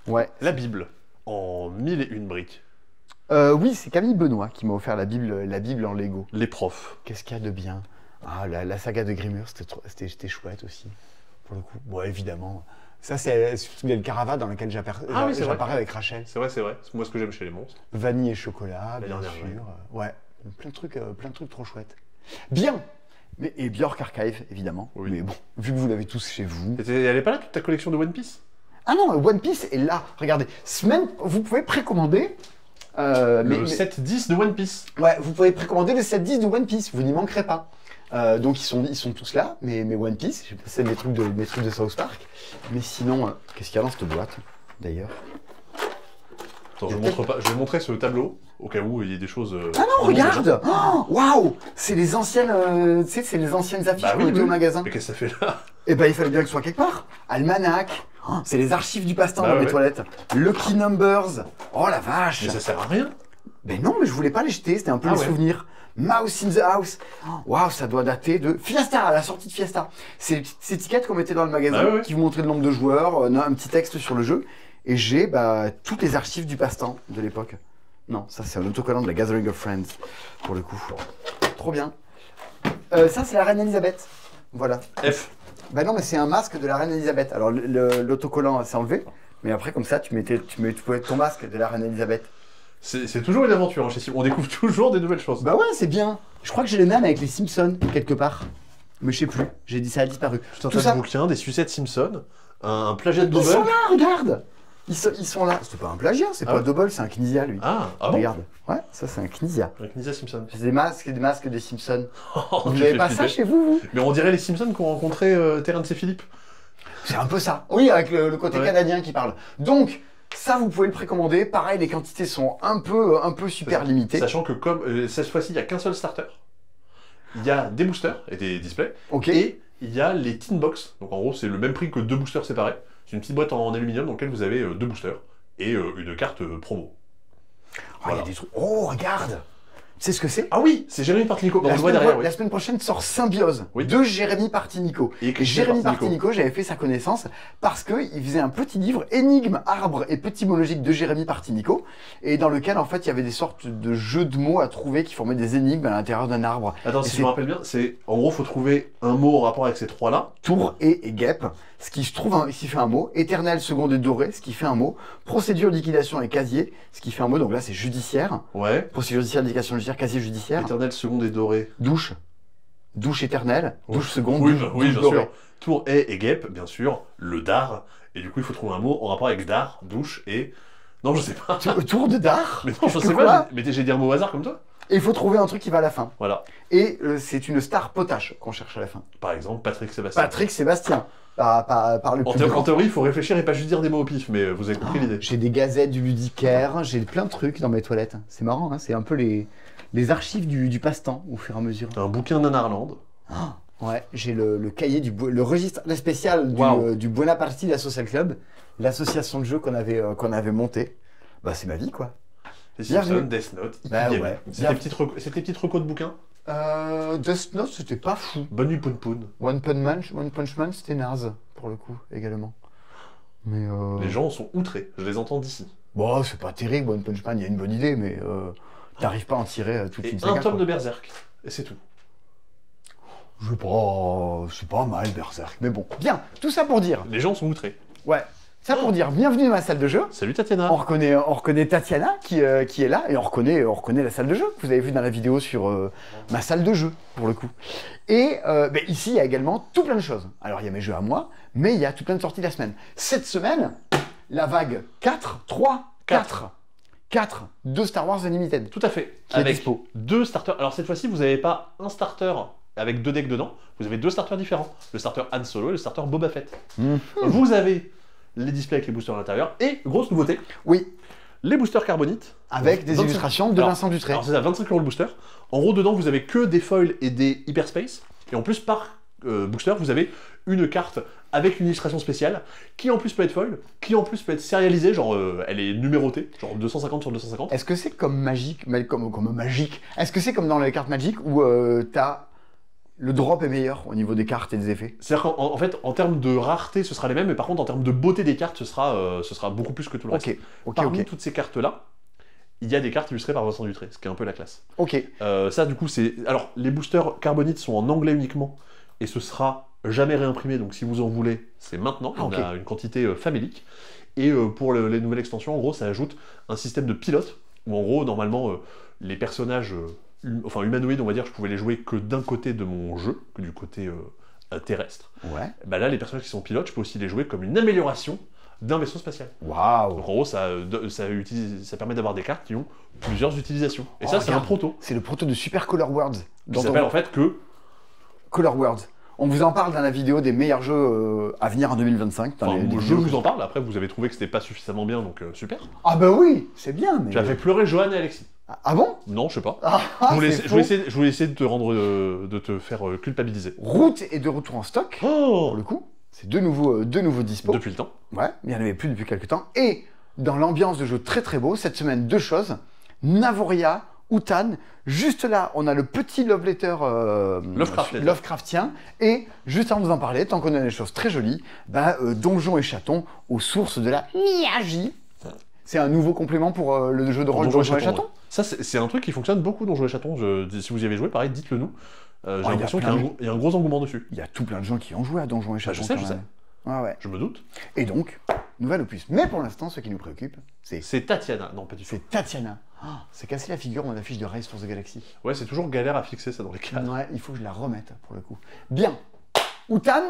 Ouais. La Bible, en 1001 briques. Oui, c'est Camille Benoît qui m'a offert la Bible en Lego. Les profs. Qu'est-ce qu'il y a de bien? Ah, la saga de Grimur, c'était chouette aussi, pour le coup. Bon, évidemment. Ça, c'est le Carava dans lequel j'apparais avec Rachel. C'est vrai, c'est moi ce que j'aime chez les monstres. Vanille et chocolat, bien dernière, sûr. Ouais, plein de trucs trop chouettes. Bien. Et Björk Archive, évidemment. Oui. Mais bon, vu que vous l'avez tous chez vous. Elle est pas là toute ta collection de One Piece? Ah non, One Piece est là. Regardez, vous pouvez précommander. Le 7-10 de One Piece. Ouais, vous pouvez précommander le 7-10 de One Piece, vous n'y manquerez pas. Donc ils sont tous là, mes One Piece, j'ai passé mes trucs de South Park. Mais sinon, qu'est-ce qu'il y a dans cette boîte, d'ailleurs? Attends, je vais montrer ce tableau, au cas où il y ait des choses... Ah non, regarde! Oh, waouh! C'est les anciennes, tu sais, c'est les anciennes affiches Bah qui ont été au magasin. Mais qu'est-ce que ça fait là? Eh ben, il fallait bien que ce soit quelque part. Almanach. Oh, c'est les archives du passe-temps Bah dans les ouais. toilettes. Lucky Numbers. Oh la vache! Mais ça sert à rien. Ben non, mais je voulais pas les jeter, c'était un peu Ah les ouais. souvenirs. Mouse in the House. Waouh, ça doit dater de Fiesta, à la sortie de Fiesta. C'est les petites étiquettes qu'on mettait dans le magasin, Ah ouais. qui vous montraient le nombre de joueurs, un petit texte sur le jeu. Et j'ai toutes les archives du passe-temps de l'époque. Non, ça c'est un autocollant de la Gathering of Friends, pour le coup. Trop bien. Ça, c'est la reine Elisabeth. Voilà. F. Bah non, mais c'est un masque de la reine Elisabeth. Alors, l'autocollant s'est enlevé. Mais après, comme ça, tu pouvais ton masque de la reine Elisabeth. C'est toujours une aventure hein, chez Sim. On découvre toujours des nouvelles choses. Bah ouais, c'est bien. Je crois que j'ai le même avec les Simpsons, quelque part. Mais je sais plus. J'ai dit ça a disparu. Tout un Tout tas ça. de bouquins, des sucettes Simpson, un plagiat de Ils sont Double. là, regarde. Ils sont là. C'est pas un plagiat, c'est Ah pas ouais. Double, c'est un Knizia, lui. Ah bon. Regarde. Ouais, ça c'est un Knizia. Avec Nisa Simpson. C'est des masques des Simpsons. Vous Tu n'avez fais pas flipper. ça chez vous Mais on dirait les Simpsons qui ont rencontré Terrence et Philippe. C'est un peu ça. Oui, avec le côté Ouais. canadien qui parle. Donc, ça, vous pouvez le précommander. Pareil, les quantités sont un peu super limitées. Sachant que comme cette fois-ci, il n'y a qu'un seul starter. Il y a des boosters et des displays. Ok. Et il y a les tin box. Donc en gros, c'est le même prix que deux boosters séparés. C'est une petite boîte en aluminium dans laquelle vous avez deux boosters et une carte promo. Oh, il y Voilà. a des trucs. Oh, regarde. Tu sais ce que c'est Ah oui, c'est Jérémy Partinico. On la, le voit semaine derrière. Oui. la semaine prochaine sort Symbiose Oui. de Jérémy Partinico. Et Et Jérémy Partinico, j'avais fait sa connaissance parce qu'il faisait un petit livre énigme, arbre et étymologique de Jérémy Partinico, et dans lequel en fait il y avait des sortes de jeux de mots à trouver qui formaient des énigmes à l'intérieur d'un arbre. Attends, Et si c'est- je me rappelle bien, c'est en gros, faut trouver un mot en rapport avec ces trois-là. Tour et guêpe, ce qui fait un mot. Éternel, seconde et doré, ce qui fait un mot. Procédure, liquidation et casier, ce qui fait un mot. Donc là, c'est judiciaire. Ouais. Procédure judiciaire, liquidation judiciaire, casier judiciaire. Éternel, seconde et doré. Douche. Douche éternelle. Douche seconde. Oui, douche, bah, oui, douche bien dorée. sûr. Tour et guêpe, bien sûr. Le dard. Et du coup, il faut trouver un mot en rapport avec dard, douche et. Non, je sais pas. Tour de dard. Mais non, je Que sais quoi pas. Mais j'ai dit un mot au hasard comme toi. Et il faut trouver un truc qui va à la fin. Voilà. Et c'est une star potache qu'on cherche à la fin. Par exemple, Patrick Sébastien. Patrick Sébastien. Par le En, plus grand. en théorie, il faut réfléchir et pas juste dire des mots au pif, mais vous avez compris l'idée. J'ai des gazettes du ludicaire, j'ai plein de trucs dans mes toilettes. C'est marrant, hein, c'est un peu les archives du passe-temps au fur et à mesure. Un bouquin d'Anarland. Ouais, j'ai le cahier le registre spécial Waouh. du Buonaparti la Social Club, l'association de jeux qu'on avait montée. Bah c'est ma vie quoi. Les Bienvenue. Simpsons, Death Note, Bah Ikigami. ouais. C'est tes petites recos de bouquins. Death Note c'était pas fou. Bonne nuit, Poun Poun. One Punch Man c'était naze pour le coup également. Mais Les gens sont outrés, je les entends d'ici. bon c'est pas terrible One Punch Man, il y a une bonne idée mais t'arrives pas à en tirer toute Et une saga. un tome quoi. de Berserk. Et c'est tout. Je sais pas, c'est pas mal Berserk. Mais bon, bien, tout ça pour dire. Les gens sont outrés. Ouais, ça pour dire bienvenue dans ma salle de jeu. Salut Tatiana. On reconnaît Tatiana qui est là et on reconnaît la salle de jeu que vous avez vu dans la vidéo sur ma salle de jeu pour le coup. Et ici il y a également tout plein de choses. Alors il y a mes jeux à moi, mais il y a tout plein de sorties la semaine. Cette semaine, la vague 4 de Star Wars Unlimited. Tout à fait. Qui est Avec dispo. deux starters. Alors cette fois-ci, vous n'avez pas un starter avec deux decks dedans. Vous avez deux starters différents. Le starter Han Solo et le starter Boba Fett. Vous avez les displays avec les boosters à l'intérieur. Et, grosse nouveauté, Oui, les boosters carbonites. avec des 25 illustrations de Alors- Vincent Dutré. Alors c'est à 25 € le booster. En gros, dedans, vous avez que des foils et des hyperspace. Et en plus, par booster, vous avez une carte avec une illustration spéciale, qui en plus peut être foil, qui en plus peut être sérialisée, genre elle est numérotée, genre 250 sur 250. Est-ce que c'est comme magique, comme magique Est-ce que c'est comme dans les cartes Magic où le drop est meilleur au niveau des cartes et des effets? C'est-à-dire qu'en fait, en termes de rareté, ce sera les mêmes, mais par contre, en termes de beauté des cartes, ce sera beaucoup plus que tout le reste. Ok, Parmi ok, toutes ces cartes-là, il y a des cartes illustrées par Vincent Dutré, ce qui est un peu la classe. ok. Ça, du coup, c'est... Alors, les boosters carbonites sont en anglais uniquement, et ce sera jamais réimprimé, donc si vous en voulez, c'est maintenant. Ah, ok. On a une quantité famélique. Et pour les nouvelles extensions, en gros, ça ajoute un système de pilote, où en gros, normalement, les personnages humanoïdes, on va dire, je pouvais les jouer que d'un côté de mon jeu, que du côté terrestre. Ouais. Bah là, les personnages qui sont pilotes, je peux aussi les jouer comme une amélioration d'un vaisseau spatial. Waouh. Donc en gros, ça permet d'avoir des cartes qui ont plusieurs utilisations. Et ça, c'est un regarde. proto. C'est le proto de Super Color Worlds. Qui s'appelle en fait que... Color Worlds. On vous en parle dans la vidéo des meilleurs jeux à venir en 2025. dans Enfin, les je vidéos. vous en parle, après vous avez trouvé que c'était pas suffisamment bien, donc super. Ah bah oui, c'est bien. Mais... Tu as fait pleurer Johan et Alexis. Ah bon? Non, je sais pas. Ah, Je voulais essayer de te rendre, de te faire culpabiliser. Route est de retour en stock. Oh Pour le coup, c'est de nouveau dispo. Depuis le temps. Ouais, il n'y en avait plus depuis quelques temps. Et dans l'ambiance de jeu très très beau, cette semaine, deux choses. Navoria Outan. Juste là, on a le petit love letter Lovecraftien. Et juste avant de vous en parler, tant qu'on a des choses très jolies, Donjons et Chatons aux sources de la magie. C'est un nouveau complément pour le jeu de rôle Donjons et Chatons. Ouais. Ça, c'est un truc qui fonctionne beaucoup dans Donjons et Chatons. Si vous y avez joué, pareil, dites-le nous. J'ai l'impression qu'il y a un gros engouement dessus. Il y a tout plein de gens qui ont joué à Donjons et Chatons. Je sais. Ouais. Je me doute. Et donc, nouvelle opus. Mais pour l'instant, ce qui nous préoccupe, c'est Tatiana. Non, pas du tout. C'est Tatiana. C'est cassé la figure, on affiche de Race for the Galaxy. Ouais, c'est toujours galère à fixer ça dans les cadres. Ouais, il faut que je la remette pour le coup. Bien. Outan,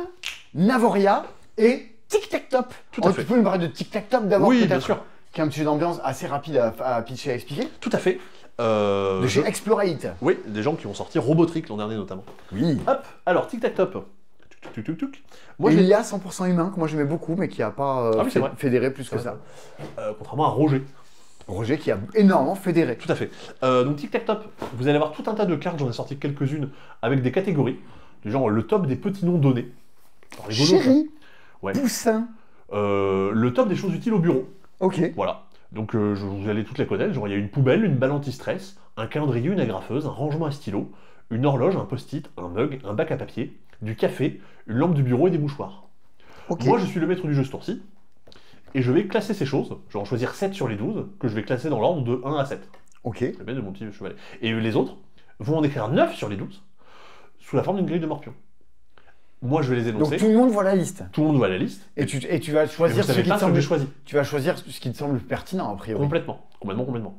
Navoria et Tic Tac Top. Tout à fait. Tu peux me parler de Tic Tac Top d'abord, Oui, peut-être, bien sûr. Qui est un petit jeu d'ambiance assez rapide à pitcher, à expliquer. Tout à fait. De chez Explorate. Oui, des gens qui ont sorti Robotrick l'an dernier notamment. Oui. Hop, alors Tic Tac Top. Moi, il y a 100% humain, que moi j'aimais beaucoup, mais qui n'a pas fédéré plus que ça. Contrairement à Roger. Roger qui a énormément fédéré. Tout à fait. Donc Tic Tac Top, vous allez avoir tout un tas de cartes, j'en ai sorti quelques-unes, avec des catégories. Du genre le top des petits noms donnés. Chéri, ouais. Poussin. Le top des choses utiles au bureau. Ok. Voilà. Donc vous allez toutes les connaître. Genre il y a une poubelle, une balle anti-stress, un calendrier, une agrafeuse, un rangement à stylo, une horloge, un post-it, un mug, un bac à papier, du café, une lampe du bureau et des mouchoirs. Okay. Moi je suis le maître du jeu ce tour-ci. Et je vais classer ces choses. Je vais en choisir 7 sur les 12, que je vais classer dans l'ordre de 1 à 7. Ok. Le maître de mon petit chevalet. Et les autres vont en écrire 9 sur les 12, sous la forme d'une grille de morpion. Moi, je vais les énoncer. Donc tout le monde voit la liste. Tout le monde voit la liste. Et tu vas choisir ce qui te semble choisi. Tu vas choisir ce qui te semble pertinent, a priori. Complètement.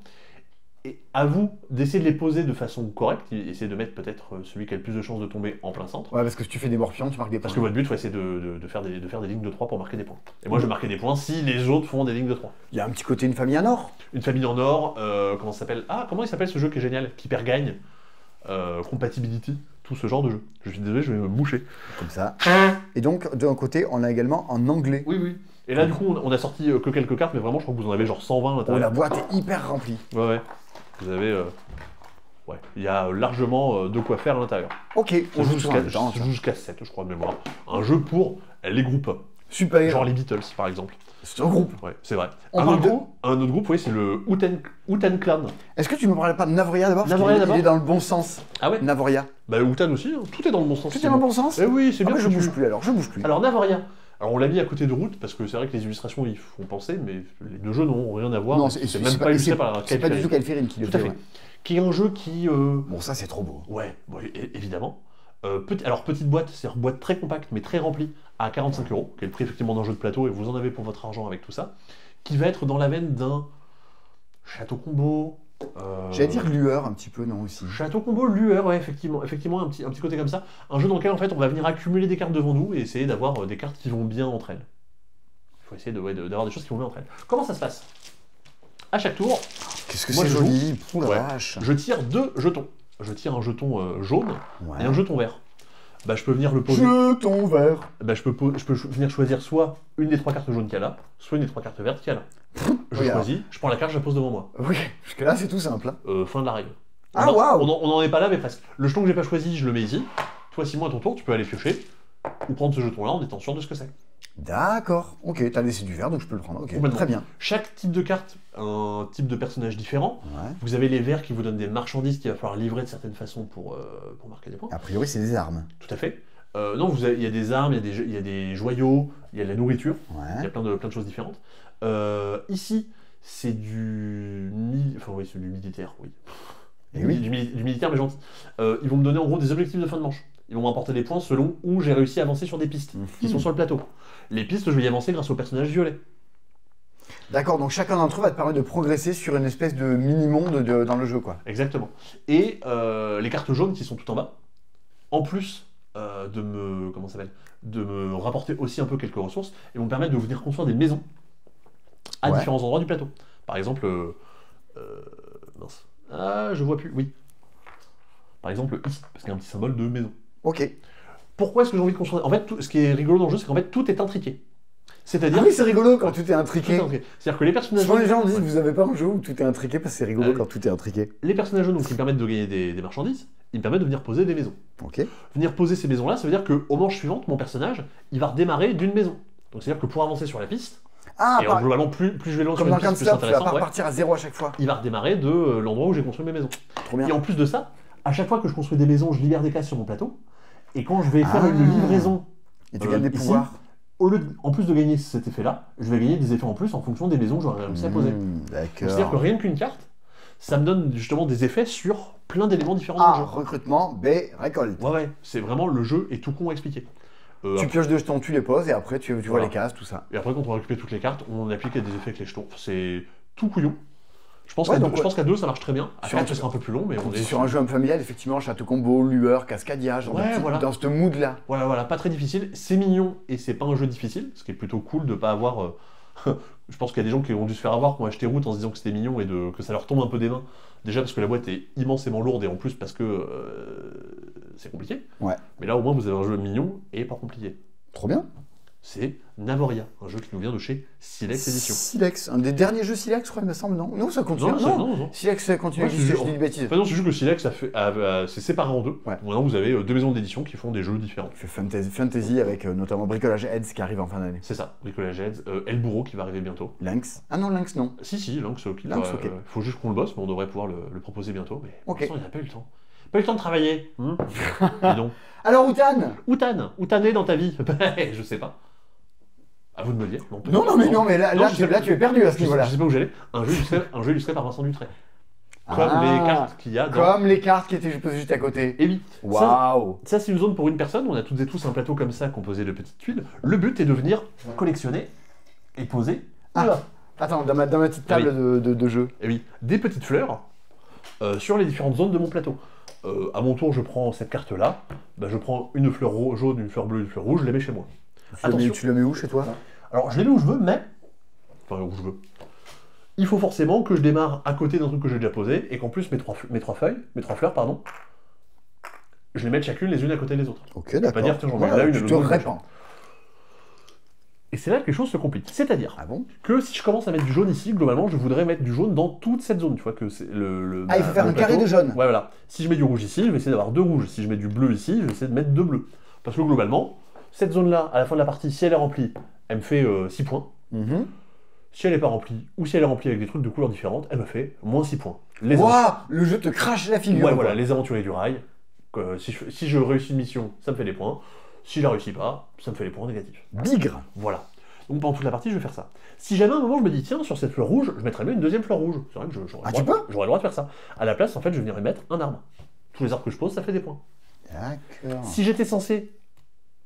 Et à vous d'essayer de les poser de façon correcte. Essayez de mettre peut-être celui qui a le plus de chances de tomber en plein centre. Ouais, parce que si tu fais des morpions, tu marques des points. Parce que votre but, c'est de faire des lignes de 3 pour marquer des points. Et moi, je vais marquer des points si les autres font des lignes de 3. Il y a un petit côté une famille en or. Une famille en or. Comment ça s'appelle ? Comment il s'appelle ce jeu qui est génial ? Qui perd gagne. Compatibility. Tout ce genre de jeu. Je suis désolé, je vais me moucher. Comme ça. Et donc, d'un côté, on a également en anglais. Oui. Et là, du coup, on a sorti que quelques cartes, mais vraiment, je crois que vous en avez genre 120 à l'intérieur. La boîte est hyper remplie. Ouais. Vous avez... il y a largement de quoi faire à l'intérieur. Ok, on joue jusqu'à 7, je crois, de mémoire. Un jeu pour les groupes. Super. Genre les Beatles, par exemple. C'est un groupe. Ouais, c'est vrai. Un autre groupe, oui, c'est le Outan Clan. Est-ce que tu me parlais pas de Navoria d'abord? Il est dans le bon sens. Ah ouais? Navoria. Outan aussi, hein. Tout est dans le bon sens. Tout est dans le bon sens? Eh oui, c'est bien. Je bouge plus alors, Alors Navoria. Alors on l'a mis à côté de Route parce que c'est vrai que les illustrations y font penser, mais les deux jeux n'ont rien à voir. Non, c'est même pas illustré par c'est pas du tout Calferine qui le fait. Tout à fait. Qui est un jeu qui... Bon, ça c'est trop beau. Ouais, évidemment. Alors petite boîte, c'est une boîte très compacte mais très remplie à 45 €, qui est le prix effectivement d'un jeu de plateau et vous en avez pour votre argent avec tout ça, qui va être dans la veine d'un Château Combo. J'allais dire lueur un petit peu, non aussi. Château Combo, lueur, ouais, effectivement un petit côté comme ça. Un jeu dans lequel en fait on va venir accumuler des cartes devant nous et essayer d'avoir des cartes qui vont bien entre elles. Il faut essayer d'avoir des choses qui vont bien entre elles. Comment ça se passe? À chaque tour, qu'est-ce que c'est joli. Ouh la vache. Je tire 2 jetons. Je tire un jeton jaune et un jeton vert. Je peux venir le poser. Jeton vert. Je peux venir choisir soit une des 3 cartes jaunes qu'il y a là, soit une des 3 cartes vertes qu'il y a là. Je choisis, je prends la carte, je la pose devant moi. Oui, jusque là c'est tout simple. Fin de la règle. Ah waouh. On n'en est pas là, mais presque. Le jeton que j'ai pas choisi, je le mets ici. Toi, Simon, à ton tour, tu peux aller piocher ou prendre ce jeton-là en étant sûr de ce que c'est. D'accord. Ok, t'as laissé du vert, donc je peux le prendre. Ok, très bien. Chaque type de carte, un type de personnage différent. Ouais. Vous avez les verts qui vous donnent des marchandises qu'il va falloir livrer de certaines façons pour marquer des points. A priori, c'est des armes. Tout à fait. Non, il y a des armes, il y a des joyaux, il y a de la nourriture. Ouais. Il y a plein de choses différentes. Ici, c'est du militaire, oui. Et oui. Du militaire, mais gentil. Ils vont me donner en gros des objectifs de fin de manche. Ils vont m'apporter des points selon où j'ai réussi à avancer sur des pistes qui sont sur le plateau. Les pistes, je vais y avancer grâce au personnage violet. D'accord, donc chacun d'entre eux va te permettre de progresser sur une espèce de mini-monde dans le jeu, quoi. Exactement. Et les cartes jaunes qui sont tout en bas, en plus de me rapporter aussi un peu quelques ressources, et vont me permettre de venir construire des maisons à différents endroits du plateau. Par exemple, mince. Ah, je vois plus, oui. Par exemple, ici, parce qu'il y a un petit symbole de maison. Ok. Pourquoi est-ce que j'ai envie de construire? En fait, ce qui est rigolo dans le jeu, c'est qu'en fait, tout est intriqué. C'est-à-dire... Ah oui, c'est rigolo quand tout est intriqué. C'est-à-dire que les personnages... Souvent les gens disent, vous avez pas un jeu où tout est intriqué, parce que c'est rigolo quand tout est intriqué. Les personnages jaunes, donc, qui me permettent de gagner des marchandises, ils me permettent de venir poser des maisons. Ok. Venir poser ces maisons-là, ça veut dire qu'aux manches suivantes, mon personnage, il va redémarrer d'une maison. Donc c'est-à-dire que pour avancer sur la piste... Ah, Et globalement, plus je vais loin sur comme une dans piste, plus c'est Camp Stop, tu vas intéressant. pas Ouais. repartir à zéro à chaque fois. Il va redémarrer de l'endroit où j'ai construit mes maisons. Trop bien. Et en plus de ça, à chaque fois que je construis des maisons, je libère des cases sur mon plateau. Et quand je vais faire une livraison, Et tu gagnes des ici, pouvoirs. en plus de gagner cet effet-là, je vais gagner des effets en plus en fonction des maisons que j'aurai réussi à poser. Donc, c'est-à-dire que D'accord. rien qu'une carte, ça me donne justement des effets sur plein d'éléments différents dans A, le jeu. recrutement. B, récolte. Ouais, c'est vraiment le jeu est tout con à expliquer. Tu pioches deux jetons, tu les poses et après tu vois Voilà. les cases, tout ça. Et après, quand on va récupérer toutes les cartes, on applique des effets avec les jetons. C'est tout couillon. Je pense Ouais, qu'à donc, deux, je pense qu'à deux, ça marche très bien. À Sur quatre, un- ce sera un peu plus long, mais on est Sur un jeu familial, effectivement, château combo, lueur, cascadia, genre Ouais, voilà. dans ce mood-là. Voilà, pas très difficile. C'est mignon et c'est pas un jeu difficile, ce qui est plutôt cool de pas avoir. Je pense qu'il y a des gens qui ont dû se faire avoir, qui ont acheté Root en se disant que c'était mignon et que ça leur tombe un peu des mains. Déjà parce que la boîte est immensément lourde et en plus parce que c'est compliqué. Ouais. Mais là, au moins, vous avez un jeu mignon et pas compliqué. Trop bien. C'est Navoria, un jeu qui nous vient de chez Silex Edition. Silex, un des derniers jeux Silex, je crois, il me semble, non? Non, ça continue. Non. Silex continue Ouais, à exister, c'est- je dis des bêtises. Enfin, non, c'est juste que Silex c'est séparé en deux. Ouais. Maintenant, vous avez deux maisons d'édition qui font des jeux différents. Il fait fantasy avec notamment Bricolage Heads qui arrive en fin d'année. C'est ça, Bricolage Heads, El Bourreau qui va arriver bientôt. Lynx. Ah non, Lynx, non. Si, Lynx, Lynx, ok. faut juste qu'on le bosse, mais on devrait pouvoir le proposer bientôt. Mais pour Ok. l'instant, il n'a pas eu le temps. Pas eu le temps de travailler. Dis donc. Alors, Outan Où t'en es dans ta vie? Je sais pas. À vous de me le dire. Non, mais là, Non, je sais là, pas. tu es perdu à ce Je niveau-là. sais pas où j'allais. Un jeu illustré par Vincent Dutray. Comme Ah, les cartes qu'il y a dans. Comme les cartes qui étaient posées juste à côté. Et oui. Waouh. Ça, c'est une zone pour une personne. On a toutes et tous un plateau comme ça composé de petites tuiles. Le but est de venir collectionner et poser. Ah. Oula. Attends, dans ma petite table de jeu. Et oui, des petites fleurs sur les différentes zones de mon plateau. À mon tour, je prends cette carte-là. Je prends une fleur jaune, une fleur bleue, une fleur rouge, je les mets chez moi. Attention. Tu le mets où chez toi? Alors, je les mets où je veux, mais... Enfin, où je veux. Il faut forcément que je démarre à côté d'un truc que j'ai déjà posé, et qu'en plus, mes trois fleurs, pardon, je les mette chacune les unes à côté des autres. Ok, d'accord. Pas dire, tiens, j'en mets Voilà, là une, tu le te l'autre, répands. Et c'est là que les choses se compliquent. C'est-à-dire Ah bon? que si je commence à mettre du jaune ici, globalement, je voudrais mettre du jaune dans toute cette zone. Tu vois que c'est Ah, il faut faire un carré de jaune. Ouais, voilà. Si je mets du rouge ici, je vais essayer d'avoir deux rouges. Si je mets du bleu ici, je vais essayer de mettre deux bleus. Parce que globalement, cette zone-là, à la fin de la partie, si elle est remplie, elle me fait 6 points. Mhm. Si elle n'est pas remplie, ou si elle est remplie avec des trucs de couleurs différentes, elle me fait moins 6 points. Les Waouh, le jeu te crache la figure. Ouais, quoi. voilà, les aventuriers du rail. Si je réussis une mission, ça me fait des points. Si je la réussis pas, ça me fait des points négatifs. Bigre. Voilà. Donc pendant toute la partie, je vais faire ça. Si jamais à un moment je me dis, tiens, sur cette fleur rouge, je mettrais bien une deuxième fleur rouge. C'est vrai que j'aurais tu peux le droit de faire ça. À la place, en fait, je viendrais mettre un arbre. Tous les arbres que je pose, ça fait des points. D'accord. Si j'étais censé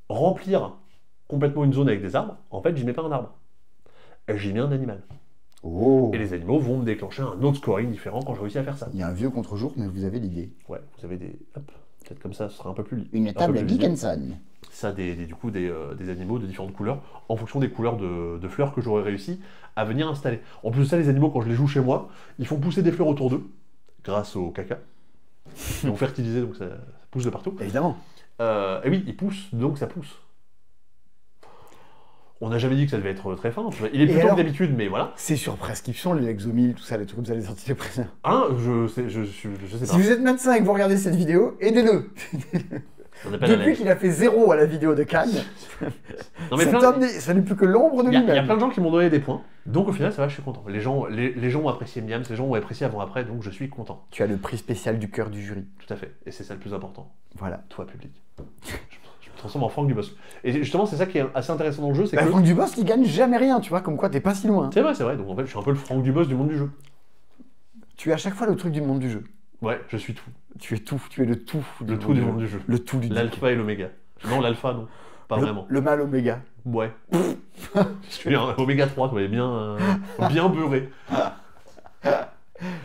remplir complètement une zone avec des arbres, en fait, j'y mets pas un arbre. J'y mets un animal. Oh. Et les animaux vont me déclencher un autre scoring différent quand je réussis à faire ça. Il y a un vieux contre-jour, mais vous avez l'idée. Ouais, vous avez des... Hop, peut-être comme ça, ce sera un peu plus... Une un peu table plus visible. Dickinson. Ça, du coup, des animaux de différentes couleurs, en fonction des couleurs de fleurs que j'aurais réussi à venir installer. En plus de ça, les animaux, quand je les joue chez moi, ils font pousser des fleurs autour d'eux, grâce au caca. Ils ont fertilisé, donc ça pousse de partout. Évidemment. Et oui, ils poussent, donc ça pousse. On n'a jamais dit que ça devait être très fin. Il est plus tôt que d'habitude, mais voilà. C'est sur prescription, les Lexomil, tout ça, les trucs comme ça, les antidépresseurs. Hein, je sais pas. Si vous êtes médecin et que vous regardez cette vidéo, aidez-le. On appelle Depuis qu'il a fait 0 à la vidéo de Cannes, Non, mais cet homme, ça n'est plus que l'ombre de il y a lui-même. plein de gens qui m'ont donné des points. Donc au final, ça va, je suis content. Les gens ont apprécié Miams, les gens ont apprécié avant-après, donc je suis content. Tu as le prix spécial du cœur du jury. Tout à fait. Et c'est ça le plus important. Voilà. Toi, public. Je me transforme en Franck Dubosc. Et justement, c'est ça qui est assez intéressant dans le jeu, c'est Bah, que... Franck Dubosc, il gagne jamais rien, tu vois, comme quoi t'es pas si loin. C'est vrai. Donc en fait, je suis un peu le Franck Dubosc du monde du jeu. Tu es à chaque fois le truc du monde du jeu. Ouais, je suis tout. Tu es tout, tu es le tout. Le tout du monde du jeu. Le tout du L'alpha et l'oméga. Non, l'alpha, non. Pas vraiment. Le mal oméga. Ouais. Je suis un oméga 3, tu vois, bien beurré.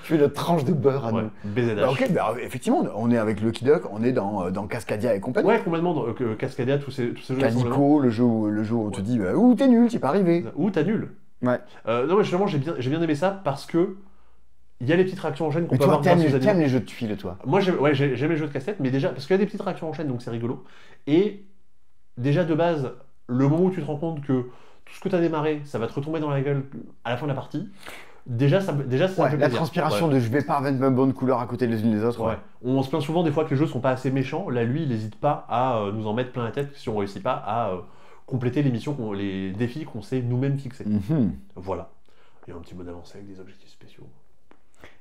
Tu es notre tranche de beurre à Ouais, nous. BZH. Bah, ok, bah, effectivement, on est avec Lucky Duck, on est dans Cascadia et compagnie. Ouais, complètement. Cascadia, tous ces jeux. Calico, le jeu où on te dit bah, ouh, t'es nul, t'y pas arrivé. Ou t'as nul. Ouais. Non, mais justement, j'ai bien aimé ça parce que il y a les petites réactions en chaîne qu'on Mais peut toi, avoir grâce aux animaux. t'aimes les jeux de tuiles, toi. Moi, j'aime les jeux de casse-tête, mais déjà, parce qu'il y a des petites réactions en chaîne, donc c'est rigolo. Et déjà, de base, le moment où tu te rends compte que tout ce que tu as démarré, ça va te retomber dans la gueule à la fin de la partie, déjà, ça Ouais, me fait la plaisir. transpiration Ouais. de je vais pas avec ma bonne couleur à côté les unes des autres. Ouais. On se plaint souvent des fois que les jeux sont pas assez méchants. Là, lui, il n'hésite pas à nous en mettre plein la tête si on réussit pas à compléter les missions, les défis qu'on s'est nous-mêmes fixés. Mhm. Voilà. Il y a un petit mode avancé avec des objectifs spéciaux.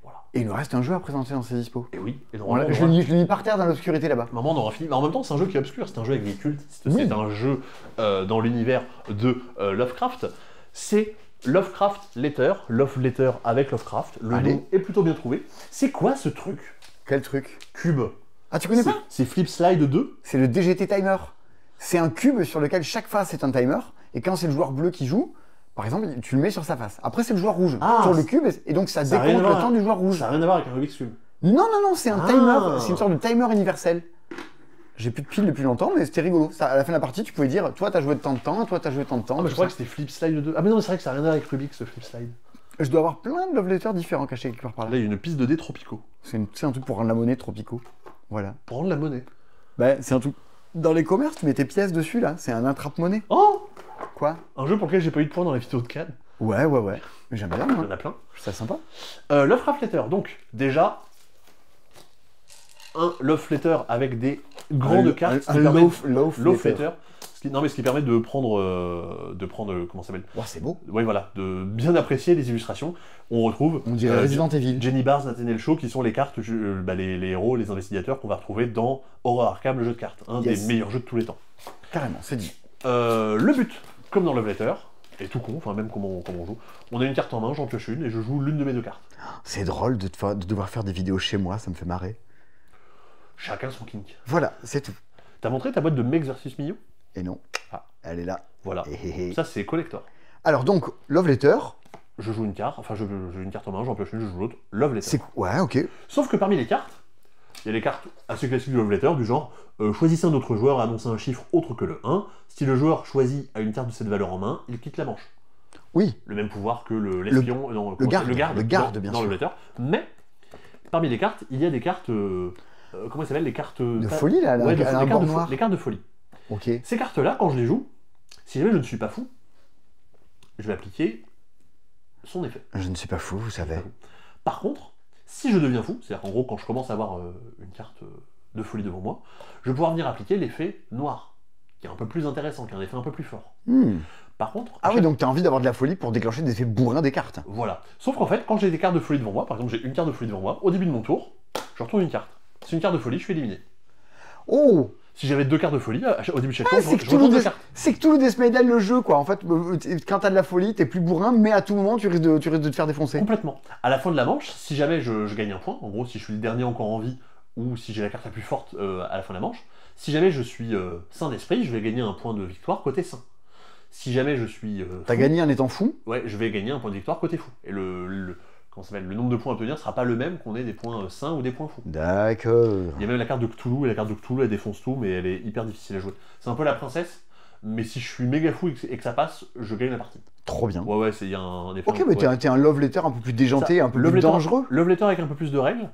Voilà. Et il nous reste un jeu à présenter dans ces dispos. Et oui, et Je normalement, l'ai mis par terre dans l'obscurité là-bas. Maman, on aura fini. Mais en même temps, c'est un jeu qui est obscur. C'est un jeu avec des cultes. C'est Oui. un jeu dans l'univers de Lovecraft. C'est Lovecraft Letter. Love Letter avec Lovecraft. Le Allez. nom est plutôt bien trouvé. C'est quoi ce truc? Quel truc? Cube. Ah, tu connais pas? C'est Flip Slide 2. C'est le DGT Timer. C'est un cube sur lequel chaque face est un timer. Et quand c'est le joueur bleu qui joue, par exemple, tu le mets sur sa face. Après, c'est le joueur rouge Ah, sur le cube. Et donc, ça ça a rien décompte à le voir. temps du joueur rouge. Ça n'a rien à voir avec un Rubik's Cube. Non, c'est un Ah. timer. C'est une sorte de timer universel. J'ai plus de piles depuis longtemps, mais c'était rigolo. Ça, à la fin de la partie, tu pouvais dire, toi, t'as joué de temps de temps, toi, t'as joué tant de temps. Ah, bah, tout je crois ça. que c'était Flip Slide 2. Ah, mais non, mais c'est vrai que ça n'a rien à voir avec Rubik's, ce Flip Slide. Je dois avoir plein de love letters différents cachés quelque part par Là, là. il y a une piste de dés tropicaux. C'est un truc pour rendre la monnaie tropicaux. Voilà. Pour rendre la monnaie. Bah, c'est un truc. Dans les commerces, tu mets tes pièces dessus, là. C'est un attrape-monnaie. Oh, Quoi? un jeu pour lequel j'ai pas eu de points dans la vidéo de Cannes. Ouais. Mais j'aime bien, Il y moi. en a plein. Je trouve ça sympa. Lovecraft Letter, donc, déjà, un Love Letter avec des grandes cartes. ce qui Un permet- loaf Love letter. Letter. Non, mais ce qui permet de prendre. Comment ça s'appelle? Oh, c'est beau. Oui, voilà, de bien apprécier les illustrations. On retrouve. On dirait Resident Evil. Jenny Bars, Nathaniel Shaw, qui sont les cartes, les héros, les investigateurs qu'on va retrouver dans Horror Arkham, le jeu de cartes. Un Yes. des meilleurs jeux de tous les temps. Carrément, c'est dit. Le but, comme dans Love Letter, et tout con, enfin même comme on joue, on a une carte en main, j'en pioche une et je joue l'une de mes deux cartes. C'est drôle de devoir faire des vidéos chez moi, ça me fait marrer. Chacun son kink. Voilà, c'est tout. T'as montré ta boîte de Mex versus Mio? Et non, Ah. elle est là. Voilà. Et Ça, c'est collector. Alors donc, Love Letter, Je joue une carte, enfin j'ai une carte en main, j'en pioche une, je joue l'autre. Love Letter. c'est... Ouais, ok. Sauf que parmi les cartes, il y a les cartes assez classiques du Love Letter, du genre choisissez un autre joueur à annoncer un chiffre autre que le 1. Si le joueur choisit a une carte de cette valeur en main, il quitte la manche. Oui, Le même pouvoir que l'espion, non, le garde, dans- bien dans sûr. Love Letter. Mais parmi les cartes, il y a des cartes. Comment elles s'appellent? Les cartes. de folie, là, Ouais, elle a un les bord cartes de noir. les cartes de folie. Ok. Ces cartes-là, quand je les joue, si jamais je ne suis pas fou, je vais appliquer son effet. Je ne suis pas fou, vous savez. Par contre, si je deviens fou, c'est-à-dire qu'en gros, quand je commence à avoir une carte de folie devant moi, je vais pouvoir venir appliquer l'effet noir, qui est un peu plus intéressant, qui est un effet un peu plus fort. Hmm. Par contre, Ah oui, donc t'as envie d'avoir de la folie pour déclencher des effets bourrins des cartes. voilà. Sauf qu'en fait, quand j'ai des cartes de folie devant moi, par exemple, j'ai une carte de folie devant moi, au début de mon tour, je retourne une carte. C'est une carte de folie, je suis éliminé. Oh, Si j'avais deux cartes de folie, au début de chaque ah, tour, c'est je que retourne deux Toulouse cartes. c'est que Toulouse Desmaidel le jeu, quoi. En fait, quand t'as de la folie, t'es plus bourrin, mais à tout moment, tu risques de te faire défoncer. Complètement. À la fin de la manche, si jamais je gagne un point, en gros, si je suis le dernier encore en vie, ou si j'ai la carte la plus forte à la fin de la manche, si jamais je suis sain d'esprit, je vais gagner un point de victoire côté sain. Si jamais je suis T'as fou, gagné en étant fou? ouais, je vais gagner un point de victoire côté fou. Et comment ça s'appelle, le nombre de points à obtenir sera pas le même qu'on ait des points sains ou des points fous. D'accord. Il y a même la carte de Cthulhu, et la carte de Cthulhu, elle défonce tout, mais elle est hyper difficile à jouer. C'est un peu la princesse, mais si je suis méga fou et que ça passe, je gagne la partie. Trop bien. Ouais, il y a un effet. Ok, mais t'es un love letter un peu plus déjanté, un peu Love plus Letter- dangereux. Love Letter avec un peu plus de règles,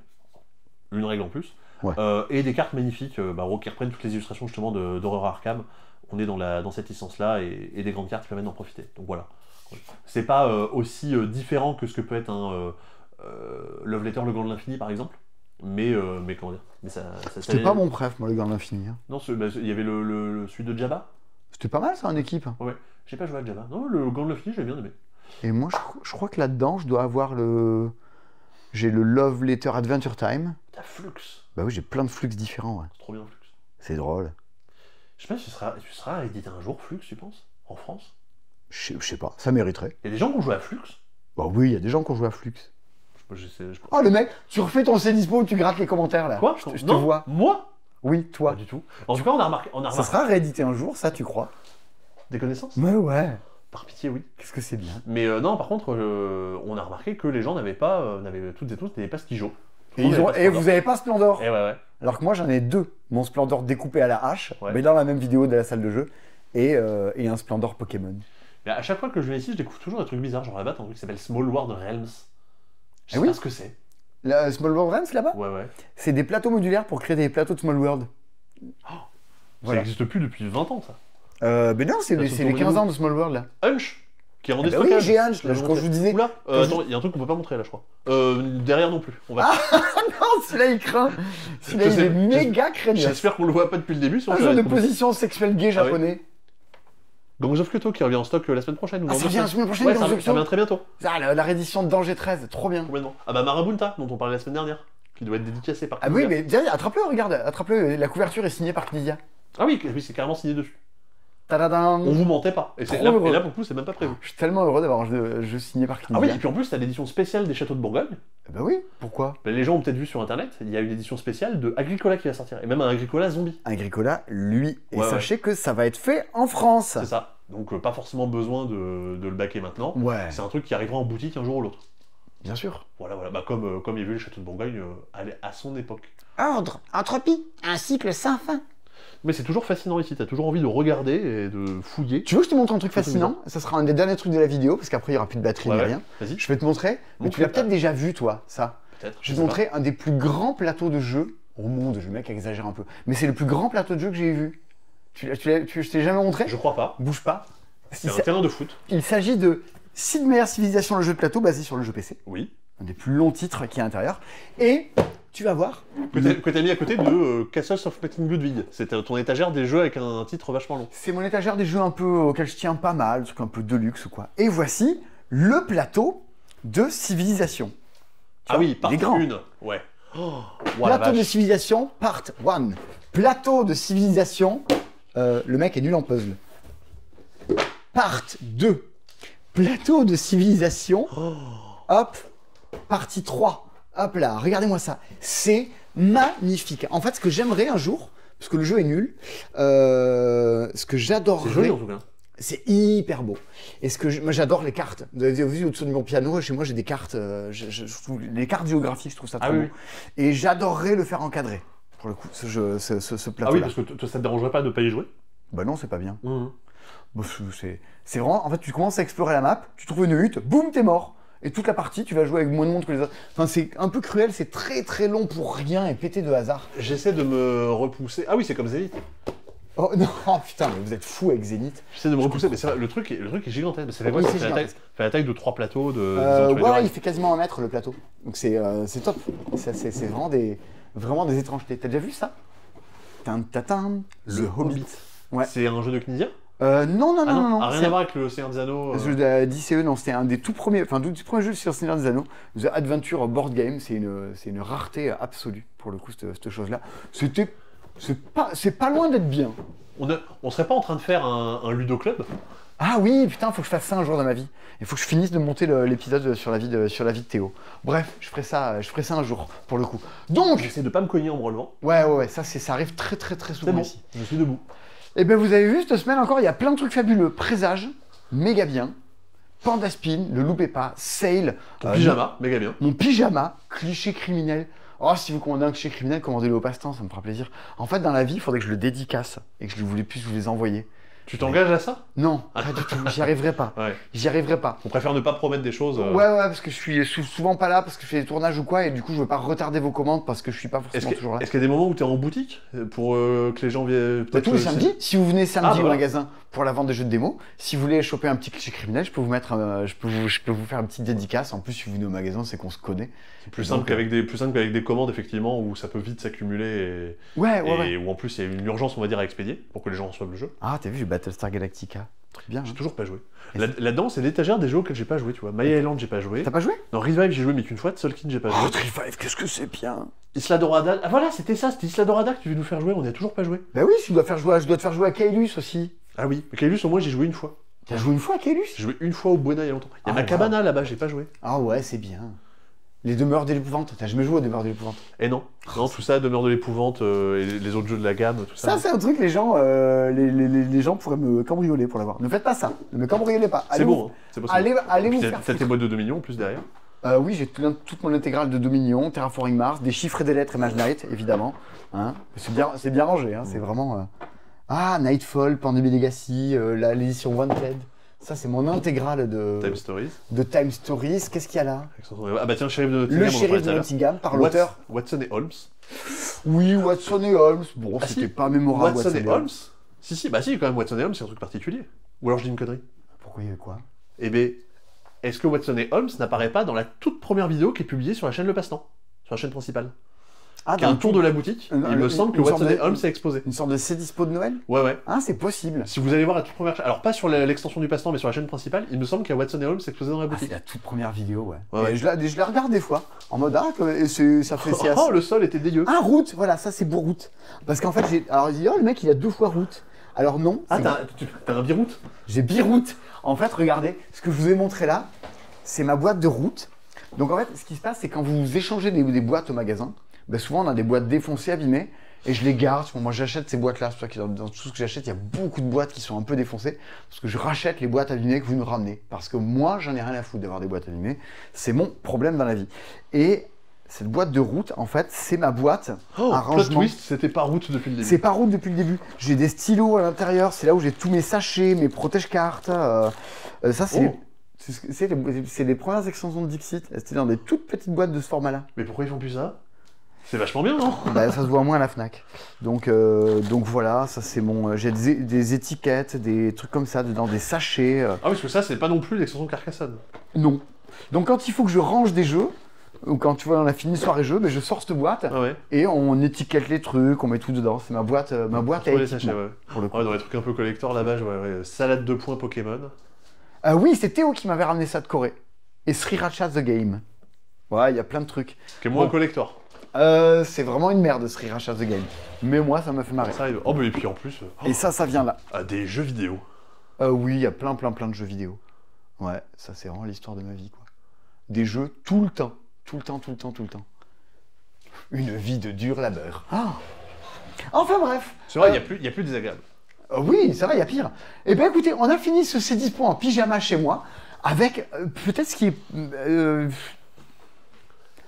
une règle en plus, Ouais. et des cartes magnifiques qui reprennent toutes les illustrations justement d'Horror Arkham. On est dans cette licence-là et des grandes cartes qui permettent d'en profiter. Donc voilà. C'est pas aussi différent que ce que peut être un Love Letter, le Gant de l'Infini par exemple, mais comment dire, mais ça C'était pas mon préf, moi, le gars de l'infini. hein. Non, il y avait celui de Jabba. C'était pas mal, ça, en équipe. Ouais, j'ai pas joué à Jabba. Non, le Gant de l'Infini, j'ai bien aimé. Et moi, je crois que là-dedans, je dois avoir le... J'ai le Love Letter Adventure Time. T'as Flux. Bah oui, j'ai plein de flux différents, ouais. C'est trop bien Flux. C'est drôle. Je sais pas si tu seras édité un jour Flux, tu penses, en France. Je sais pas, ça mériterait. Il y a des gens qui ont joué à Flux. Bah oui, il y a des gens qui ont joué à Flux. Je- Oh, le mec, tu refais ton C-Dispo, tu grattes les commentaires, là. Quoi? Je te Non, vois. Moi? Oui, Pas toi. du tout. En tout cas, on a remarqué Ça sera réédité un jour, ça, tu crois? des connaissances. Mais ouais. Par pitié, oui. Qu'est-ce que c'est bien. Mais non, par contre, on a remarqué que les gens n'avaient pas, toutes et tous, n'avaient pas Skijo. Et, vous avez pas Splendor? Eh ouais. Alors que moi, j'en ai deux. Mon Splendor découpé à la hache, Ouais. mais dans la même vidéo de la salle de jeu, et un Splendor Pokémon. Mais à chaque fois que je viens ici, je découvre toujours des trucs bizarres. Genre là-bas, t'as un truc qui s'appelle Small World Realms. Je sais oui pas ce que c'est. La Small World Realms, là-bas? Ouais. C'est des plateaux modulaires pour créer des plateaux de Small World. Ça Voilà. n'existe plus depuis 20 ans, ça. Ben non, c'est Ça se les tourne 15 où ans de Small World, là. Hunch, qui est en Eh ben déstockage. oui, j'ai Hunch, là, Je vais quand je vous disais. Oula, quand je- attends, il y a un truc qu'on peut pas montrer là, je crois. Derrière non plus. On va... Non, celui-là, il craint. Celui-là, Je il sais- est méga craigneux. J'espère qu'on le voit pas depuis le début. sinon Un ça jeu va de être compliqué. position sexuelle gay Ah ouais. japonais. Gangs of Kyoto qui revient en stock la semaine prochaine. Ou Ah, dans ça 2 revient la semaines. semaine prochaine, Ouais, Gangs of ça revient Kyoto. très bientôt. Ah, la réédition de Danger 13, trop bien. Complètement. Ah bah Marabunta, dont on parlait la semaine dernière, qui doit être dédicacé par Ah oui, Knizia. mais derrière, attrape-le, regarde, attrape-le, la couverture est signée par Knizia. Ah oui, c'est carrément signé dessus. Tadadam. On vous mentait pas. Et, Trop là, heureux. et là, pour le coup, c'est même pas prévu. Je suis tellement heureux d'avoir un jeu signé par Knizia. Ah oui, et puis en plus, t'as l'édition spéciale des Châteaux de Bourgogne. Bah oui, pourquoi? Ben, les gens ont peut-être vu sur internet, il y a une édition spéciale de Agricola qui va sortir. Et même un Agricola zombie. Agricola, lui. Et Ouais, sachez que ça va être fait en France. C'est ça. Donc pas forcément besoin de le baquer maintenant. Ouais, C'est un truc qui arrivera en boutique un jour ou l'autre. bien sûr. Voilà, voilà. Bah, comme il y avait eu les Châteaux de Bourgogne à son époque. Ordre, entropie, un cycle sans fin. Mais c'est toujours fascinant ici, t'as toujours envie de regarder et de fouiller. Tu veux que je te montre un truc C'est fascinant? Ça sera un des derniers trucs de la vidéo, parce qu'après il n'y aura plus de batterie Ouais, ni ouais. rien. Vas-y, Je vais te montrer, mais Donc, tu l'as peut-être déjà vu toi, ça. peut-être. Je vais te sais montrer un des plus grands plateaux de jeu au monde. Le mec exagère un peu. Mais c'est le plus grand plateau de jeu que j'ai vu. Je t'ai jamais montré? pas. Je crois pas. Bouge pas. C'est un terrain de foot. Il s'agit de Sid Meier's Civilization, le jeu de plateau basé sur le jeu PC. Oui. Un des plus longs titres qui est à l'intérieur. Et tu vas voir. Que t'as mis à côté de Castles of Mecklenburg Ludwig. C'était ton étagère des jeux avec un titre vachement long. C'est mon étagère des jeux un peu auxquels je tiens pas mal, trucs un peu de luxe ou quoi. Et voici le plateau de Civilisation. Ah oui, il est part grand. une. Ouais. Oh, ouah, la Plateau de vache. Civilisation, part 1. Plateau de Civilisation, le mec est nul en puzzle. Part 2. Plateau de Civilisation, hop, partie 3. Hop là, regardez-moi ça. C'est magnifique. En fait, ce que j'aimerais un jour, parce que le jeu est nul, ce que C'est j'adorerais... joli en tout cas. C'est hyper beau. Et moi j'adore les cartes. Vous avez vu au-dessous de mon piano, chez moi j'ai des cartes, je trouve, les cartes géographiques, je trouve ça Ah très oui, beau. Et j'adorerais le faire encadrer, pour le coup, ce Ah plateau-là. oui, parce que toi, ça te dérangerait pas de pas y jouer. Bah non, c'est pas bien. Mhm. Bon, c'est vraiment, en fait, tu commences à explorer la map, tu trouves une hutte, boum, t'es mort. Et toute la partie, tu vas jouer avec moins de monde que les autres. Enfin, c'est un peu cruel, c'est très très long pour rien et pété de hasard. J'essaie de me repousser. Ah oui, c'est comme Zénith. Oh non, oh, putain, mais vous êtes fou avec Zénith. J'essaie de me repousser, mais c'est vrai, le truc est gigantesque. C'est Oui, ça c'est fait la taille de 3 plateaux de. Ouais, il fait quasiment 1 mètre le plateau. Donc c'est top. C'est vraiment des étrangetés. T'as déjà vu ça? The Hobbit. Ouais. C'est un jeu de Knizia. Non. Ah, rien à voir avec le Seigneur des Anneaux. Le jeu d'ICE, non, c'était un des tout premiers jeux sur Seigneur des Anneaux. The Adventure Board Game, c'est une rareté absolue pour le coup, cette chose-là. C'est pas loin d'être bien. On serait pas en train de faire un Ludo Club? Ah oui, putain, faut que je fasse ça un jour dans ma vie. Il faut que je finisse de monter l'épisode sur la vie de Théo. Bref, je ferai ça un jour, pour le coup. Donc, J'essaie de pas me cogner en me relevant. ouais, ça arrive très C'est souvent bon, ici. je suis debout. Et ben vous avez vu, cette semaine encore, il y a plein de trucs fabuleux. Présage, méga bien. Panda Spin, le loupez pas. Sale. Ton pyjama, méga bien. Mon pyjama, cliché criminel. Oh, si vous commandez un cliché criminel, commandez-le au passe-temps, ça me fera plaisir. En fait, dans la vie, il faudrait que je le dédicace et que je voulais plus vous les envoyer. Tu t'engages à ça? Non, pas du tout, j'y arriverai pas. Ouais. J'y arriverai pas. On préfère ne pas promettre des choses. Ouais, parce que je suis souvent pas là, parce que je fais des tournages ou quoi, et du coup, je veux pas retarder vos commandes parce que je suis pas forcément toujours là. Est-ce qu'il y a des moments où tu es en boutique pour que les gens viennent Tous les samedis, si vous venez samedi au voilà. magasin pour la vente des jeux de démo, si vous voulez choper un petit cliché criminel, je peux je peux vous faire une petite dédicace. En plus, si vous venez au magasin, c'est qu'on se connaît. C'est plus simple qu'avec des commandes, effectivement, où ça peut vite s'accumuler et où en plus il y a une urgence, on va dire, à expédier pour que les gens reçoivent le jeu. Ah, t'as vu, j'ai Battlestar Galactica. Très bien. J'ai Hein. toujours pas joué. Et Là-dedans, c'est l'étagère des jeux auxquels j'ai pas joué, tu vois. My Island, j'ai pas joué. T'as pas joué? Dans Revive, j'ai joué, mais qu'une fois. Tolkien, j'ai pas joué. Oh, Revive, qu'est-ce que c'est bien! Isla Dorada. Ah voilà, c'était Isla Dorada que tu veux nous faire jouer, on n'y a toujours pas joué. Bah oui, je dois te faire jouer à Kaelus aussi. Ah oui, mais Kaelus, au moins, j'ai joué une fois. T'as joué une fois à Kaelus? J'ai joué une fois au Buena il y a longtemps. Il y a Ah, ma cabana là-bas, j'ai pas joué. Ah ouais, c'est bien. Les demeures de l'épouvante, t'as jamais joué aux demeures de l'épouvante? Et non, tout ça, Demeure de l'épouvante, et les autres jeux de la gamme, tout ça. Ça, c'est un truc, les gens pourraient me cambrioler pour l'avoir. Ne faites pas ça, ne me cambriolez pas. C'est bon, hein, c'est possible. Allez vous Puis faire t'as tes boîtes de 2 millions en plus derrière. Oui, j'ai toute mon intégrale de Dominion, Terraforming Mars, des chiffres et des lettres et Mage Knight, évidemment. Hein. C'est bien rangé, hein, c'est vraiment... Ah, Nightfall, Pandemic Legacy, l'édition Wanted. Ça, c'est mon intégrale Time Stories. de Time Stories. Qu'est-ce qu'il y a là? Ah bah tiens, le shérif de Nottingham. Le on en shérif parlait de tout à l'heure. Nottingham, par l'auteur. Watson et Holmes. Oui, Watson et Holmes. Bon, Ah, c'était si. pas mémorable, Watson et Holmes. Si, bah si, quand même, Watson et Holmes, c'est un truc particulier. Ou alors je dis une connerie. Pourquoi il y avait quoi? Eh ben, est-ce que Watson et Holmes n'apparaît pas dans la toute première vidéo qui est publiée sur la chaîne Le Passe-Temps, sur la chaîne principale? Ah, qui a un tour de la boutique. Il me semble que Watson et Holmes est exposé. Une sorte de C-Dispo de Noël? Ouais. Ah, c'est possible. Si vous allez voir la toute première chaîne, alors pas sur l'extension du passe-temps, mais sur la chaîne principale, il me semble qu'il y a Watson et Holmes exposés dans la Ah, c'est boutique. la toute première vidéo, ouais. Ouais. Et je la regarde des fois, en mode, ça fait... c'est Oh, le sol était dégueu. Ah, route, voilà, ça c'est pour route. Parce qu'en fait, alors il dit, oh, le mec il a 2 fois route. Alors non, Ah, c'est- t'as un biroute? j'ai biroute. En fait, regardez, ce que je vous ai montré là, c'est ma boîte de route. Donc en fait, ce qui se passe, c'est quand vous échangez des boîtes au magasin, ben, souvent on a des boîtes défoncées, abîmées, et je les garde. Moi j'achète ces boîtes-là, c'est pour ça que dans tout ce que j'achète, il y a beaucoup de boîtes qui sont un peu défoncées, parce que je rachète les boîtes abîmées que vous nous ramenez. Parce que moi, j'en ai rien à foutre d'avoir des boîtes abîmées. C'est mon problème dans la vie. Et cette boîte de route, en fait, c'est ma boîte Oh, à plot rangement. twist, c'était pas route depuis le début. C'est pas route depuis le début. J'ai des stylos à l'intérieur, c'est là où j'ai tous mes sachets, mes protège-cartes. Ça, c'est Oh. c'est les premières extensions de Dixit. C'était dans des toutes petites boîtes de ce format-là. Mais pourquoi ils font plus ça? C'est vachement bien, non? Bah, ça se voit moins à la Fnac. Donc voilà, ça c'est mon. J'ai des étiquettes, des trucs comme ça dedans, des sachets. Ah oui, parce que ça, c'est pas non plus l'extension Carcassonne. Non. Donc quand il faut que je range des jeux, ou quand tu vois on a fini soirée jeu, ben, je sors cette boîte Ah ouais. et on étiquette les trucs, on met tout dedans. C'est ma boîte à Trouver les sachets, équipement, ouais. pour le coup. Ouais, dans les trucs un peu collector là-bas, je vois salade de points Pokémon. Oui, c'est Théo qui m'avait ramené ça de Corée. Et Sriracha The Game. Ouais, il y a plein de trucs. Qui est moins Bon. collector. C'est vraiment une merde, Sriracha The Game. Mais moi, ça m'a fait marrer. Ça arrive. Oh, mais et puis en plus, Et ça vient là. des jeux vidéo. Oui, il y a plein de jeux vidéo. Ouais, ça c'est vraiment l'histoire de ma vie, quoi. Des jeux tout le temps. Tout le temps. Une vie de dur labeur. Ah. Enfin bref. C'est vrai, il y a plus désagréable. Oui, ça va, il y a pire. Eh bien écoutez, on a fini ce C10 en pyjama chez moi, avec peut-être ce qui est...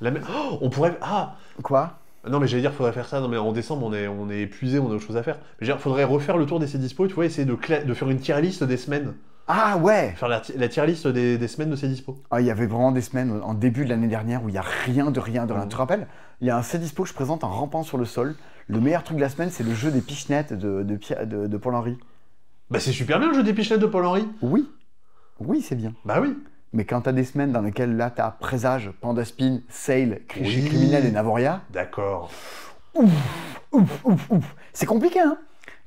Oh, on pourrait. Ah Quoi? non, mais j'allais dire, faudrait faire ça. Non, mais en décembre, on est épuisé, on a autre chose à faire. Mais il faudrait refaire le tour des C-Dispo, tu vois, essayer de faire une tier list des semaines. Ah ouais. Faire la tier list des semaines de C-Dispo. Ah, il y avait vraiment des semaines en début de l'année dernière où il n'y a rien de rien. Tu te rappelles? Il y a un C-Dispo que je présente en rampant sur le sol. Le meilleur truc de la semaine, c'est le jeu des pichenettes de Paul-Henri. Bah, c'est super bien le jeu des pichenettes de Paul-Henri. Oui. Oui, c'est bien. Bah oui. Mais quand t'as des semaines dans lesquelles là t'as Présage, Pandaspin, Sail, Crichet Oui. Criminel et Navoria, D'accord. c'est compliqué, hein.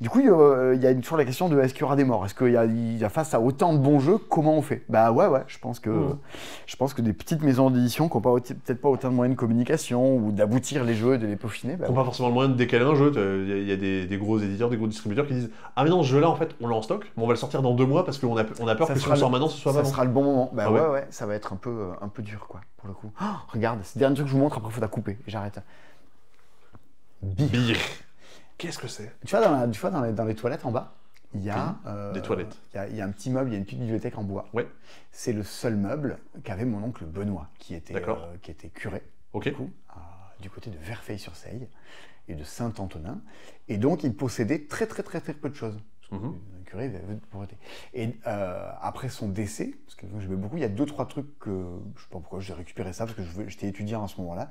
Du coup, il y a toujours la question de est-ce qu'il y aura des morts? Est-ce qu'il y a face à autant de bons jeux, comment on fait? Bah ouais, je pense que des petites maisons d'édition qui n'ont peut-être pas autant de moyens de communication ou d'aboutir les jeux et de les peaufiner, bah Ils n'ont pas forcément le moyen de décaler un jeu. Il y a des gros éditeurs, des gros distributeurs qui disent ah mais non, ce jeu-là en fait on l'a en stock, mais on va le sortir dans 2 mois parce qu'on a peur Ça que si sera on le sort maintenant ce soit ça pas bon. sera le bon moment. Bah Ah ouais, ouais. ça va être un peu dur, quoi, pour le coup. Oh, regarde, c'est le dernier truc que je vous montre, après il faut la couper et j'arrête. Bire. Qu'est-ce que c'est? Tu vois, dans les toilettes en bas, il y a... des toilettes. Il y a un petit meuble, il y a une petite bibliothèque en bois. Ouais. C'est le seul meuble qu'avait mon oncle Benoît, qui était curé, Ok. du coup, du côté de Verfeil-sur-Seille et de Saint-Antonin. Et donc, il possédait très peu de choses. Parce que un curé, il avait de pauvreté. Et après son décès, parce que j'aimais beaucoup, il y a 2-3 trucs que... Je sais pas pourquoi j'ai récupéré ça, parce que j'étais étudiant à ce moment-là.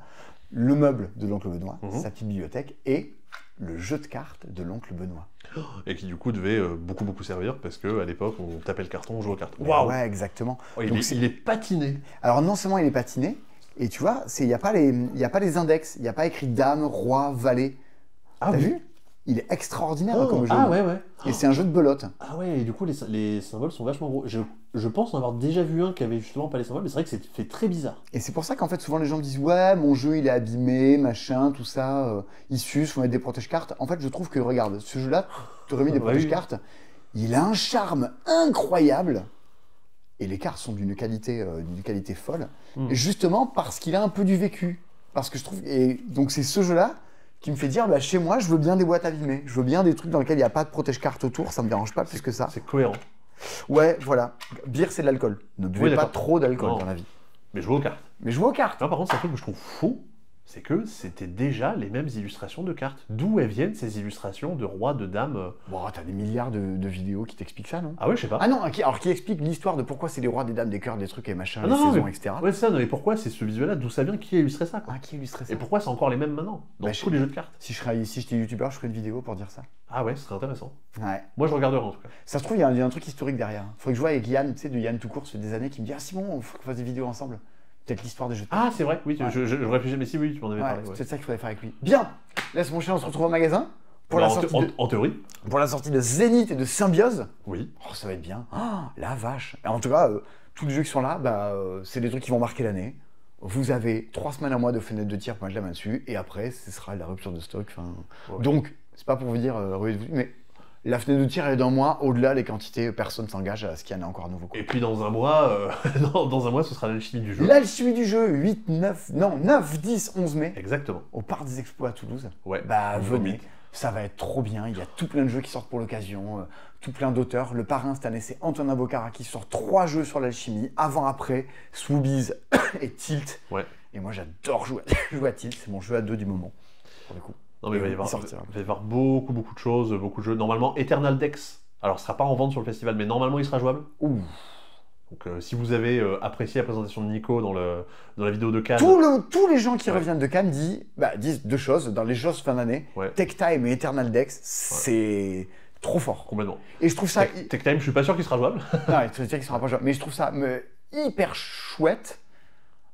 Le meuble de l'oncle Benoît, sa petite bibliothèque, et le jeu de cartes de l'oncle Benoît. Et qui du coup devait beaucoup servir parce qu'à l'époque on tapait le carton, on jouait aux cartes. Ben Waouh. ouais, exactement. Oh, Donc, il est patiné. Alors non seulement il est patiné, et tu vois, il n'y a pas les index, il n'y a pas écrit dame, roi, valet. Ah T'as oui. vu? Il est extraordinaire Oh, comme jeu. ah ouais. Et c'est un jeu de belote. Ah ouais, et du coup les symboles sont vachement gros. Je pense en avoir déjà vu un qui avait justement pas les symboles, mais c'est vrai que c'est fait très bizarre. Et c'est pour ça qu'en fait souvent les gens me disent ouais mon jeu il est abîmé, machin, tout ça, il suce, faut mettre des protège-cartes. En fait je trouve que regarde, ce jeu-là, tu aurais mis des Bah oui. protège-cartes, il a un charme incroyable. Et les cartes sont d'une qualité folle. Et justement parce qu'il a un peu du vécu. Parce que je trouve. Et donc c'est ce jeu-là qui me fait dire bah, chez moi je veux bien des boîtes abîmées. Je veux bien des trucs dans lesquels il n'y a pas de protège-cartes autour, ça me dérange pas plus que ça. C'est cohérent. Ouais, voilà. Bière c'est de l'alcool. Ne buvez Oui, pas d'accord. trop d'alcool Non. dans la vie. Mais jouer aux cartes. Mais jouez aux cartes. Là par contre c'est un truc que je trouve fou, c'est que c'était déjà les mêmes illustrations de cartes. D'où elles viennent ces illustrations de rois, de dames Bon, t'as des milliards de vidéos qui t'expliquent ça, non? Ah ouais, je sais pas. Ah non, qui explique l'histoire de pourquoi c'est les rois, des dames, des cœurs, des trucs et machin, Ah les non, saisons, mais- etc. Ouais, c'est ça, non, mais pourquoi c'est ce visuel-là? D'où ça vient? Qui a illustré ça quoi? Ah, qui illustrait ça? Et pourquoi c'est encore les mêmes maintenant? Dans Bah, tous les jeux de cartes? Si j'étais youtubeur, je ferais une vidéo pour dire ça. Ah ouais, ce serait intéressant. Ouais. Moi je regarderai en tout cas. Ça se trouve, il y a un truc historique derrière. Faudrait que je vois avec Yann, tu sais, de Yann tout court, ça fait des années, qui me dit ah Simon, faut qu'on fasse des vidéos ensemble. peut-être l'histoire des jeux de Ah, c'est vrai, oui, Ouais. je réfléchis, mais si, oui, tu m'en avais Ouais, parlé. c'est Ouais. peut-être ça qu'il faudrait faire avec lui. Bien. La semaine prochaine, on se retrouve au magasin pour, la Alors, sortie de, en théorie, pour la sortie de Zenith et de Symbiose. oui. Oh, ça va être bien. Ah, la vache. Et en tout cas, tous les jeux qui sont là, c'est des trucs qui vont marquer l'année. Vous avez 3 semaines à mois de fenêtre de tir pour mettre la main dessus, et après, ce sera la rupture de stock. Ouais. Donc, c'est pas pour vous dire, ruez-vous, mais la fenêtre de tir elle est d'un mois. Au-delà, les quantités, personne s'engage à ce qu'il y en a encore à nouveau. Quoi. Et puis dans un mois, dans un mois, ce sera l'alchimie du jeu. L'alchimie du jeu, 8, 9, non, 9, 10, 11 mai, Exactement. au Parc des Expos à Toulouse. Ouais. Venez, Vomit. ça va être trop bien. Il y a tout plein de jeux qui sortent pour l'occasion, tout plein d'auteurs. Le parrain cette année, c'est Antonin Bocara qui sort 3 jeux sur l'alchimie, avant-après, Swoobies et Tilt. Ouais. Et moi, j'adore jouer à Tilt, c'est mon jeu à 2 du moment, pour le coup. Non, mais il va y avoir, sortira. il va y avoir beaucoup de choses, beaucoup de jeux. Normalement, Eternal Dex. Alors, ce sera pas en vente sur le festival, mais normalement, il sera jouable. Ouh. Donc, si vous avez apprécié la présentation de Nico dans la vidéo de Cannes, Tous les gens qui Ouais. reviennent de Cannes disent 2 choses dans les jeux de fin d'année. Ouais. Tech Time et Eternal Dex, c'est trop fort. complètement. Et je trouve ça... Tech Time, je suis pas sûr qu'il sera jouable. Non, il qu'il sera pas jouable, mais je trouve ça hyper chouette.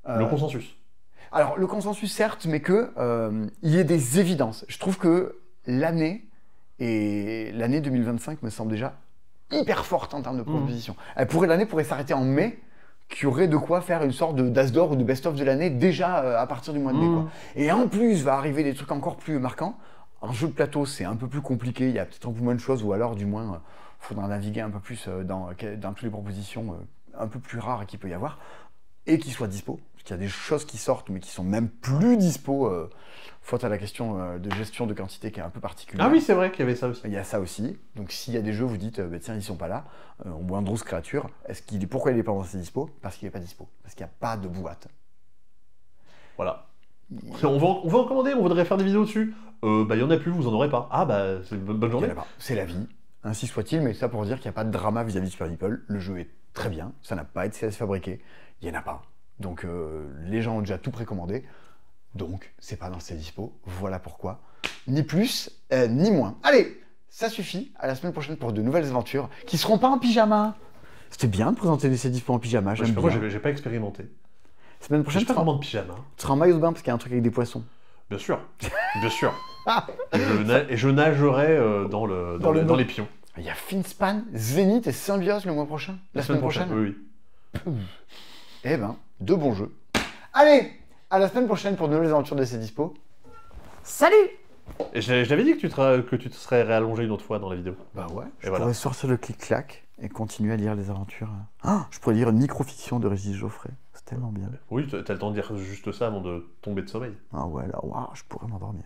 Le consensus. Alors, le consensus, certes, mais il y ait des évidences. Je trouve que l'année 2025 me semble déjà hyper forte en termes de propositions. L'année pourrait s'arrêter en mai, qui aurait de quoi faire une sorte d'as d'or ou de best-of de l'année déjà à partir du mois de mai. Quoi. Et en plus, va arriver des trucs encore plus marquants. En jeu de plateau, c'est un peu plus compliqué, il y a peut-être un peu moins de choses, ou alors du moins, il faudra naviguer un peu plus dans toutes les propositions un peu plus rares qu'il peut y avoir, et qui soient dispo. Parce qu'il y a des choses qui sortent, mais qui sont même plus dispo, faute à la question de gestion de quantité qui est un peu particulière. Ah oui, c'est vrai qu'il y avait ça aussi. Il y a ça aussi. Donc s'il y a des jeux, vous dites, tiens, ils sont pas là, on boit un Drous Créature. Pourquoi il est pas dans ses dispo? Parce qu'il est pas dispo. Parce qu'il n'y a pas de boîte. Voilà. On va en commander, on voudrait faire des vidéos dessus. Il y en a plus, vous en aurez pas. Ah bah, c'est bonne Il y journée. en a pas. C'est la vie. Ainsi soit-il, mais ça pour dire qu'il n'y a pas de drama vis-à-vis de Super Meeple. Le jeu est très bien, ça n'a pas été fabriqué, il n'y en a pas. Donc les gens ont déjà tout précommandé, donc c'est pas dans ses dispo. Voilà pourquoi. Ni plus, ni moins. Allez, ça suffit. À la semaine prochaine pour de nouvelles aventures qui seront pas en pyjama. C'était bien de présenter ces dispo en pyjama, j'aime Moi, bien. j'ai pas expérimenté. Semaine prochaine, J'ai tu pas seras, vraiment de pyjama. tu seras en maillot de bain parce qu'il y a un truc avec des poissons. Bien sûr. Bien sûr. Et je nagerai dans les pions. Il y a Finspan, Zenith et Symbiose le mois prochain. La semaine prochaine. Oui. Eh ben, 2 bons jeux. Allez, à la semaine prochaine pour de nouvelles aventures de ces dispo. Salut! Et je t'avais dit que tu te serais réallongé une autre fois dans la vidéo. Bah ouais, je Et voilà. pourrais sortir le clic-clac et continuer à lire les aventures. Ah, je pourrais lire une micro-fiction de Régis Geoffrey. C'est tellement bien. Oui, t'as le temps de dire juste ça avant de tomber de sommeil. Ah ouais, là, waouh, je pourrais m'endormir.